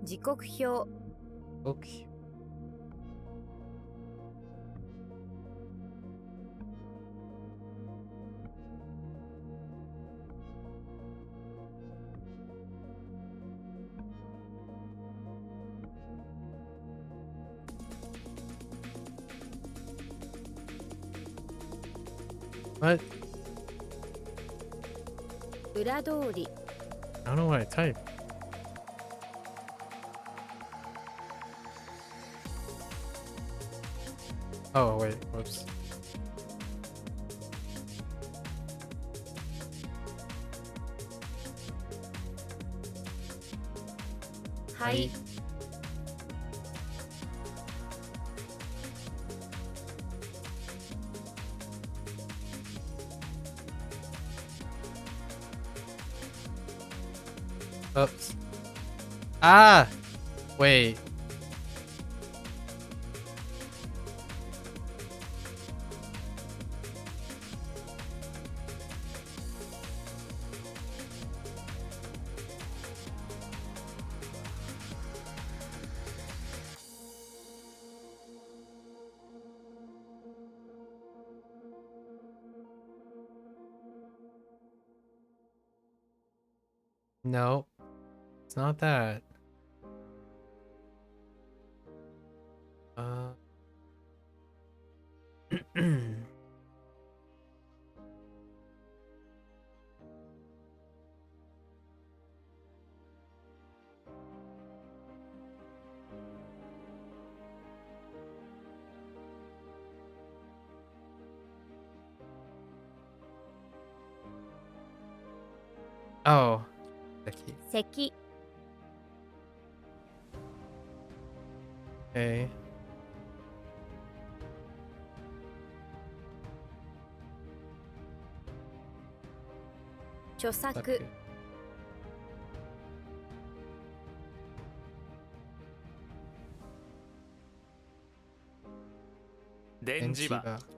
Jikokhyou. Okay. What? 裏通り I don't know what I typed. Oh, wait. Whoops. はい。 Oops. Ah! Wait. No, it's not that. Uh. Oh. Becky. 席 Okay. 著作 Okay. 電磁場 Enchiba.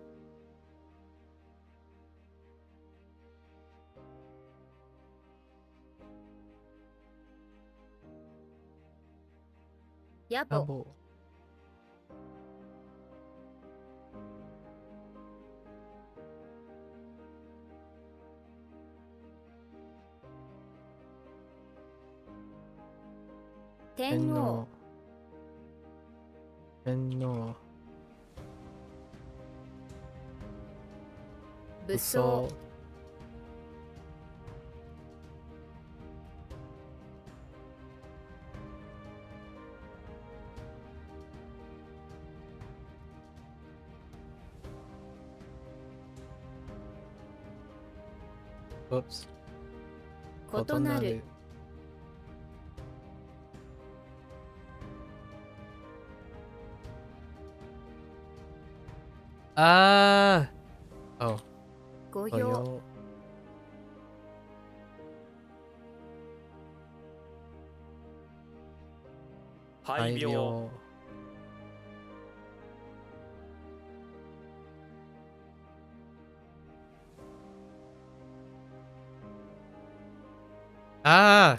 野暮 Double. 天皇 天皇。武装 武装。Whoops. 異なる。Ah. Oh. ご用。ご用。廃病。ああ。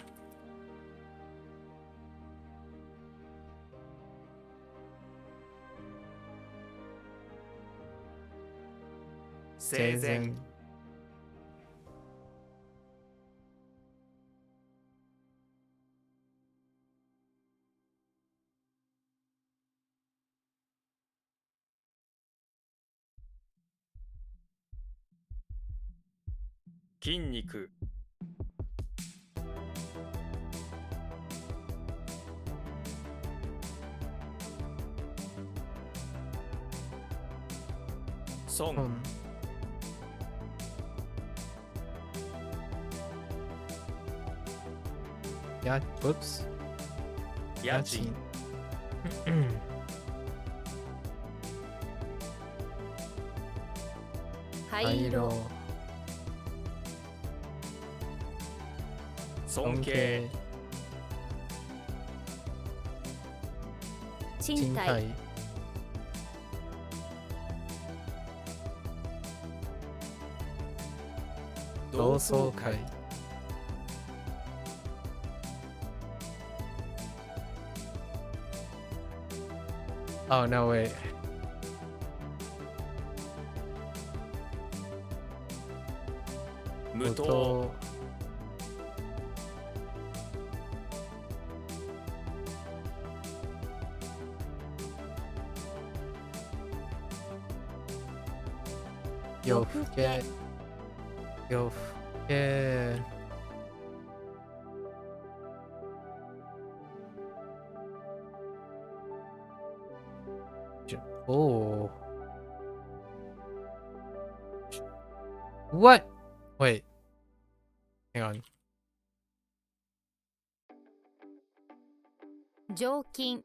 生前。筋肉。損。や、whoops。家賃。灰色。尊敬。賃貸。同窓会。Oh, no, wait. 無糖。夜更け。夜更け。Oh. What? Wait. Hang on. 常勤。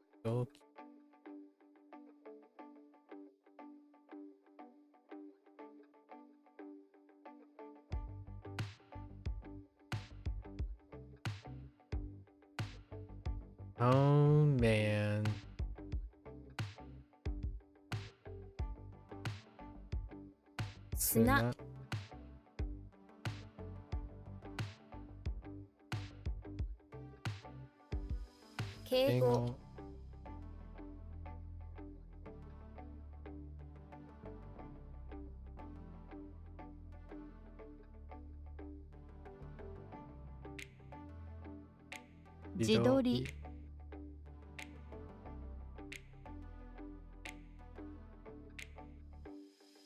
Oh, man. 砂。敬語。自撮り。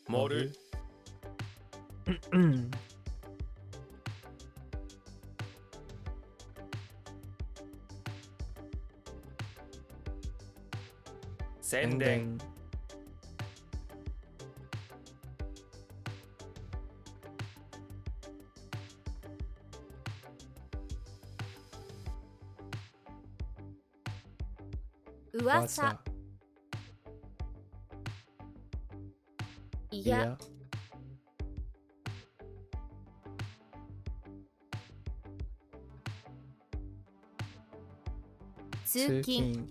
盛る。宣伝。噂。いや。通勤。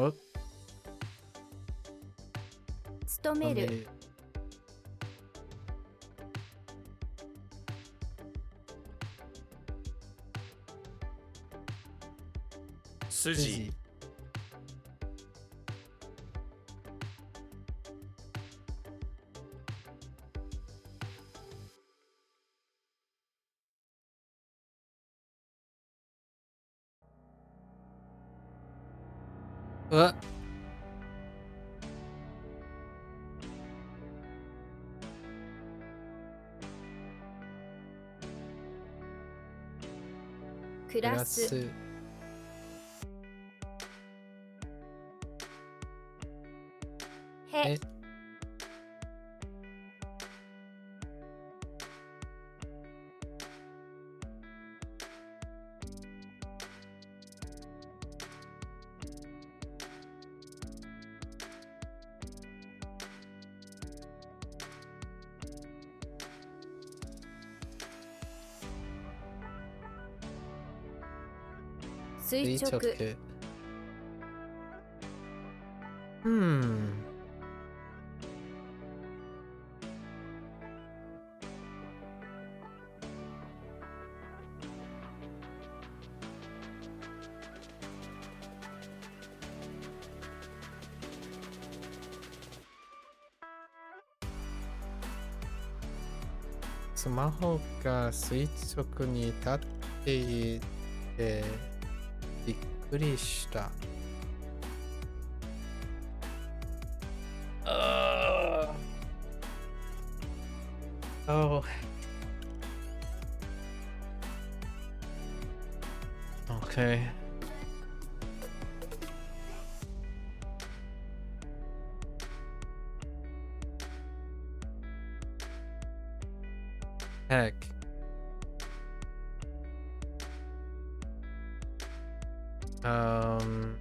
お、勤める。筋。Uh,暮らす へ え 垂直 Hmm. Smaho ga suichoku ni tatte ite bikkuri shita. Oh. Okay. Heck. Um.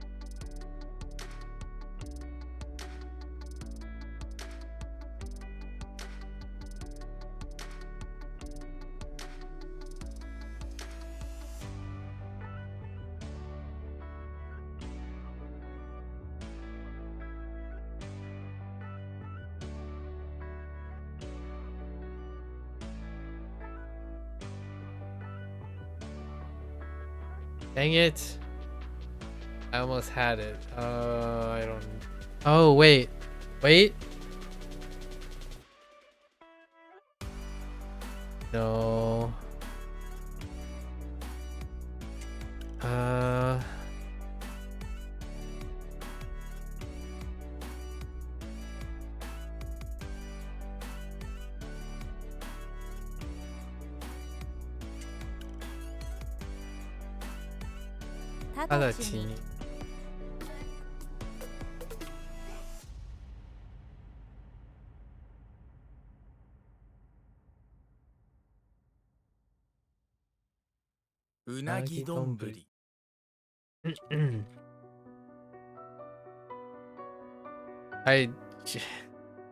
Dang it. I almost had it. I don't. Oh, wait. Wait. No.直ちに Adachi. うなぎどんぶり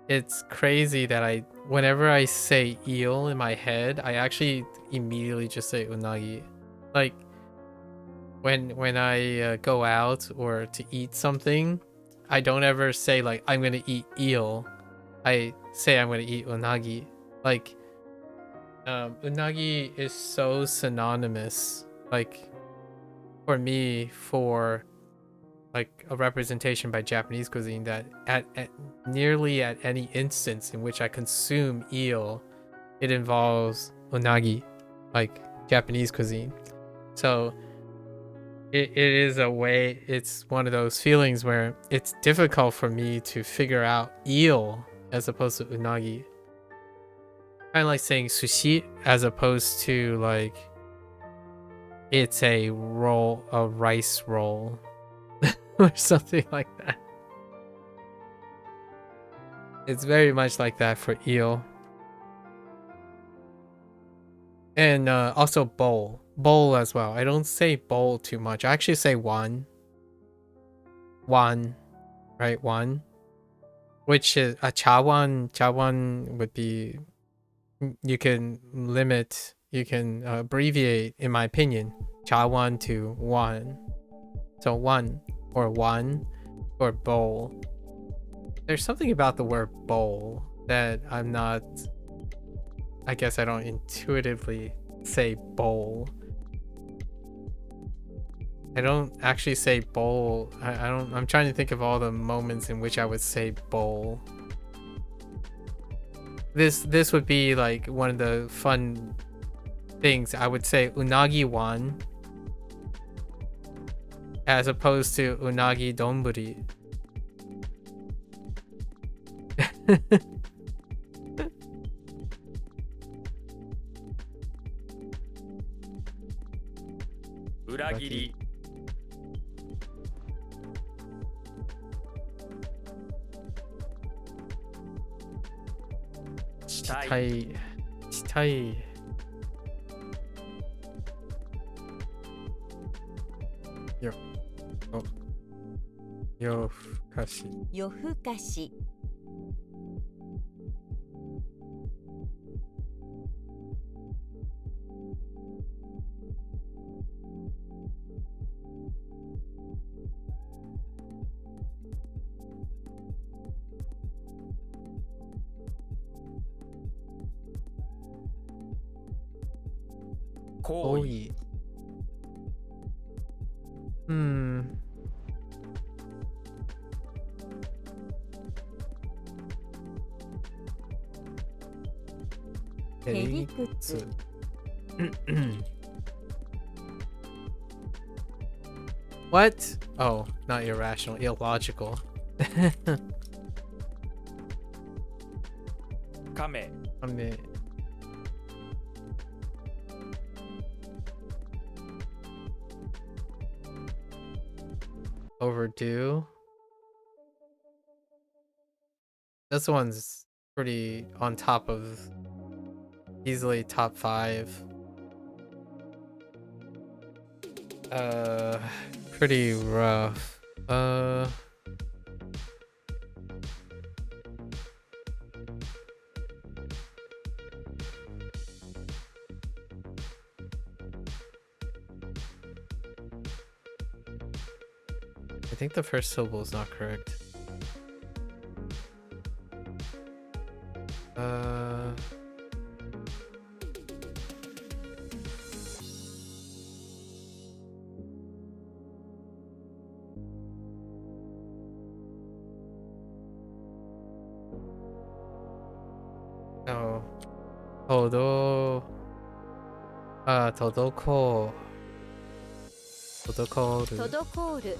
It's crazy that whenever I say eel in my head, I actually immediately just say unagi. Like when I go out or to eat something, I don't ever say like I'm gonna eat eel. I say I'm gonna eat unagi. Like unagi is so synonymous, like for me, for like a representation by Japanese cuisine, that at nearly at any instance in which I consume eel, it involves unagi, like Japanese cuisine. So it is a way, it's one of those feelings where it's difficult for me to figure out eel as opposed to unagi. Kind of like saying sushi as opposed to like it's a roll, a rice roll or something like that. It's very much like that for eel. And also bowl as well. I don't say bowl too much. I actually say one, right? One, which is a chawan would be, you can limit, you can abbreviate, in my opinion, chawan to one. So one or bowl. There's something about the word bowl that I'm not, I guess I don't intuitively say bowl. I don't actually say bowl. I don't, I'm trying to think of all the moments in which I would say bowl. This would be like one of the fun things. I would say unagi one. as opposed to unagi donburi. Uragiri. Chitai. Chitai. Yo. Oh. Yofukashi. 夜更かし Koi. Hmm. Herikutsu. What? Oh, not irrational, illogical. Kame. I mean, overdue. This one's pretty on top of easily top 5. Pretty rough. I think the first syllable is not correct. Oh. Todoko. Todokoru. 滞る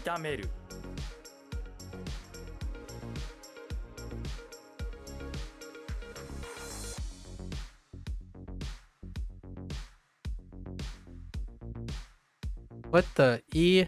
炒める。What the E?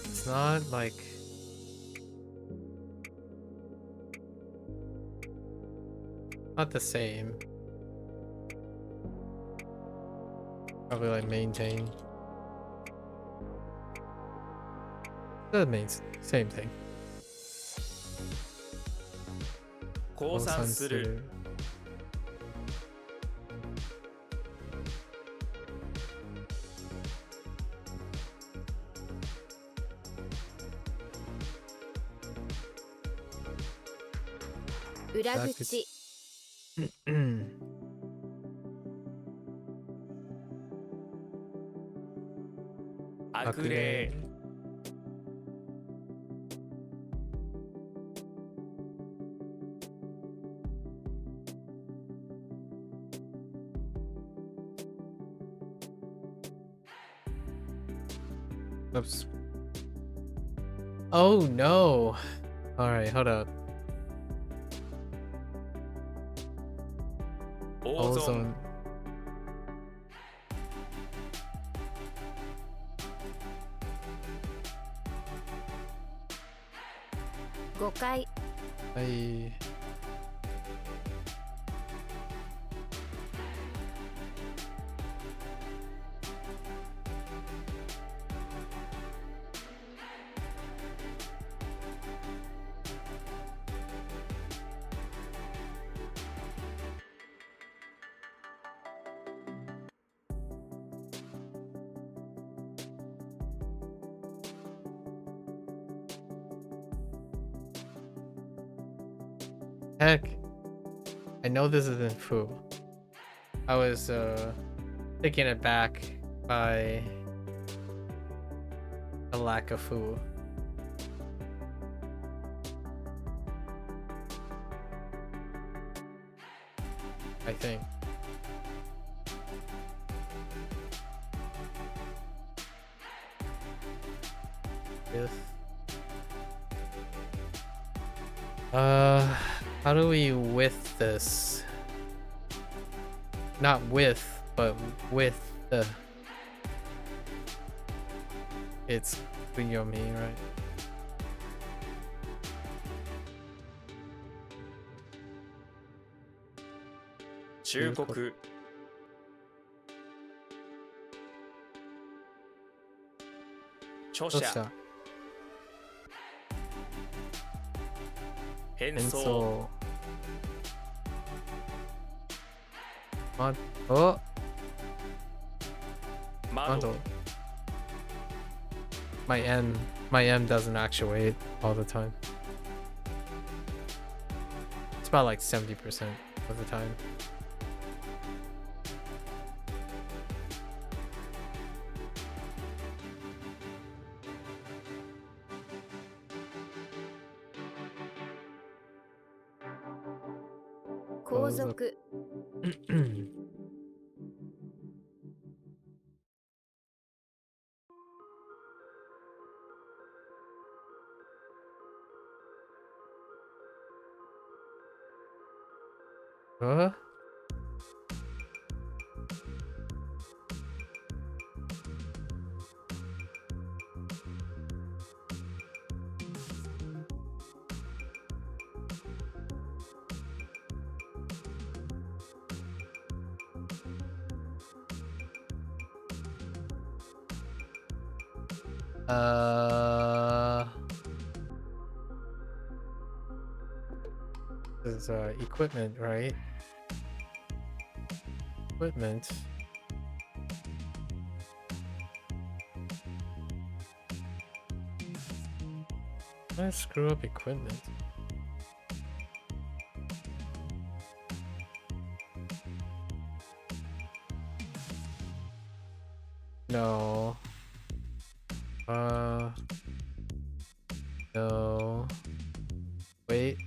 It's not like not the same. Probably like maintain. That means same thing. 降参する。裏口 悪霊。Oops. Oh no. Alright, hold up. 大損。 誤解 I... Heck, I know this isn't foo. I was taken aback by the lack of foo. I think. If how do we with this? Not with, but with the. It's kunyomi, right?忠告著者変装窓窓 My M doesn't actuate all the time. It's about like 70% of the time. Kozoku. Huh? This is equipment, right? Equipment. Did I screw up equipment? No. No. Wait.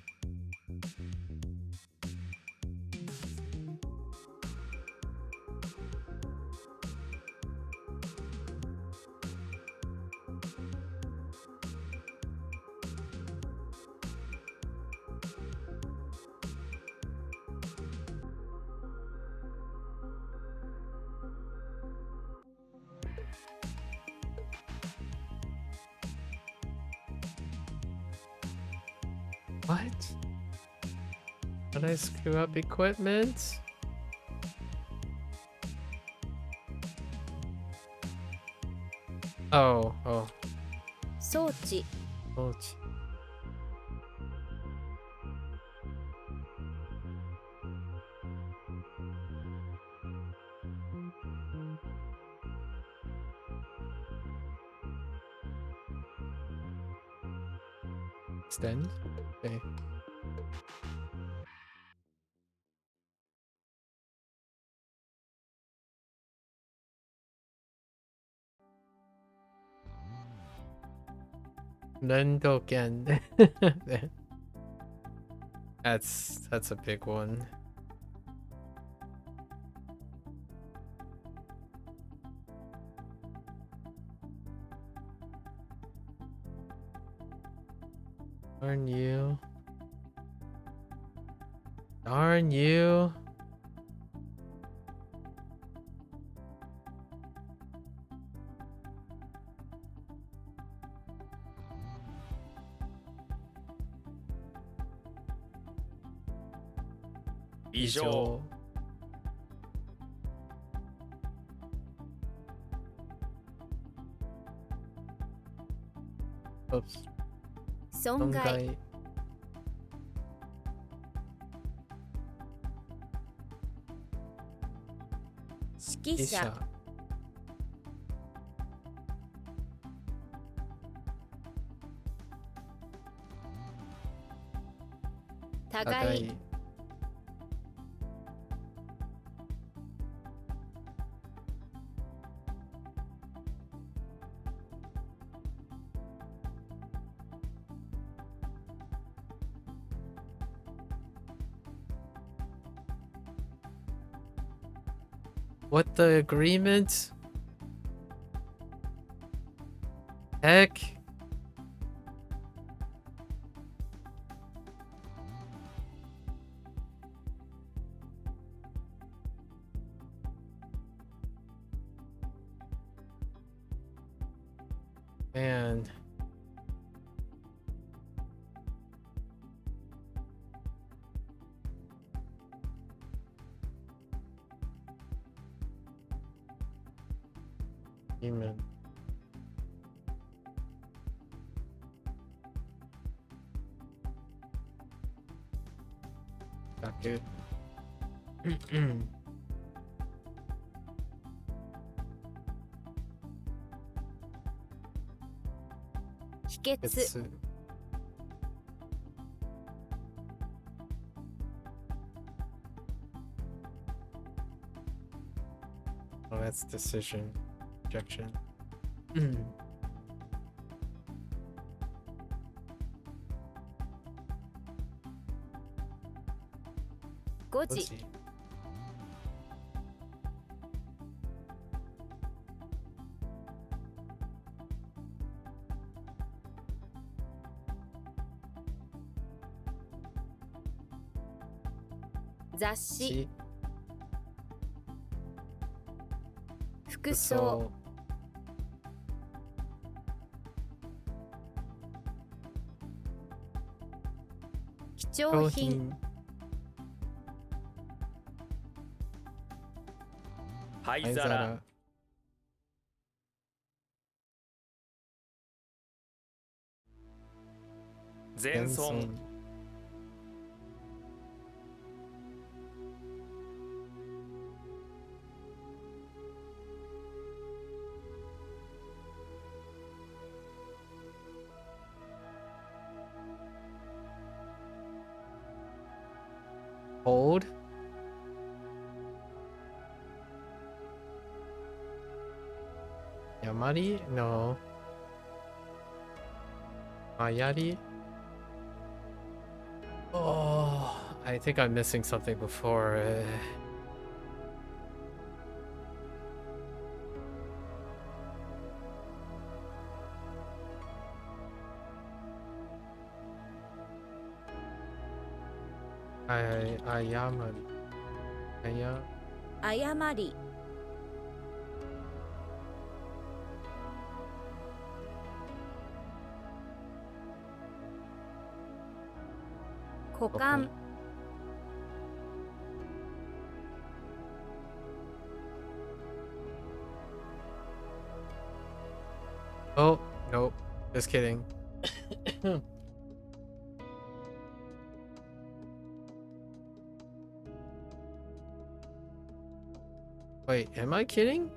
What? Did I screw up equipment? Oh. 装置 Oh. Extend? Okay. Nendoken. That's a big one. Darn you. Darn you.異常 Oops. 損害 指揮者互い What the agreement? Heck. Man. Amen. Not good. 秘訣 It's oh, that's decision. Objection. 誤 Let's 字 see.「雑誌 See? 服装 貴重品 灰皿 前村 Hold. Yamari? No. Mayari? Oh, I think I'm missing something before. Ayamari. Aya. 誤り 股間 Oh, nope. Just kidding. Wait, am I kidding?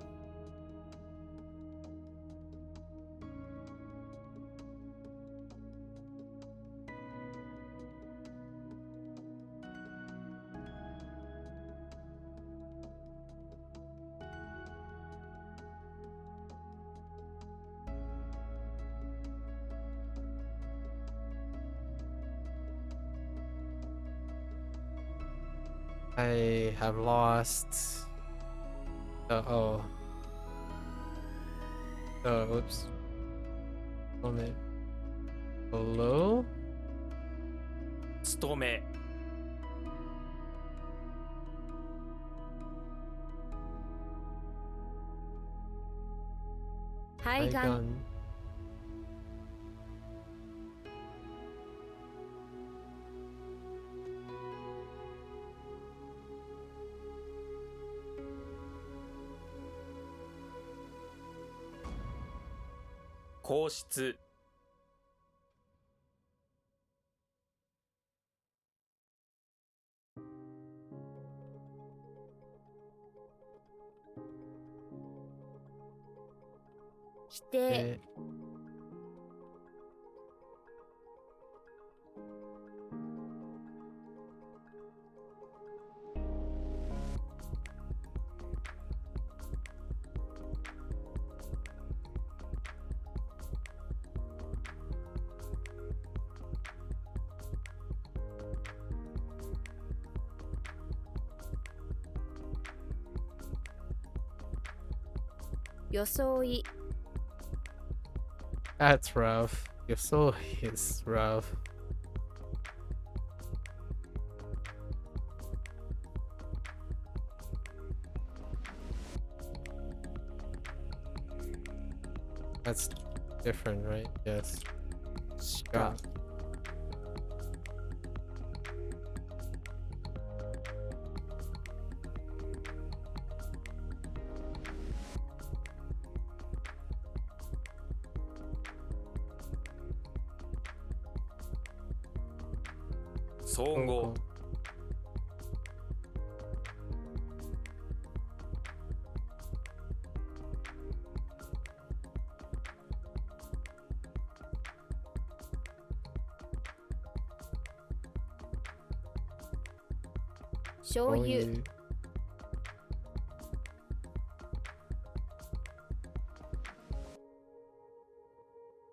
I have lost. Oh. Oh, oops. Moment. Below? 勤め 肺がん Gun. 皇室 否定 Eh, 装い That's rough. Your soul is rough. That's different, right? Yes. 鹿 総合 醤油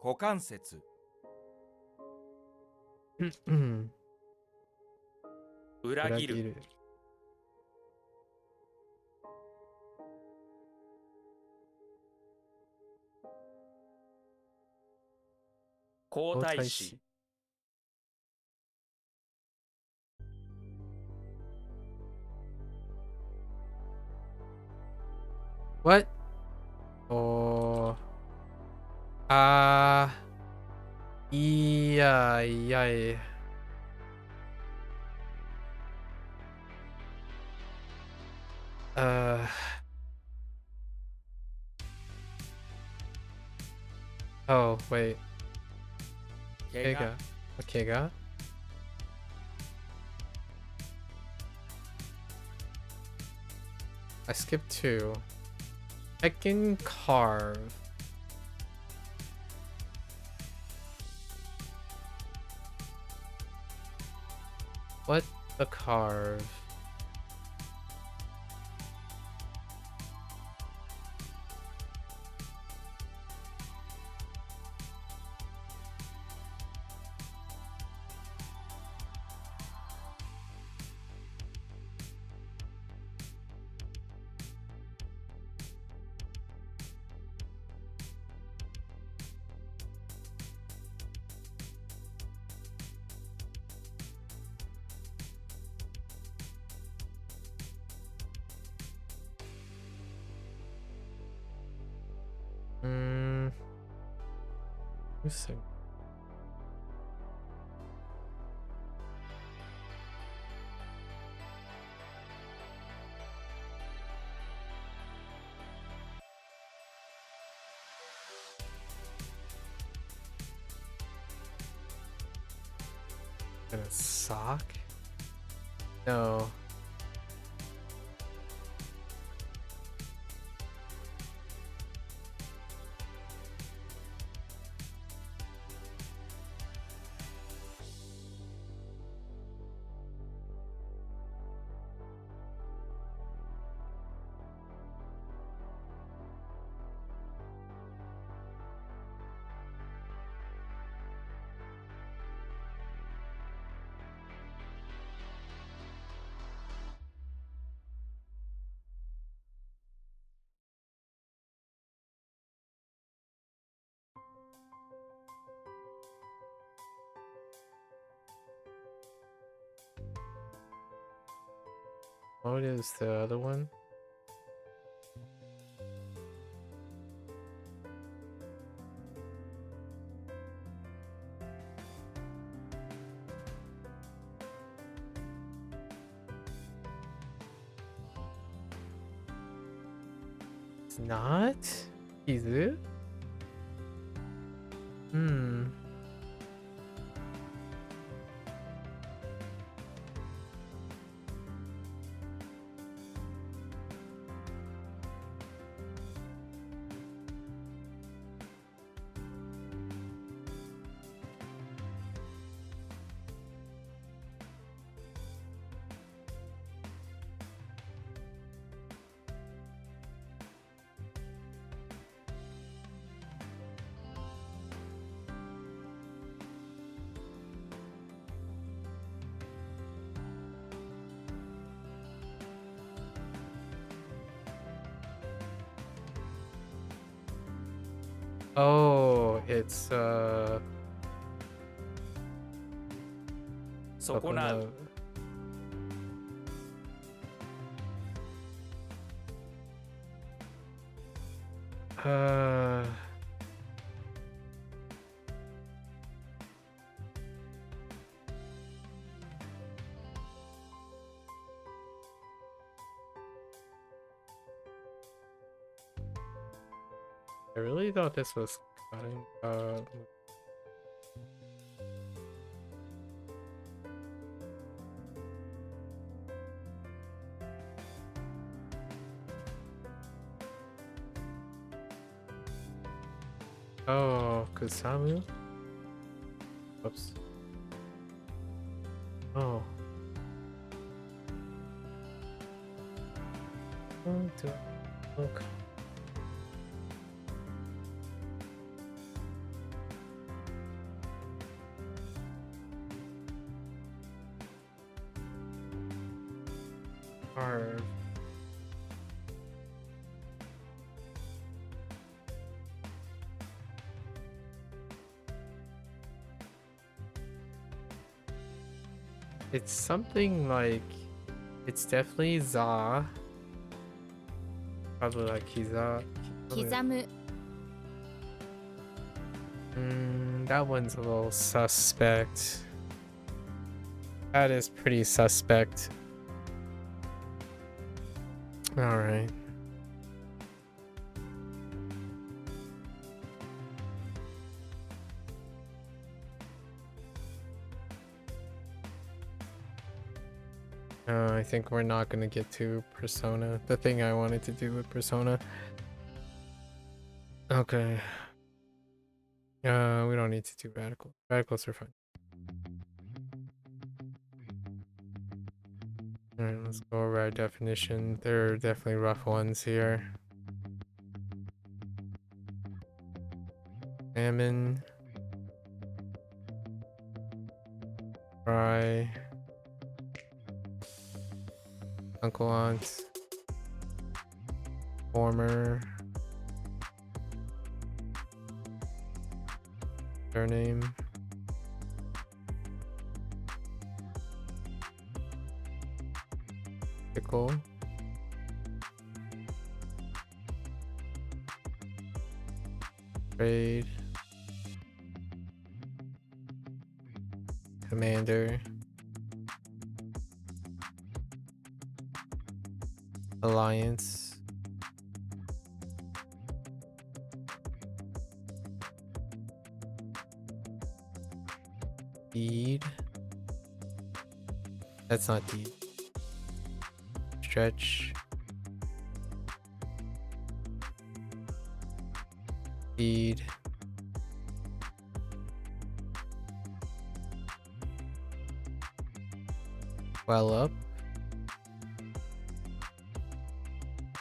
股関節 裏切る 皇太子 What? Oh. Ah. Yeah. Uh. Oh, wait. 怪我 Kega? I skipped 2. I can carve. What a carve. Interesting. Gonna sock? No. What is the other one? It's not? Kizu? Oh, it's 損なう Uh, I really thought this was cutting. Oh, Kusamu? Oops. Oh. Okay. Hard. It's something like, it's definitely za. Probably like kiza. 刻む That one's a little suspect. That is pretty suspect. All right. I think we're not gonna get to Persona. The thing I wanted to do with Persona. Okay. We don't need to do radicals. Radicals are fine. Alright, let's go over our definition. There are definitely rough ones here. Salmon. Fry. Uncle Aunt. Former. Surname. Pickle. Trade. Commander. Alliance. Deed. That's not deed. Stretch. Deed. Well up.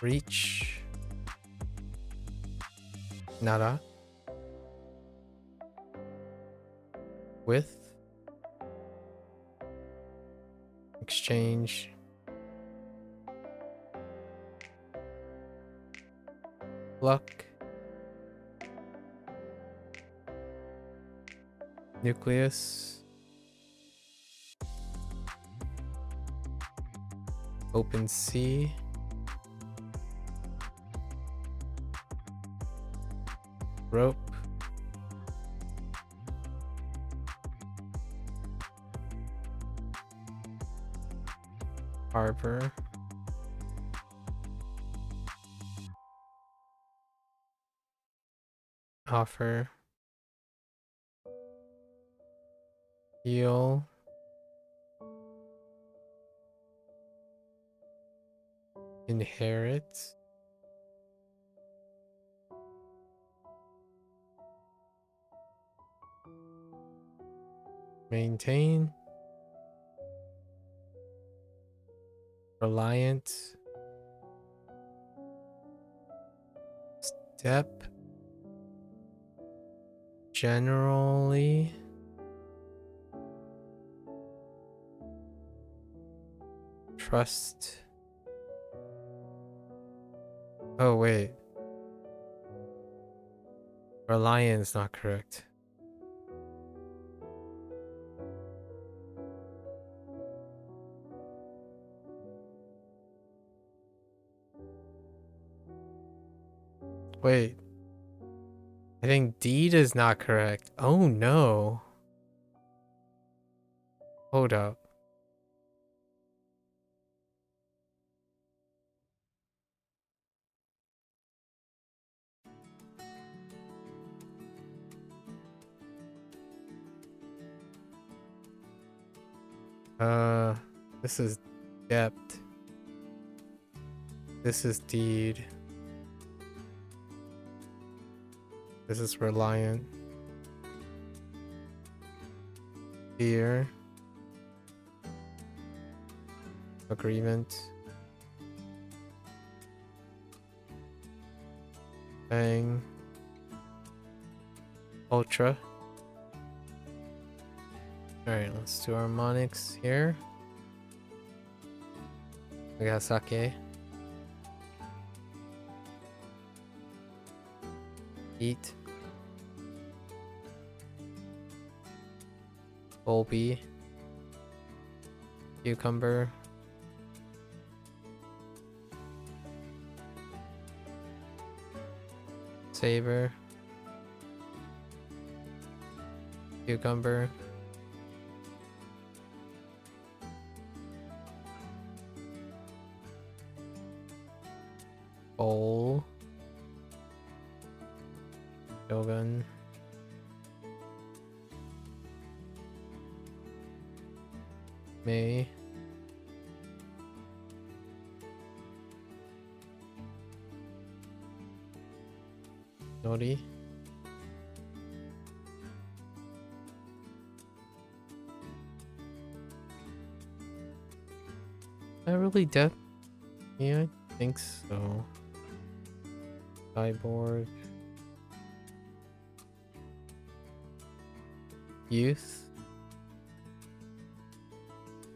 Reach. Nada. With. Exchange. Luck. Nucleus. Open sea. Rope. Harbor. Offer. Heal. Inherit. Maintain. Reliant. Step. Generally. Trust. Oh, wait. Reliant is not correct. Wait. I think deed is not correct. Oh no. Hold up. This is debt. This is deed. This is reliant. Here. Agreement. Bang. Ultra. Alright, let's do harmonics here. We got sake. Eat. Bulby. Cucumber. Saber. Cucumber. Bowl. Shogun. May. Nori. Not really depth. Yeah, I think so. Cyborg. Youth.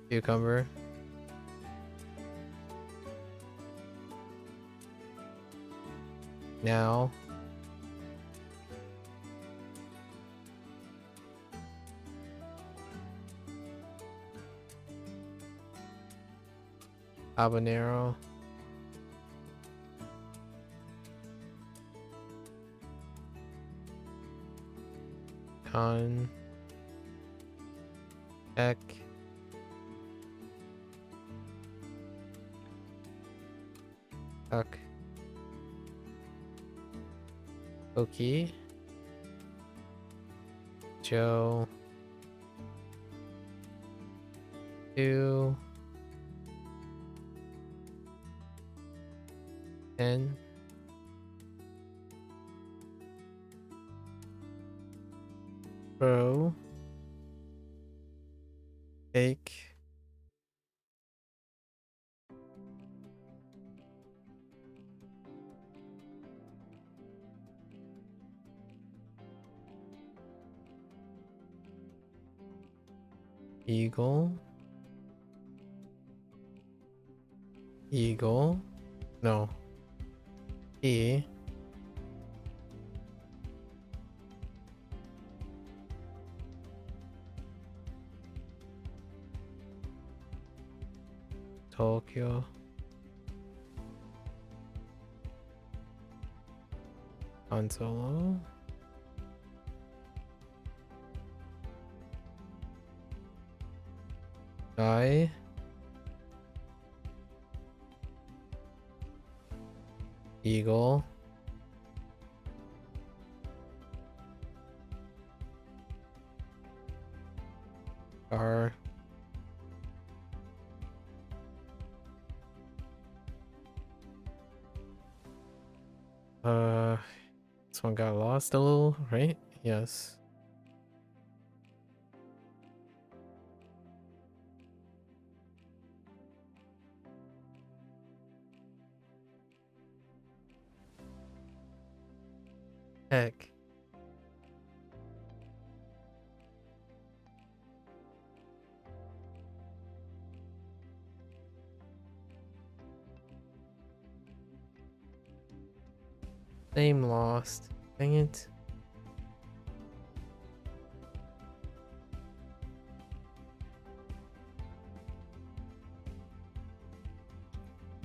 Cucumber. Now. Habanero. Con. Ek. Tuck. Oki. Joe. 2. 10. Pro. Take. Eagle. Eagle. No. E. Tokyo. Han Solo. Die. Eagle. Star. This one got lost a little, right? Yes. Heck. Name lost. Dang it.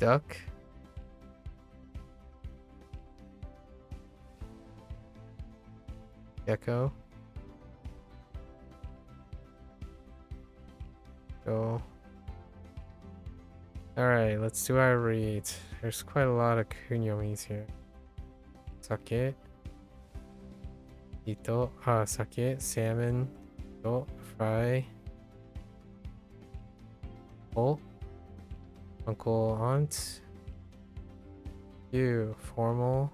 duck. Gecko. Go. Alright, let's do our read. There's quite a lot of kunyomis here. Sake. Ito. Sake. Salmon. Ito. Fry. Oh. Uncle, aunt. You. Formal.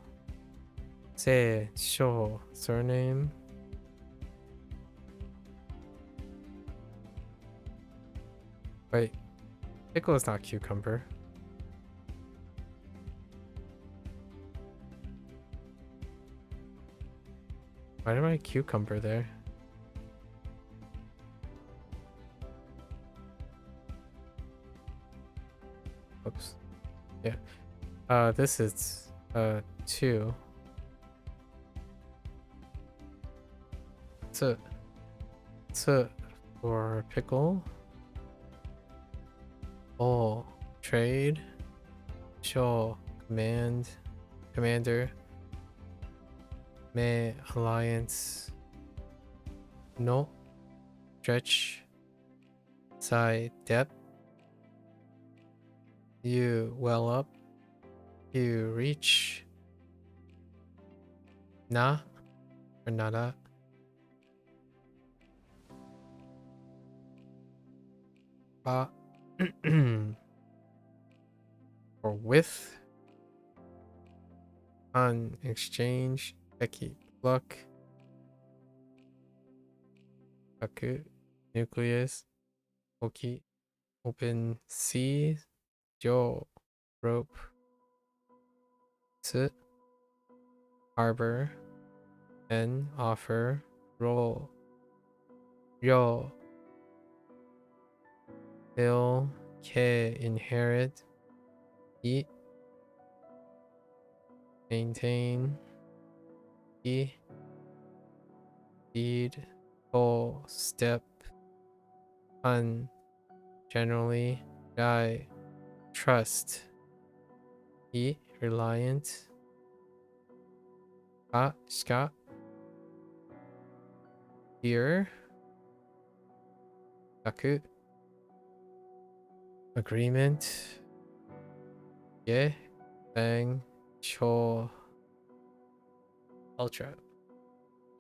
Se. Sho. Surname. Wait. Pickle is not cucumber. Why did I write cucumber there? Oops. Yeah. This is 2. It's a for pickle. Oh, trade. Show commander. Me alliance. No. Stretch. Side depth. You well up. You reach. Na or nada. Ba. Or with. On exchange. Eki. Pluck. Kaku. Nucleus. Oki. Open sea. Jo. Rope. Tsu. Harbor. En. Offer. Roll. Yo. Bill. K. Inherit. Eat. Maintain. E. Feed. Full. Step. Un. Generally. Guy. Trust. E. Reliant. Ka. Ska. Here. Kaku. Agreement. Yeah. Bang. Cho. Ultra.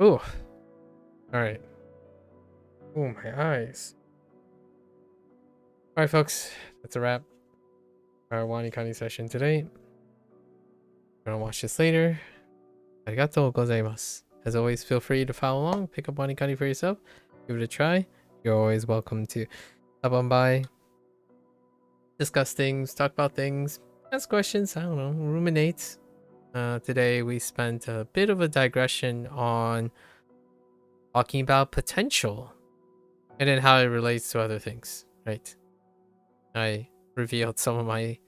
Ooh. Alright. Ooh, my eyes. Alright, folks. That's a wrap. Our WaniKani session today. We're gonna watch this later. Arigatou gozaimasu. As always, feel free to follow along, pick up WaniKani for yourself, give it a try. You're always welcome to stop on by, discuss things, talk about things, ask questions, I don't know, ruminate. Today we spent a bit of a digression on talking about potential and then how it relates to other things, right? I revealed some of my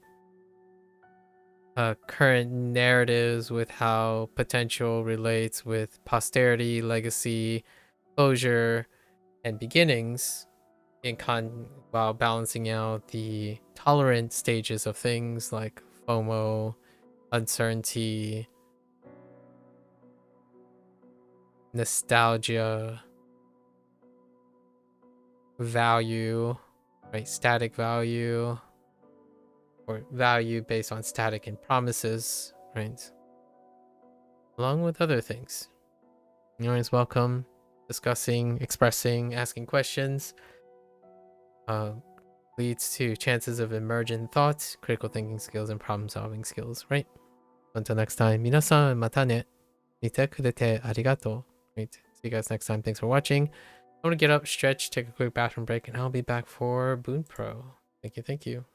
current narratives with how potential relates with posterity, legacy, closure, and beginnings while balancing out the tolerant stages of things like FOMO, uncertainty, nostalgia, value, right? Static value, or value based on static and promises, right? Along with other things. You're always welcome discussing, expressing, asking questions. Leads to chances of emergent thoughts, critical thinking skills, and problem solving skills, right? Until next time, minasan mata ne. Mite kurete arigato. Right. See you guys next time. Thanks for watching. I'm gonna get up, stretch, take a quick bathroom break, and I'll be back for Boon Pro. Thank you.